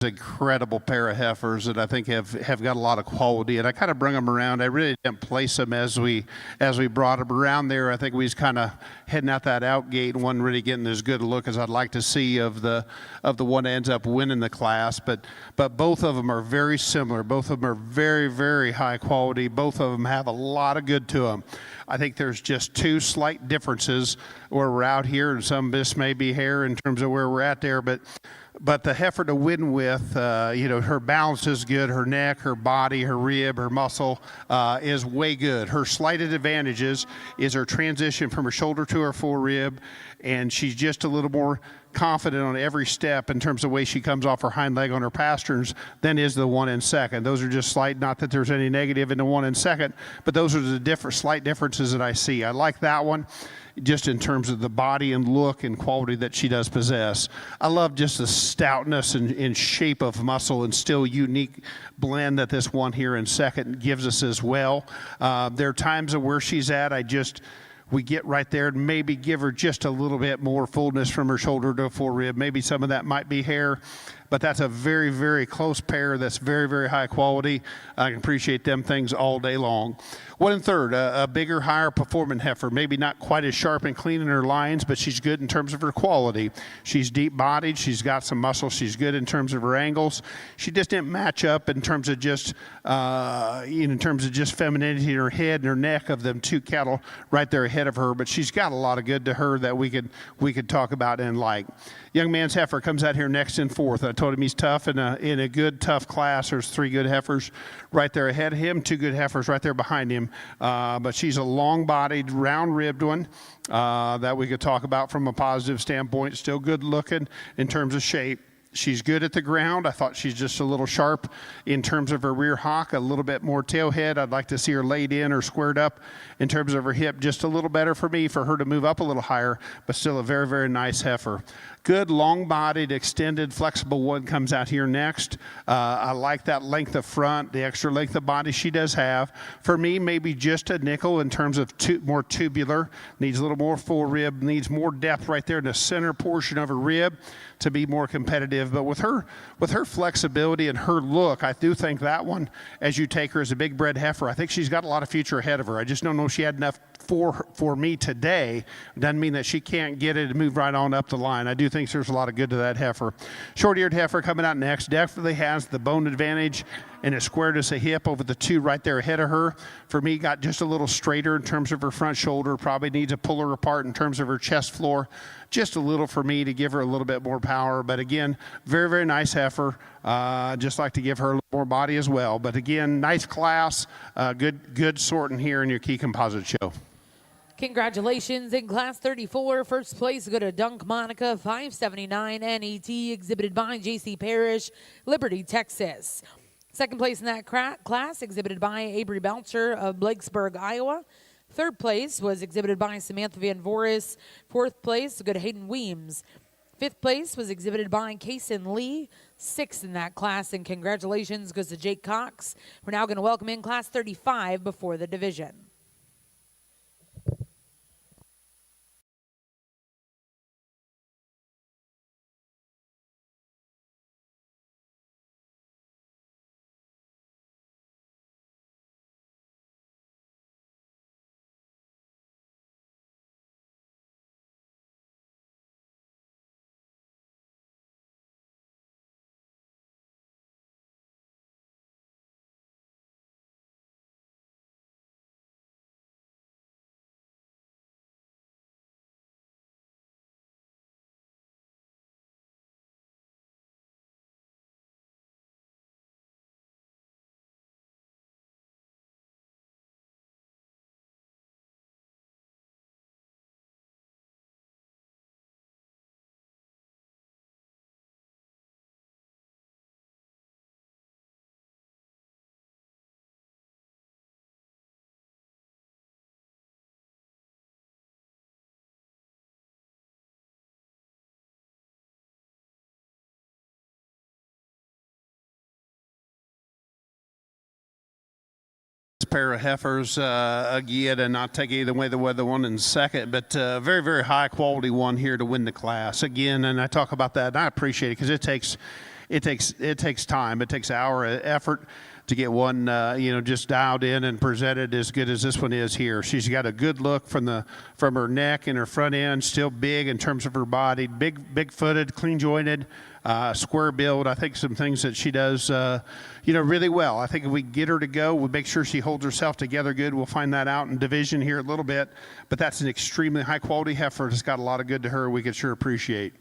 incredible pair of heifers that I think have got a lot of quality, and I kind of bring them around. I really didn't place them as we brought them around there. I think we was kind of heading out that out gate and wasn't really getting as good a look as I'd like to see of the one that ends up winning the class. But both of them are very similar. Both of them are very, very high quality. Both of them have a lot of good to them. I think there's just two slight differences where we're out here, and some of this may be hair in terms of where we're at there, but the heifer to win with, her balance is good, her neck, her body, her rib, her muscle is way good. Her slighted advantages is her transition from her shoulder to her forerib, and she's just a little more confident on every step in terms of the way she comes off her hind leg on her pasterns than is the one in second. Those are just slight, not that there's any negative in the one in second, but those are the slight differences that I see. I like that one just in terms of the body and look and quality that she does possess. I love just the stoutness and shape of muscle and still unique blend that this one here in second gives us as well. There are times of where she's at, we get right there and maybe give her just a little bit more fullness from her shoulder to forerib. Maybe some of that might be hair, but that's a very, very close pair that's very, very high quality. I can appreciate them things all day long. One and third, a bigger, higher performing heifer, maybe not quite as sharp and clean in her lines, but she's good in terms of her quality. She's deep bodied, she's got some muscle, she's good in terms of her angles. She just didn't match up in terms of just femininity in her head and her neck of them two cattle right there ahead of her, but she's got a lot of good to her that we could talk about and like. Young man's heifer comes out here next in fourth. I told him he's tough in a good, tough class. There's three good heifers right there ahead of him, two good heifers right there behind him. But she's a long-bodied, round-ribbed one that we could talk about from a positive standpoint. Still good looking in terms of shape. She's good at the ground. I thought she's just a little sharp in terms of her rear hock, a little bit more tail head. I'd like to see her laid in or squared up in terms of her hip, just a little better for me, for her to move up a little higher, but still a very, very nice heifer. Good, long-bodied, extended, flexible one comes out here next. I like that length of front, the extra length of body she does have. For me, maybe just a nickel in terms of more tubular. Needs a little more full rib, needs more depth right there in the center portion of her rib to be more competitive. But with her flexibility and her look, I do think that one, as you take her as a big bred heifer, I think she's got a lot of future ahead of her. I just don't know if she had enough for me today. Doesn't mean that she can't get it and move right on up the line. I do think there's a lot of good to that heifer. Short-eared heifer coming out next definitely has the bone advantage and a squareness of hip over the two right there ahead of her. For me, got just a little straighter in terms of her front shoulder. Probably needs to pull her apart in terms of her chest floor. Just a little for me to give her a little bit more power. But again, very, very nice heifer. Just like to give her a little more body as well. But again, nice class. Good sorting here in your Chi-Composite show. Congratulations. In Class 34, first place go to Dunk Monica 579 NET, exhibited by J.C. Parrish, Liberty, Texas. Second place in that class, exhibited by Avery Belcher of Blakesburg, Iowa. Third place was exhibited by Samantha Van Voris. Fourth place, go to Hayden Weems. Fifth place was exhibited by Kaysen Lee. Sixth in that class, and congratulations goes to Jake Cox. We're now going to welcome in Class 35 before the division. Pair of heifers again, and not take either way the one in second, but very, very high quality one here to win the class again. And I talk about that, and I appreciate it because it takes time. It takes hour effort to get one, just dialed in and presented as good as this one is here. She's got a good look from her neck and her front end, still big in terms of her body, big-footed, clean-jointed, square build. I think some things that she does, really well. I think if we get her to go, we'll make sure she holds herself together good. We'll find that out in division here a little bit, but that's an extremely high-quality heifer that's got a lot of good to her we could sure appreciate.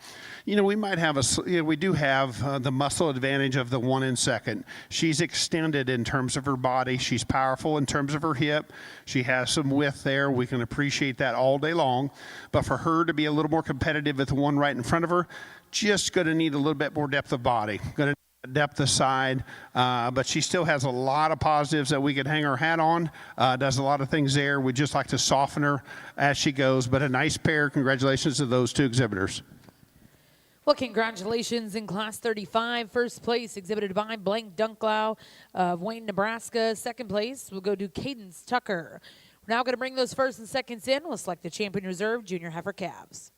We might have we do have the muscle advantage of the 1 and second. She's extended in terms of her body. She's powerful in terms of her hip. She has some width there. We can appreciate that all day long. But for her to be a little more competitive with the one right in front of her, just going to need a little bit more depth of body. Going to depth of side, but she still has a lot of positives that we could hang our hat on. Does a lot of things there. We'd just like to soften her as she goes, but a nice pair. Congratulations to those two exhibitors. Well, congratulations in Class 35. First place exhibited by Blank Dunklau of Wayne, Nebraska. Second place will go to Cadence Tucker. We're now going to bring those first and seconds in. We'll select the Champion Reserve Junior Heifer Calves.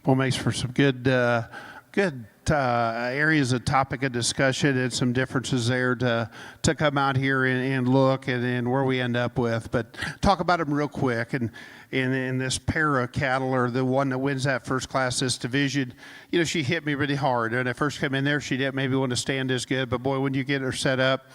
Well, makes for some good areas of topic of discussion and some differences there to come out here and look and where we end up with. But talk about them real quick. And in this pair of cattle, or the one that wins that first class this division, she hit me really hard. When I first came in there, she didn't maybe want to stand as good. But boy, when you get her set up,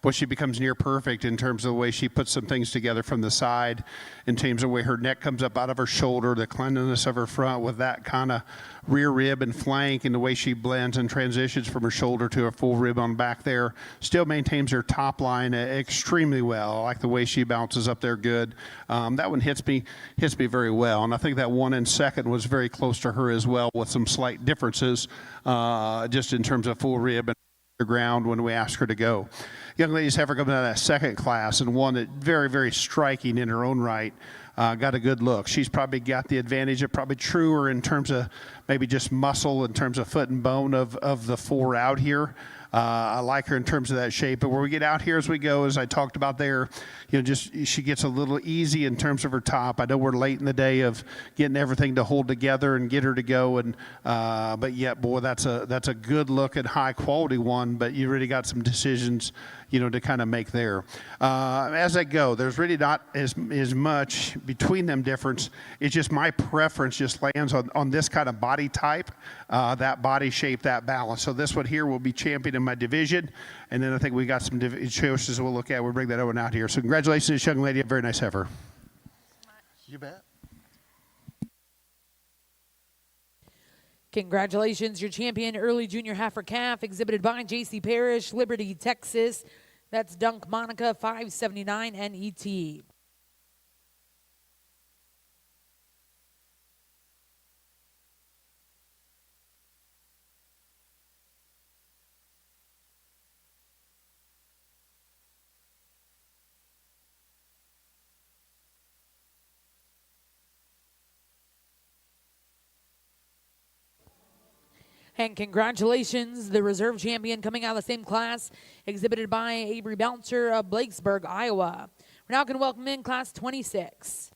boy, she becomes near perfect in terms of the way she puts some things together from the side, in terms of the way her neck comes up out of her shoulder, the cleanliness of her front with that kind of rear rib and flank, and the way she blends and transitions from her shoulder to her full rib on back there. Still maintains her top line extremely well. I like the way she bounces up there good. That one hits me very well, and I think that 1 and second was very close to her as well, with some slight differences just in terms of full rib and the ground when we ask her to go. Young ladies have her coming out of that second class, and one that very, very striking in her own right. Got a good look. She's probably got the advantage of probably truer in terms of maybe just muscle, in terms of foot and bone of the four out here. I like her in terms of that shape, but where we get out here as we go, as I talked about there, she gets a little easy in terms of her top. I know we're late in the day of getting everything to hold together and get her to go, and but yet, boy, that's a good look at high quality one. But you really got some decisions, to kind of make there. As I go, there's really not as much between them difference. It's just my preference just lands on this kind of body type, that body shape, that balance. So this one here will be champion in my division, and then I think we got some choices we'll look at. We'll bring that one out here. So congratulations, young lady, a very nice heifer. You bet. Congratulations, your champion early junior heifer calf, exhibited by J.C. Parrish, Liberty, Texas. That's Dunk Monica 579 NET. And congratulations, the reserve champion coming out of the same class, exhibited by Avery Bouncer of Blakesburg, Iowa. We're now going to welcome in class 26.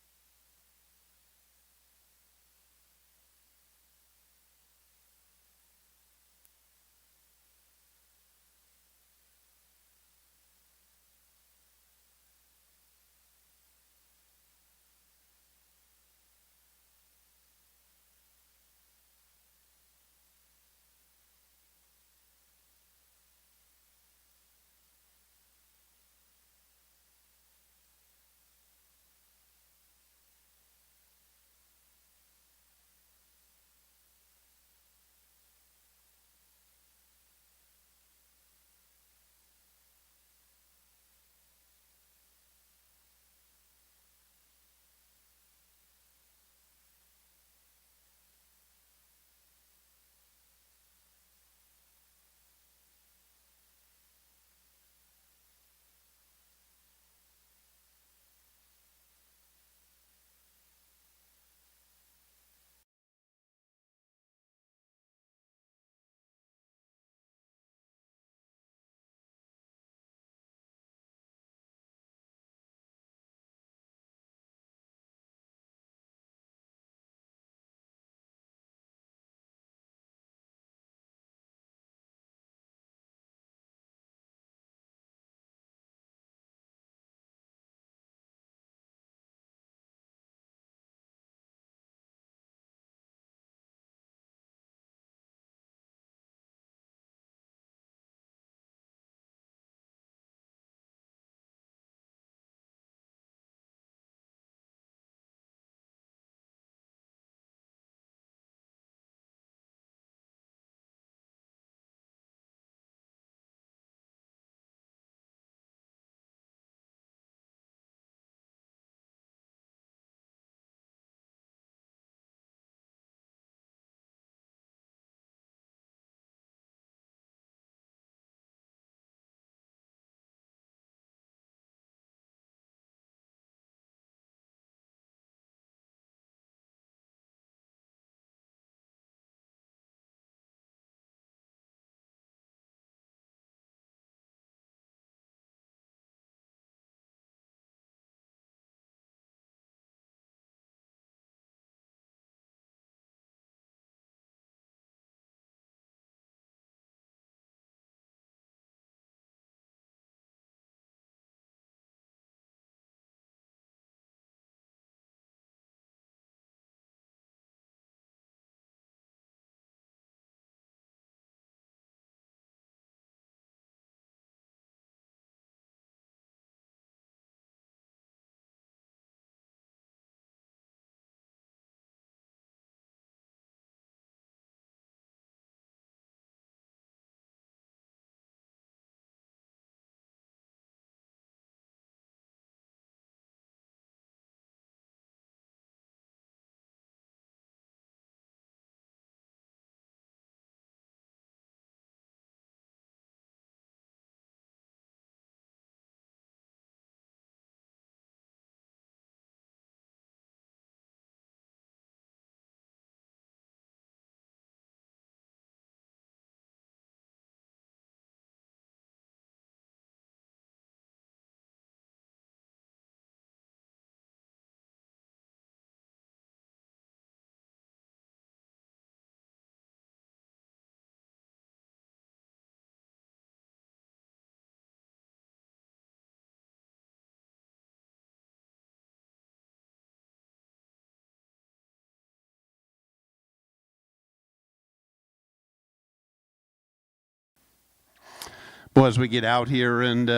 well, as we get out here. And,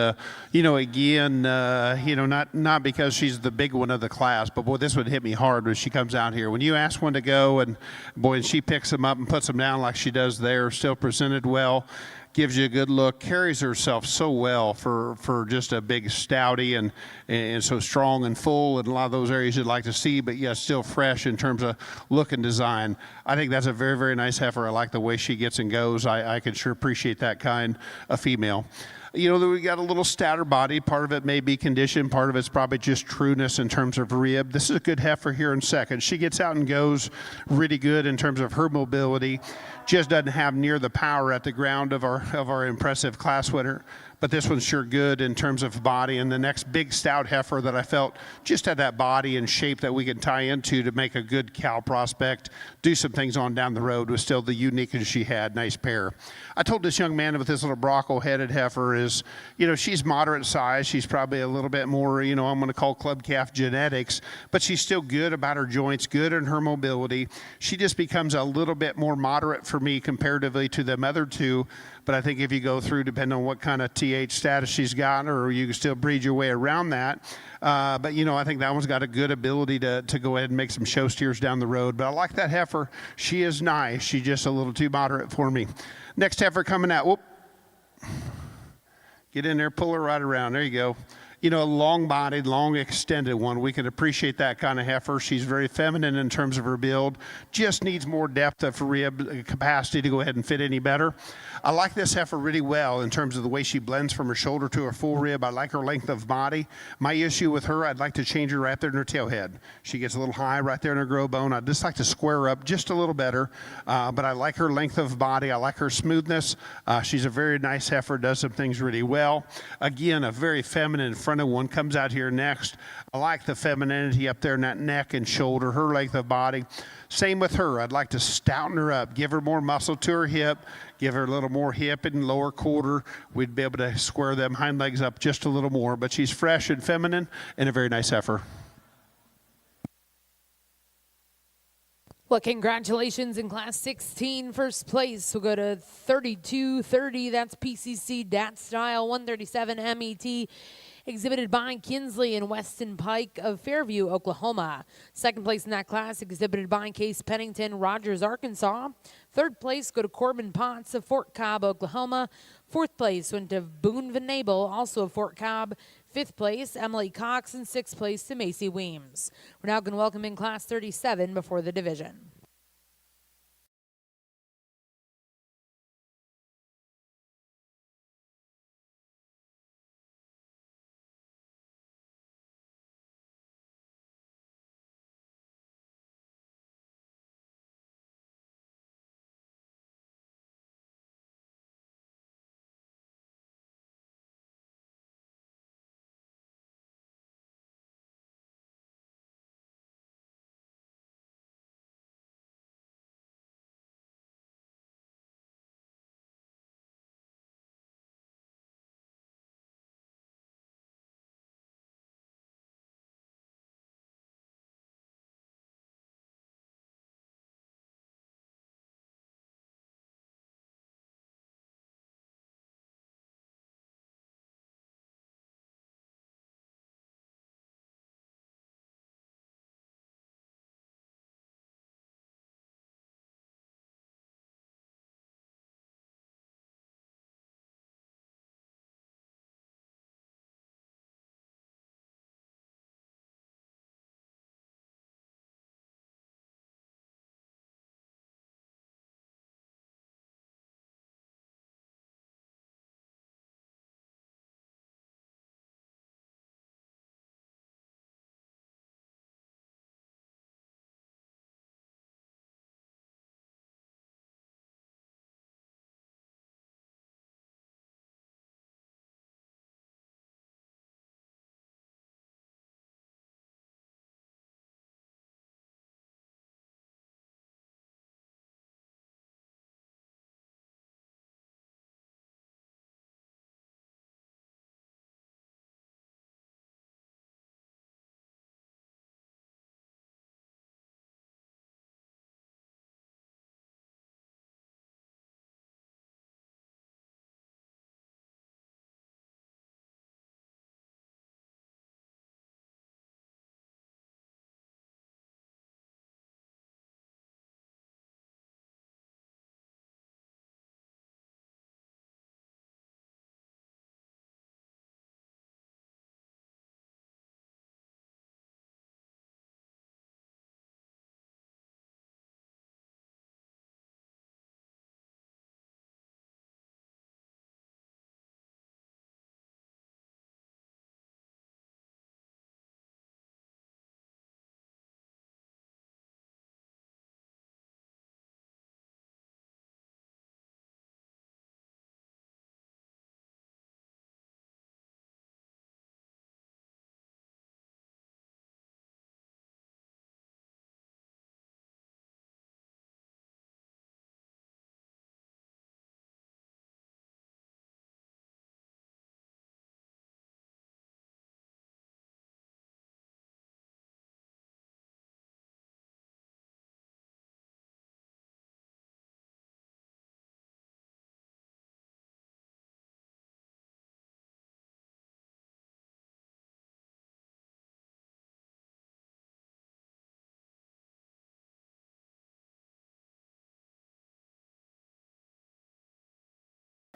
again, not because she's the big one of the class, but boy, this would hit me hard when she comes out here. When you ask one to go and, boy, and she picks them up and puts them down like she does there, still presented well, gives you a good look, carries herself so well for just a big stouty and so strong and full in a lot of those areas you'd like to see, but yet still fresh in terms of look and design. I think that's a very, very nice heifer. I like the way she gets and goes. I can sure appreciate that kind of female. We got a little stouter body. Part of it may be condition. Part of it's probably just trueness in terms of rib. This is a good heifer here in second. She gets out and goes really good in terms of her mobility. Just doesn't have near the power at the ground of our impressive class winner. But this one's sure good in terms of body. And the next big stout heifer that I felt just had that body and shape that we can tie into to make a good cow prospect, do some things on down the road was still the uniqueness she had. Nice pair. I told this young man with this little Bronco-headed heifer is, she's moderate size. She's probably a little bit more, I'm going to call club calf genetics, but she's still good about her joints, good in her mobility. She just becomes a little bit more moderate for me comparatively to them other two. But I think if you go through, depending on what kind of TH status she's got, or you can still breed your way around that. But, I think that one's got a good ability to go ahead and make some show steers down the road. But I like that heifer. She is nice. She's just a little too moderate for me. Next heifer coming out. Whoop. Get in there, pull her right around. There you go. A long-bodied, long extended one. We can appreciate that kind of heifer. She's very feminine in terms of her build. Just needs more depth of rib capacity to go ahead and fit any better. I like this heifer really well in terms of the way she blends from her shoulder to her full rib. I like her length of body. My issue with her, I'd like to change her right there in her tail head. She gets a little high right there in her grow bone. I'd just like to square her up just a little better. But I like her length of body. I like her smoothness. She's a very nice heifer, does some things really well. Again, a very feminine front of one. Comes out here next. I like the femininity up there in that neck and shoulder, her length of body. Same with her. I'd like to stouten her up, give her more muscle to her hip, give her a little more hip and lower quarter. We'd be able to square them hind legs up just a little more, but she's fresh and feminine and a very nice heifer. Well, congratulations in Class 16, first place. We'll go to 3230. That's PCC Dat Style 137 MET. Exhibited by Kinsley and Weston Pike of Fairview, Oklahoma. Second place in that class, exhibited by Case Pennington, Rogers, Arkansas. Third place, go to Corbin Potts of Fort Cobb, Oklahoma. Fourth place went to Boone Van Nabel, also of Fort Cobb. Fifth place, Emily Cox, and sixth place to Macy Weems. We're now going to welcome in Class 37 before the division.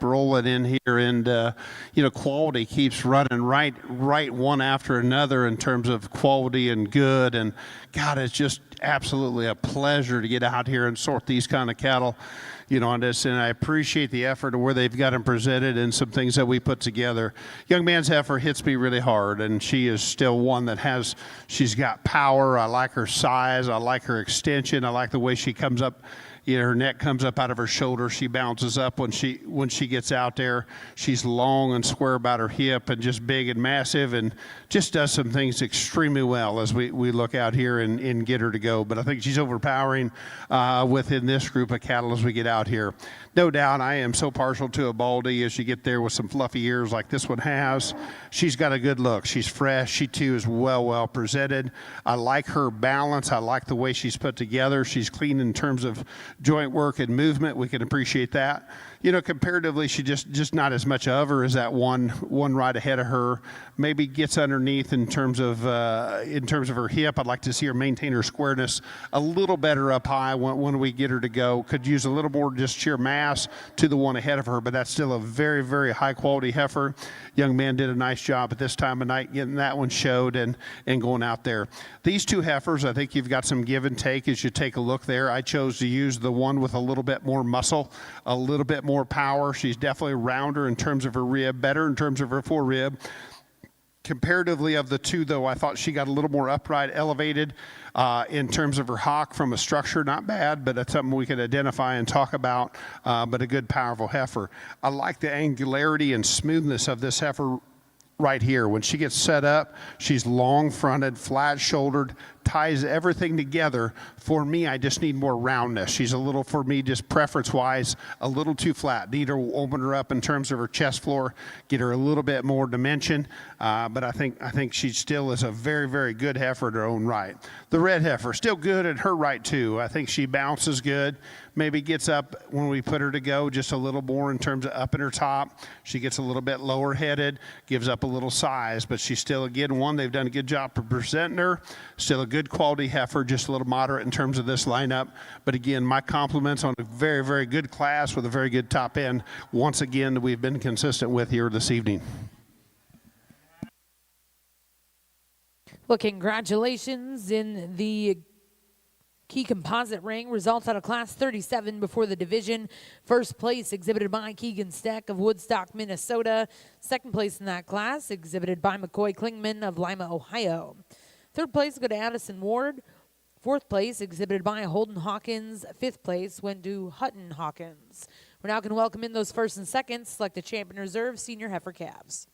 rolling in here, and quality keeps running right one after another in terms of quality and good. And God, it's just absolutely a pleasure to get out here and sort these kind of cattle on this, and I appreciate the effort of where they've got them presented and some things that we put together. Young man's heifer hits me really hard, and she is still one that she's got power. I like her size. I like her extension. I like the way she comes up. Her neck comes up out of her shoulder. She bounces up when she gets out there. She's long and square about her hip and just big and massive, and just does some things extremely well as we look out here and get her to go. But I think she's overpowering within this group of cattle as we get out here. No doubt I am so partial to a Baldy as you get there with some fluffy ears like this one has. She's got a good look. She's fresh. She too is well presented. I like her balance. I like the way she's put together. She's clean in terms of joint work and movement. We can appreciate that. Comparatively, she just not as much of her as that one right ahead of her. Maybe gets underneath in terms of her hip. I'd like to see her maintain her squareness a little better up high when we get her to go. Could use a little more just sheer mass to the one ahead of her, but that's still a very high quality heifer. Young man did a nice job at this time of night getting that one showed and going out there. These two heifers, I think you've got some give and take as you take a look there. I chose to use the one with a little bit more muscle, a little bit more power. She's definitely rounder in terms of her rib, better in terms of her forerib. Comparatively of the two, though, I thought she got a little more upright, elevated in terms of her hock from a structure. Not bad, but that's something we could identify and talk about, but a good, powerful heifer. I like the angularity and smoothness of this heifer right here. When she gets set up, she's long-fronted, flat-shouldered, ties everything together. For me, I just need more roundness. She's a little, for me, just preference-wise, a little too flat. Need to open her up in terms of her chest floor, get her a little bit more dimension. But I think she still is a very good heifer in her own right. The red heifer, still good at her right, too. I think she bounces good. Maybe gets up when we put her to go just a little more in terms of up in her top. She gets a little bit lower headed, gives up a little size, but she's still, again, one, they've done a good job of presenting her. Still a good quality heifer, just a little moderate in terms of this lineup. But again, my compliments on a very good class with a very good top end. Once again, that we've been consistent with here this evening. Well, congratulations in the Chi-Composite ring. Results out of Class 37 before the division. First place exhibited by Keegan Steck of Woodstock, Minnesota. Second place in that class exhibited by McCoy Klingman of Lima, Ohio. Third place go to Addison Ward. Fourth place exhibited by Holden Hawkins. Fifth place went to Hutton Hawkins. We're now going to welcome in those first and seconds. Select the Champion Reserve Senior Heifer Calves.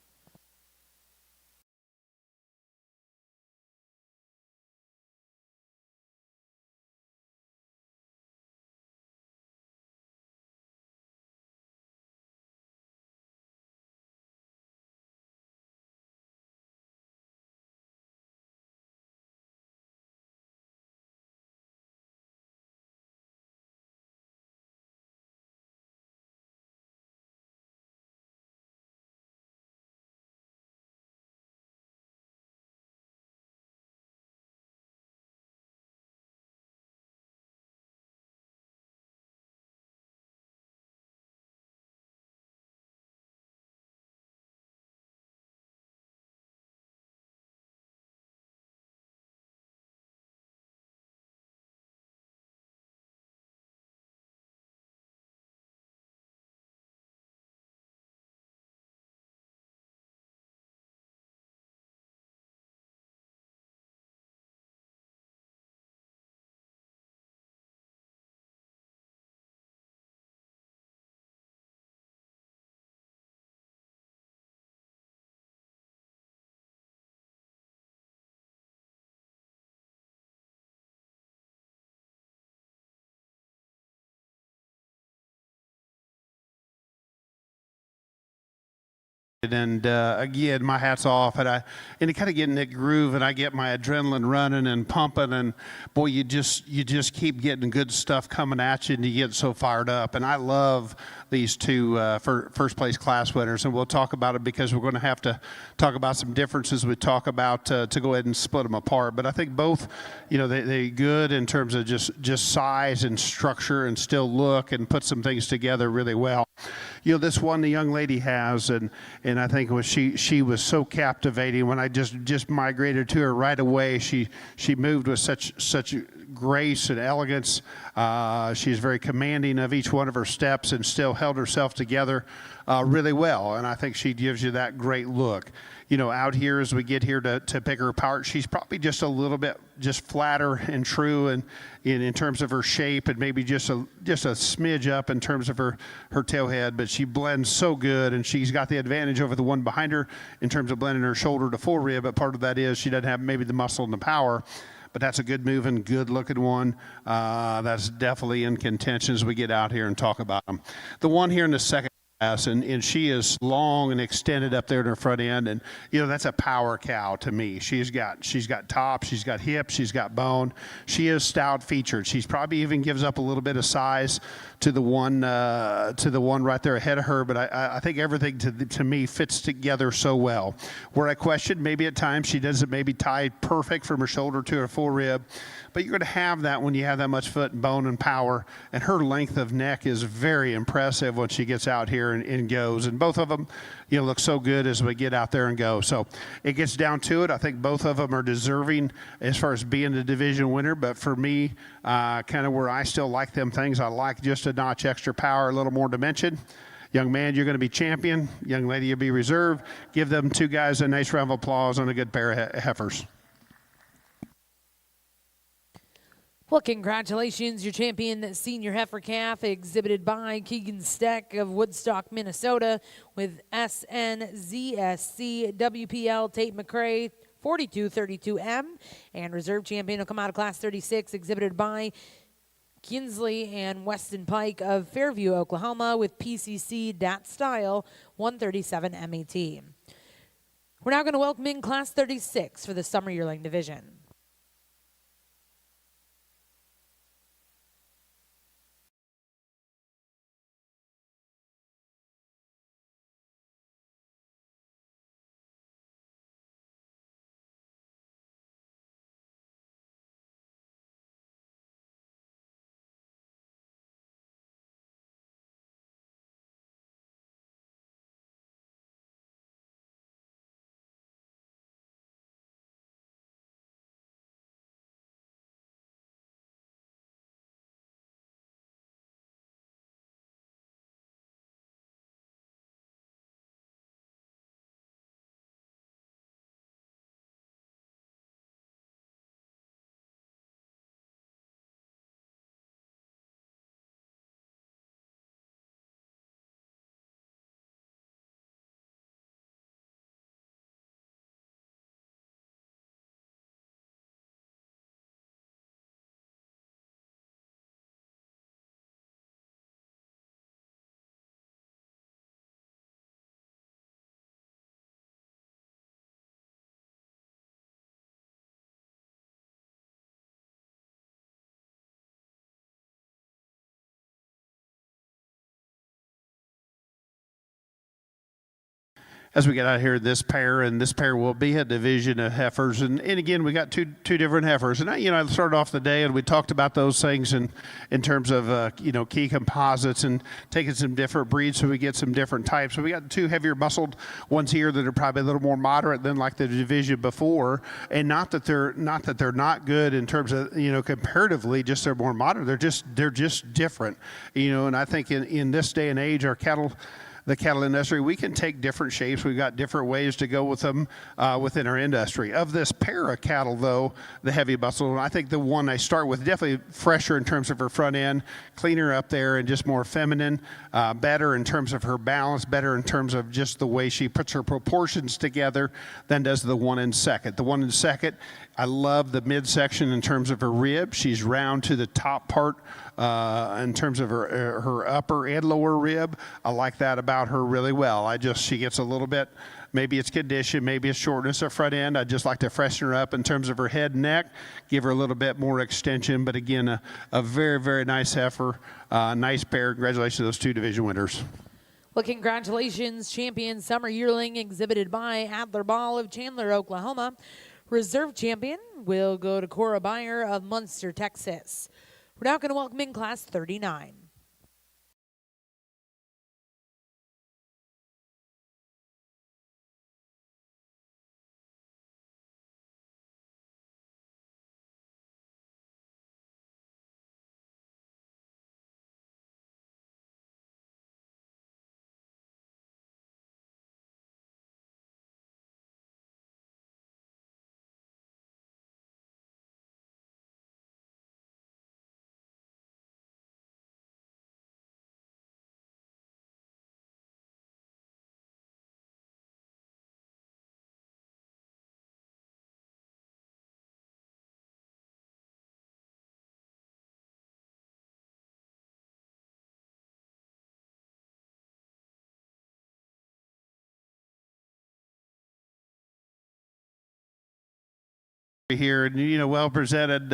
And again, my hat's off, and you kind of get in that groove, and I get my adrenaline running and pumping, and boy, you just keep getting good stuff coming at you, and you get so fired up. And I love these two first place class winners, and we'll talk about it because we're going to have to talk about some differences. We talk about to go ahead and split them apart, but I think both, they good in terms of just size and structure, and still look and put some things together really well. this one the young lady has, and I think she was so captivating when I just migrated to her right away. She moved with such grace and elegance. She's very commanding of each one of her steps and still held herself together really well, and I think she gives you that great look. Out here as we get here to pick her apart, she's probably just a little bit just flatter and true and in terms of her shape, and maybe just a smidge up in terms of her tail head, but she blends so good, and she's got the advantage over the one behind her in terms of blending her shoulder to full rib, but part of that is she doesn't have maybe the muscle and the power. But that's a good moving, good-looking one. That's definitely in contention as we get out here and talk about them. The one here in the second class, and she is long and extended up there in her front end, and that's a power cow to me. She's got top, she's got hips, she's got bone. She is stout featured. She's probably even gives up a little bit of size to the one right there ahead of her, but I think everything to me fits together so well. Where I question maybe at times she doesn't maybe tie perfect from her shoulder to her full rib, but you're going to have that when you have that much foot and bone and power, and her length of neck is very impressive when she gets out here and goes, and both of them look so good as we get out there and go. So it gets down to it. I think both of them are deserving as far as being the division winner, but for me, kind of where I still like them things, I like just a notch extra power, a little more dimension. Young man, you're going to be champion. Young lady, you'll be reserve. Give them two guys a nice round of applause on a good pair of heifers. Well, congratulations, your champion senior heifer calf, exhibited by Keegan Steck of Woodstock, Minnesota, with SNZSC WPL Tate McCrae 4232M, and reserve champion will come out of class 36, exhibited by Kinsley and Weston Pike of Fairview, Oklahoma, with PCC Dat Style 137 MET. We're now going to welcome in class 36 for the summer yearling division. As we get out here, this pair will be a division of heifers, and again, we got two different heifers, and I started off the day and we talked about those things in terms of Chi-Composites and taking some different breeds so we get some different types. So we got two heavier muscled ones here that are probably a little more moderate than like the division before, and not that they're not good in terms of comparatively, just they're more moderate. They're just different, and I think in this day and age, the cattle industry, we can take different shapes. We've got different ways to go with them within our industry. Of this pair of cattle, though, the heavy muscle, I think the one I start with, definitely fresher in terms of her front end, cleaner up there and just more feminine, better in terms of her balance, better in terms of just the way she puts her proportions together than does the one in second. The one in second, I love the midsection in terms of her rib. She's round to the top part in terms of her upper and lower rib. I like that about her really well. She gets a little bit, maybe it's condition, maybe it's shortness of front end. I just like to freshen her up in terms of her head and neck, give her a little bit more extension. But again, a very, very nice heifer, nice pair. Congratulations to those two division winners. Well, congratulations, champion summer yearling, exhibited by Adler Ball of Chandler, Oklahoma. Reserve champion will go to Cora Beyer of Munster, Texas. We're now going to welcome in class 39. here, and well presented.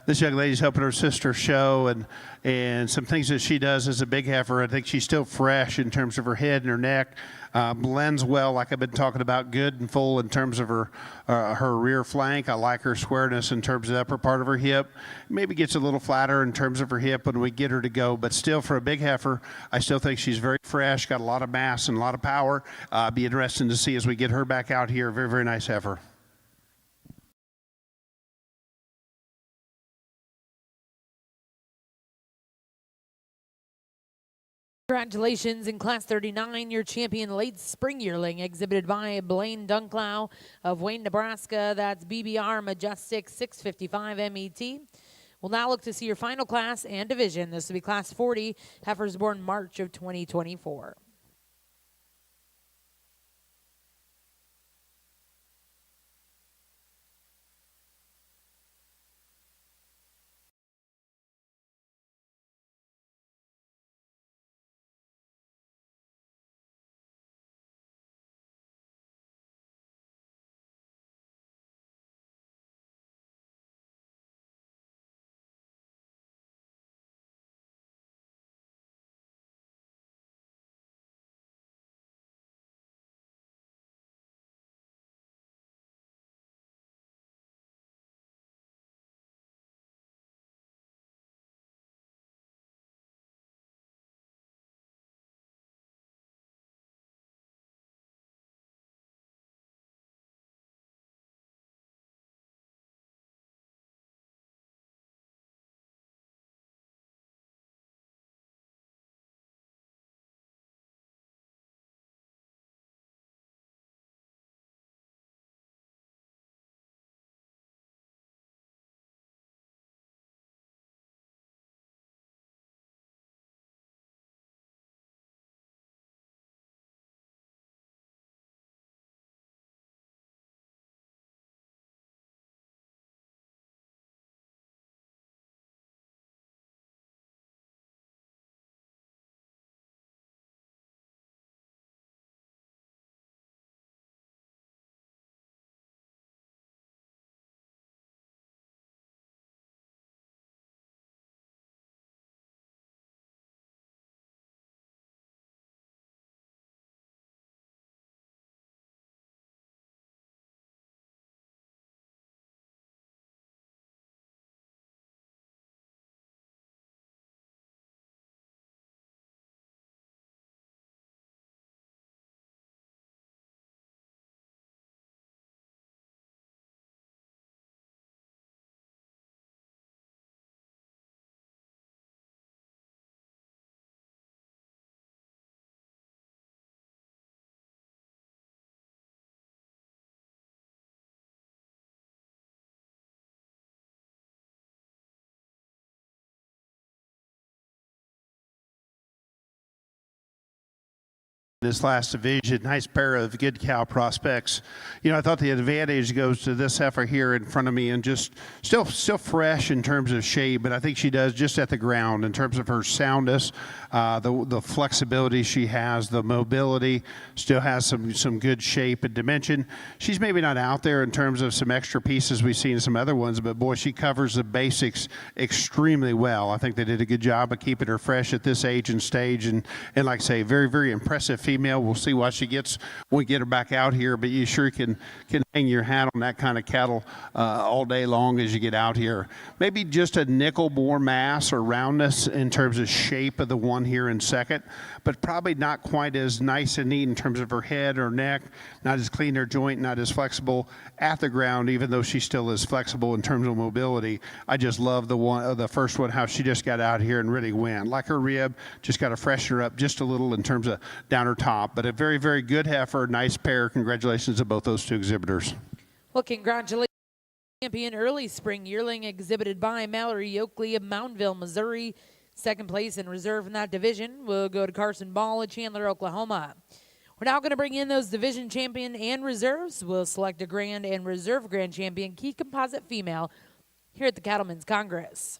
This young lady's helping her sister show, and some things that she does as a big heifer. I think she's still fresh in terms of her head and her neck. Blends well, like I've been talking about, good and full in terms of her rear flank. I like her squareness in terms of the upper part of her hip. Maybe gets a little flatter in terms of her hip when we get her to go, but still for a big heifer, I still think she's very fresh, got a lot of mass and a lot of power. Be interesting to see as we get her back out here. Very, very nice heifer. Congratulations in Class 39, your champion late spring yearling, exhibited by Blaine Dunklow of Wayne, Nebraska. That's BBR Majestic 655 MET. We'll now look to see your final class and division. This will be Class 40, heifers born March of 2024. This last division, nice pair of good cow prospects. I thought the advantage goes to this heifer here in front of me, and just still fresh in terms of shape, but I think she does just at the ground in terms of her soundness, the flexibility she has, the mobility, still has some good shape and dimension. She's maybe not out there in terms of some extra pieces we've seen in some other ones, but boy, she covers the basics extremely well. I think they did a good job of keeping her fresh at this age and stage, and like I say, very, very impressive female. We'll see what she gets when we get her back out here, but you sure can hang your hat on that kind of cattle all day long as you get out here. Maybe just a nickel more mass or roundness in terms of shape of the one here in second, but probably not quite as nice and neat in terms of her head or neck, not as clean her joint, not as flexible at the ground, even though she still is flexible in terms of mobility. I just love the first one, how she just got out here and really went. Like her rib, just got to freshen her up just a little in terms of down her top, but a very, very good heifer, nice pair. Congratulations to both those two exhibitors. Well, congratulations. Champion early spring yearling, exhibited by Mallory Oakley of Mountville, Missouri. Second place in reserve in that division will go to Carson Ball of Chandler, Oklahoma. We're now going to bring in those division champion and reserves. We'll select a grand and reserve grand champion, Chi-Composite female, here at the Cattlemen's Congress.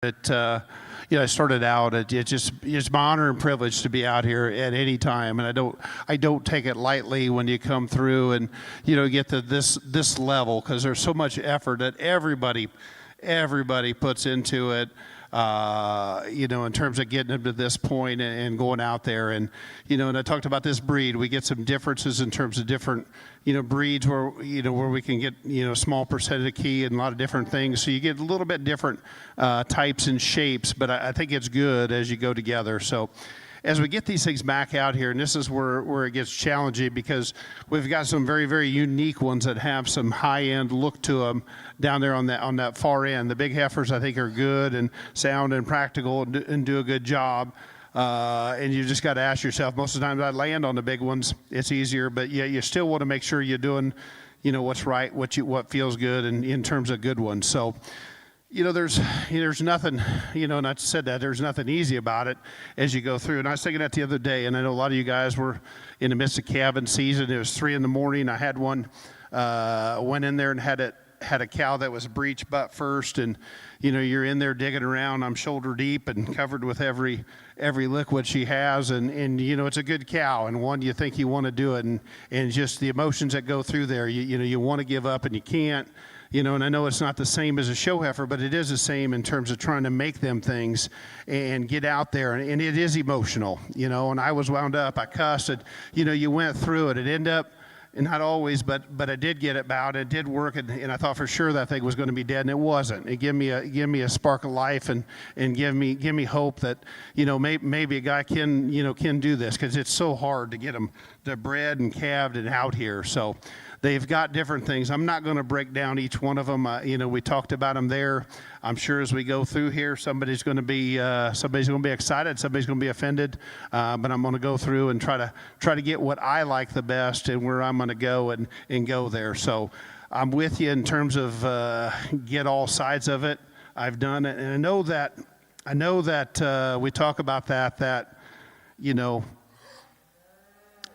I started out. It's my honor and privilege to be out here at any time, and I don't take it lightly when you come through and get to this level, because there's so much effort that everybody puts into it. In terms of getting them to this point and going out there, and I talked about this breed. We get some differences in terms of different breeds where where we can get small percentage of key and a lot of different things. So you get a little bit different types and shapes, but I think it's good as you go together. So as we get these things back out here, and this is where it gets challenging, because we've got some very, very unique ones that have some high-end look to them down there on that far end. The big heifers, I think, are good and sound and practical and do a good job. And you just got to ask yourself, most of the time I land on the big ones, it's easier, but yeah, you still want to make sure you're doing what's right, what feels good, and in terms of good ones. So there's nothing, and I said that there's nothing easy about it as you go through. And I was thinking that the other day, and I know a lot of you guys were in the midst of calving season. It was 3 a.m. I had one, went in there and had a cow that was breech butt first, and you're in there digging around. I'm shoulder deep and covered with every liquid she has, and it's a good cow, and one, you think you want to do it, and just the emotions that go through there, you want to give up and you can't. And I know it's not the same as a show heifer, but it is the same in terms of trying to make them things and get out there. And it is emotional, and I was wound up. I cussed it. You went through it. It ended up, and not always, but I did get it about. It did work, and I thought for sure that thing was going to be dead, and it wasn't. It gave me a spark of life and give me hope that maybe a guy can do this, because it's so hard to get them bred and calved and out here. So they've got different things. I'm not going to break down each one of them. We talked about them there. I'm sure as we go through here, somebody's going to be excited, somebody's going to be offended. But I'm going to go through and try to get what I like the best and where I'm going to go and go there. So I'm with you in terms of get all sides of it. I've done it, and I know that we talk about that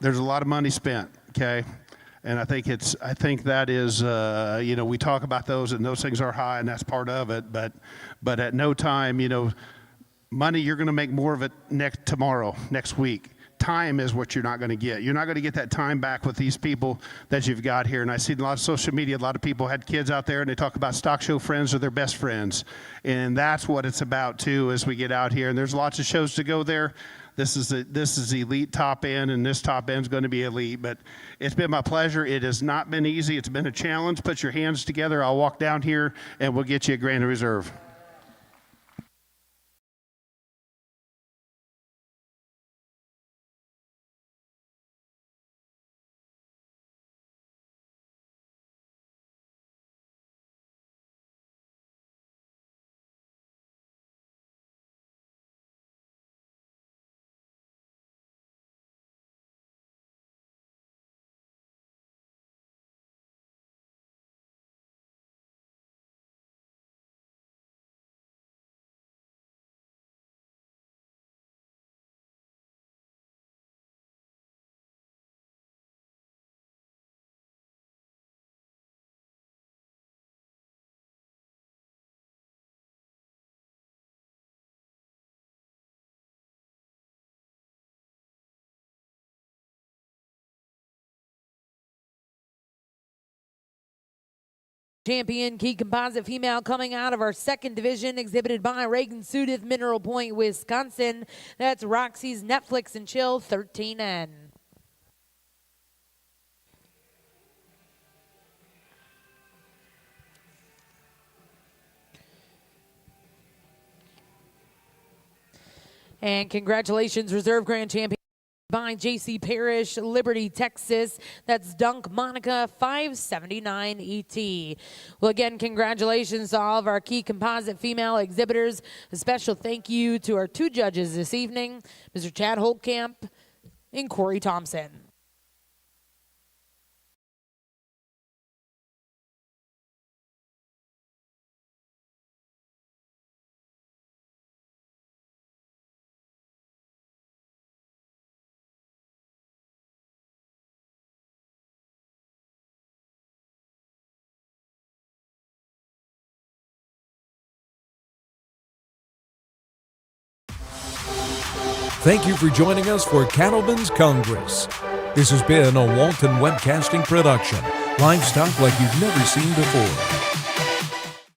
there's a lot of money spent. Okay. And I think that is, we talk about those, and those things are high, and that's part of it. But at no time, money, you're going to make more of it next week. Time is what you're not going to get. You're not going to get that time back with these people that you've got here. And I see a lot of social media, a lot of people had kids out there, and they talk about stock show friends are their best friends. And that's what it's about, too, as we get out here. And there's lots of shows to go there. This is the elite top end, and this top end is going to be elite. But it's been my pleasure. It has not been easy. It's been a challenge. Put your hands together. I'll walk down here, and we'll get you a Grand Reserve. Champion Chi-Composite female coming out of our second division, exhibited by Reagan Sudith, Mineral Point, Wisconsin. That's Roxy's Netflix and Chill 13N. And congratulations, Reserve Grand Champion by J.C. Parrish, Liberty, Texas. That's Dunk Monica 579 ET. Well, again, congratulations to all of our Chi-Composite female exhibitors. A special thank you to our 2 judges this evening, Mr. Chad Holtkamp and Corey Thompson. Thank you for joining us for Cattleman's Congress. This has been a Walton Webcasting production. Livestock like you've never seen before.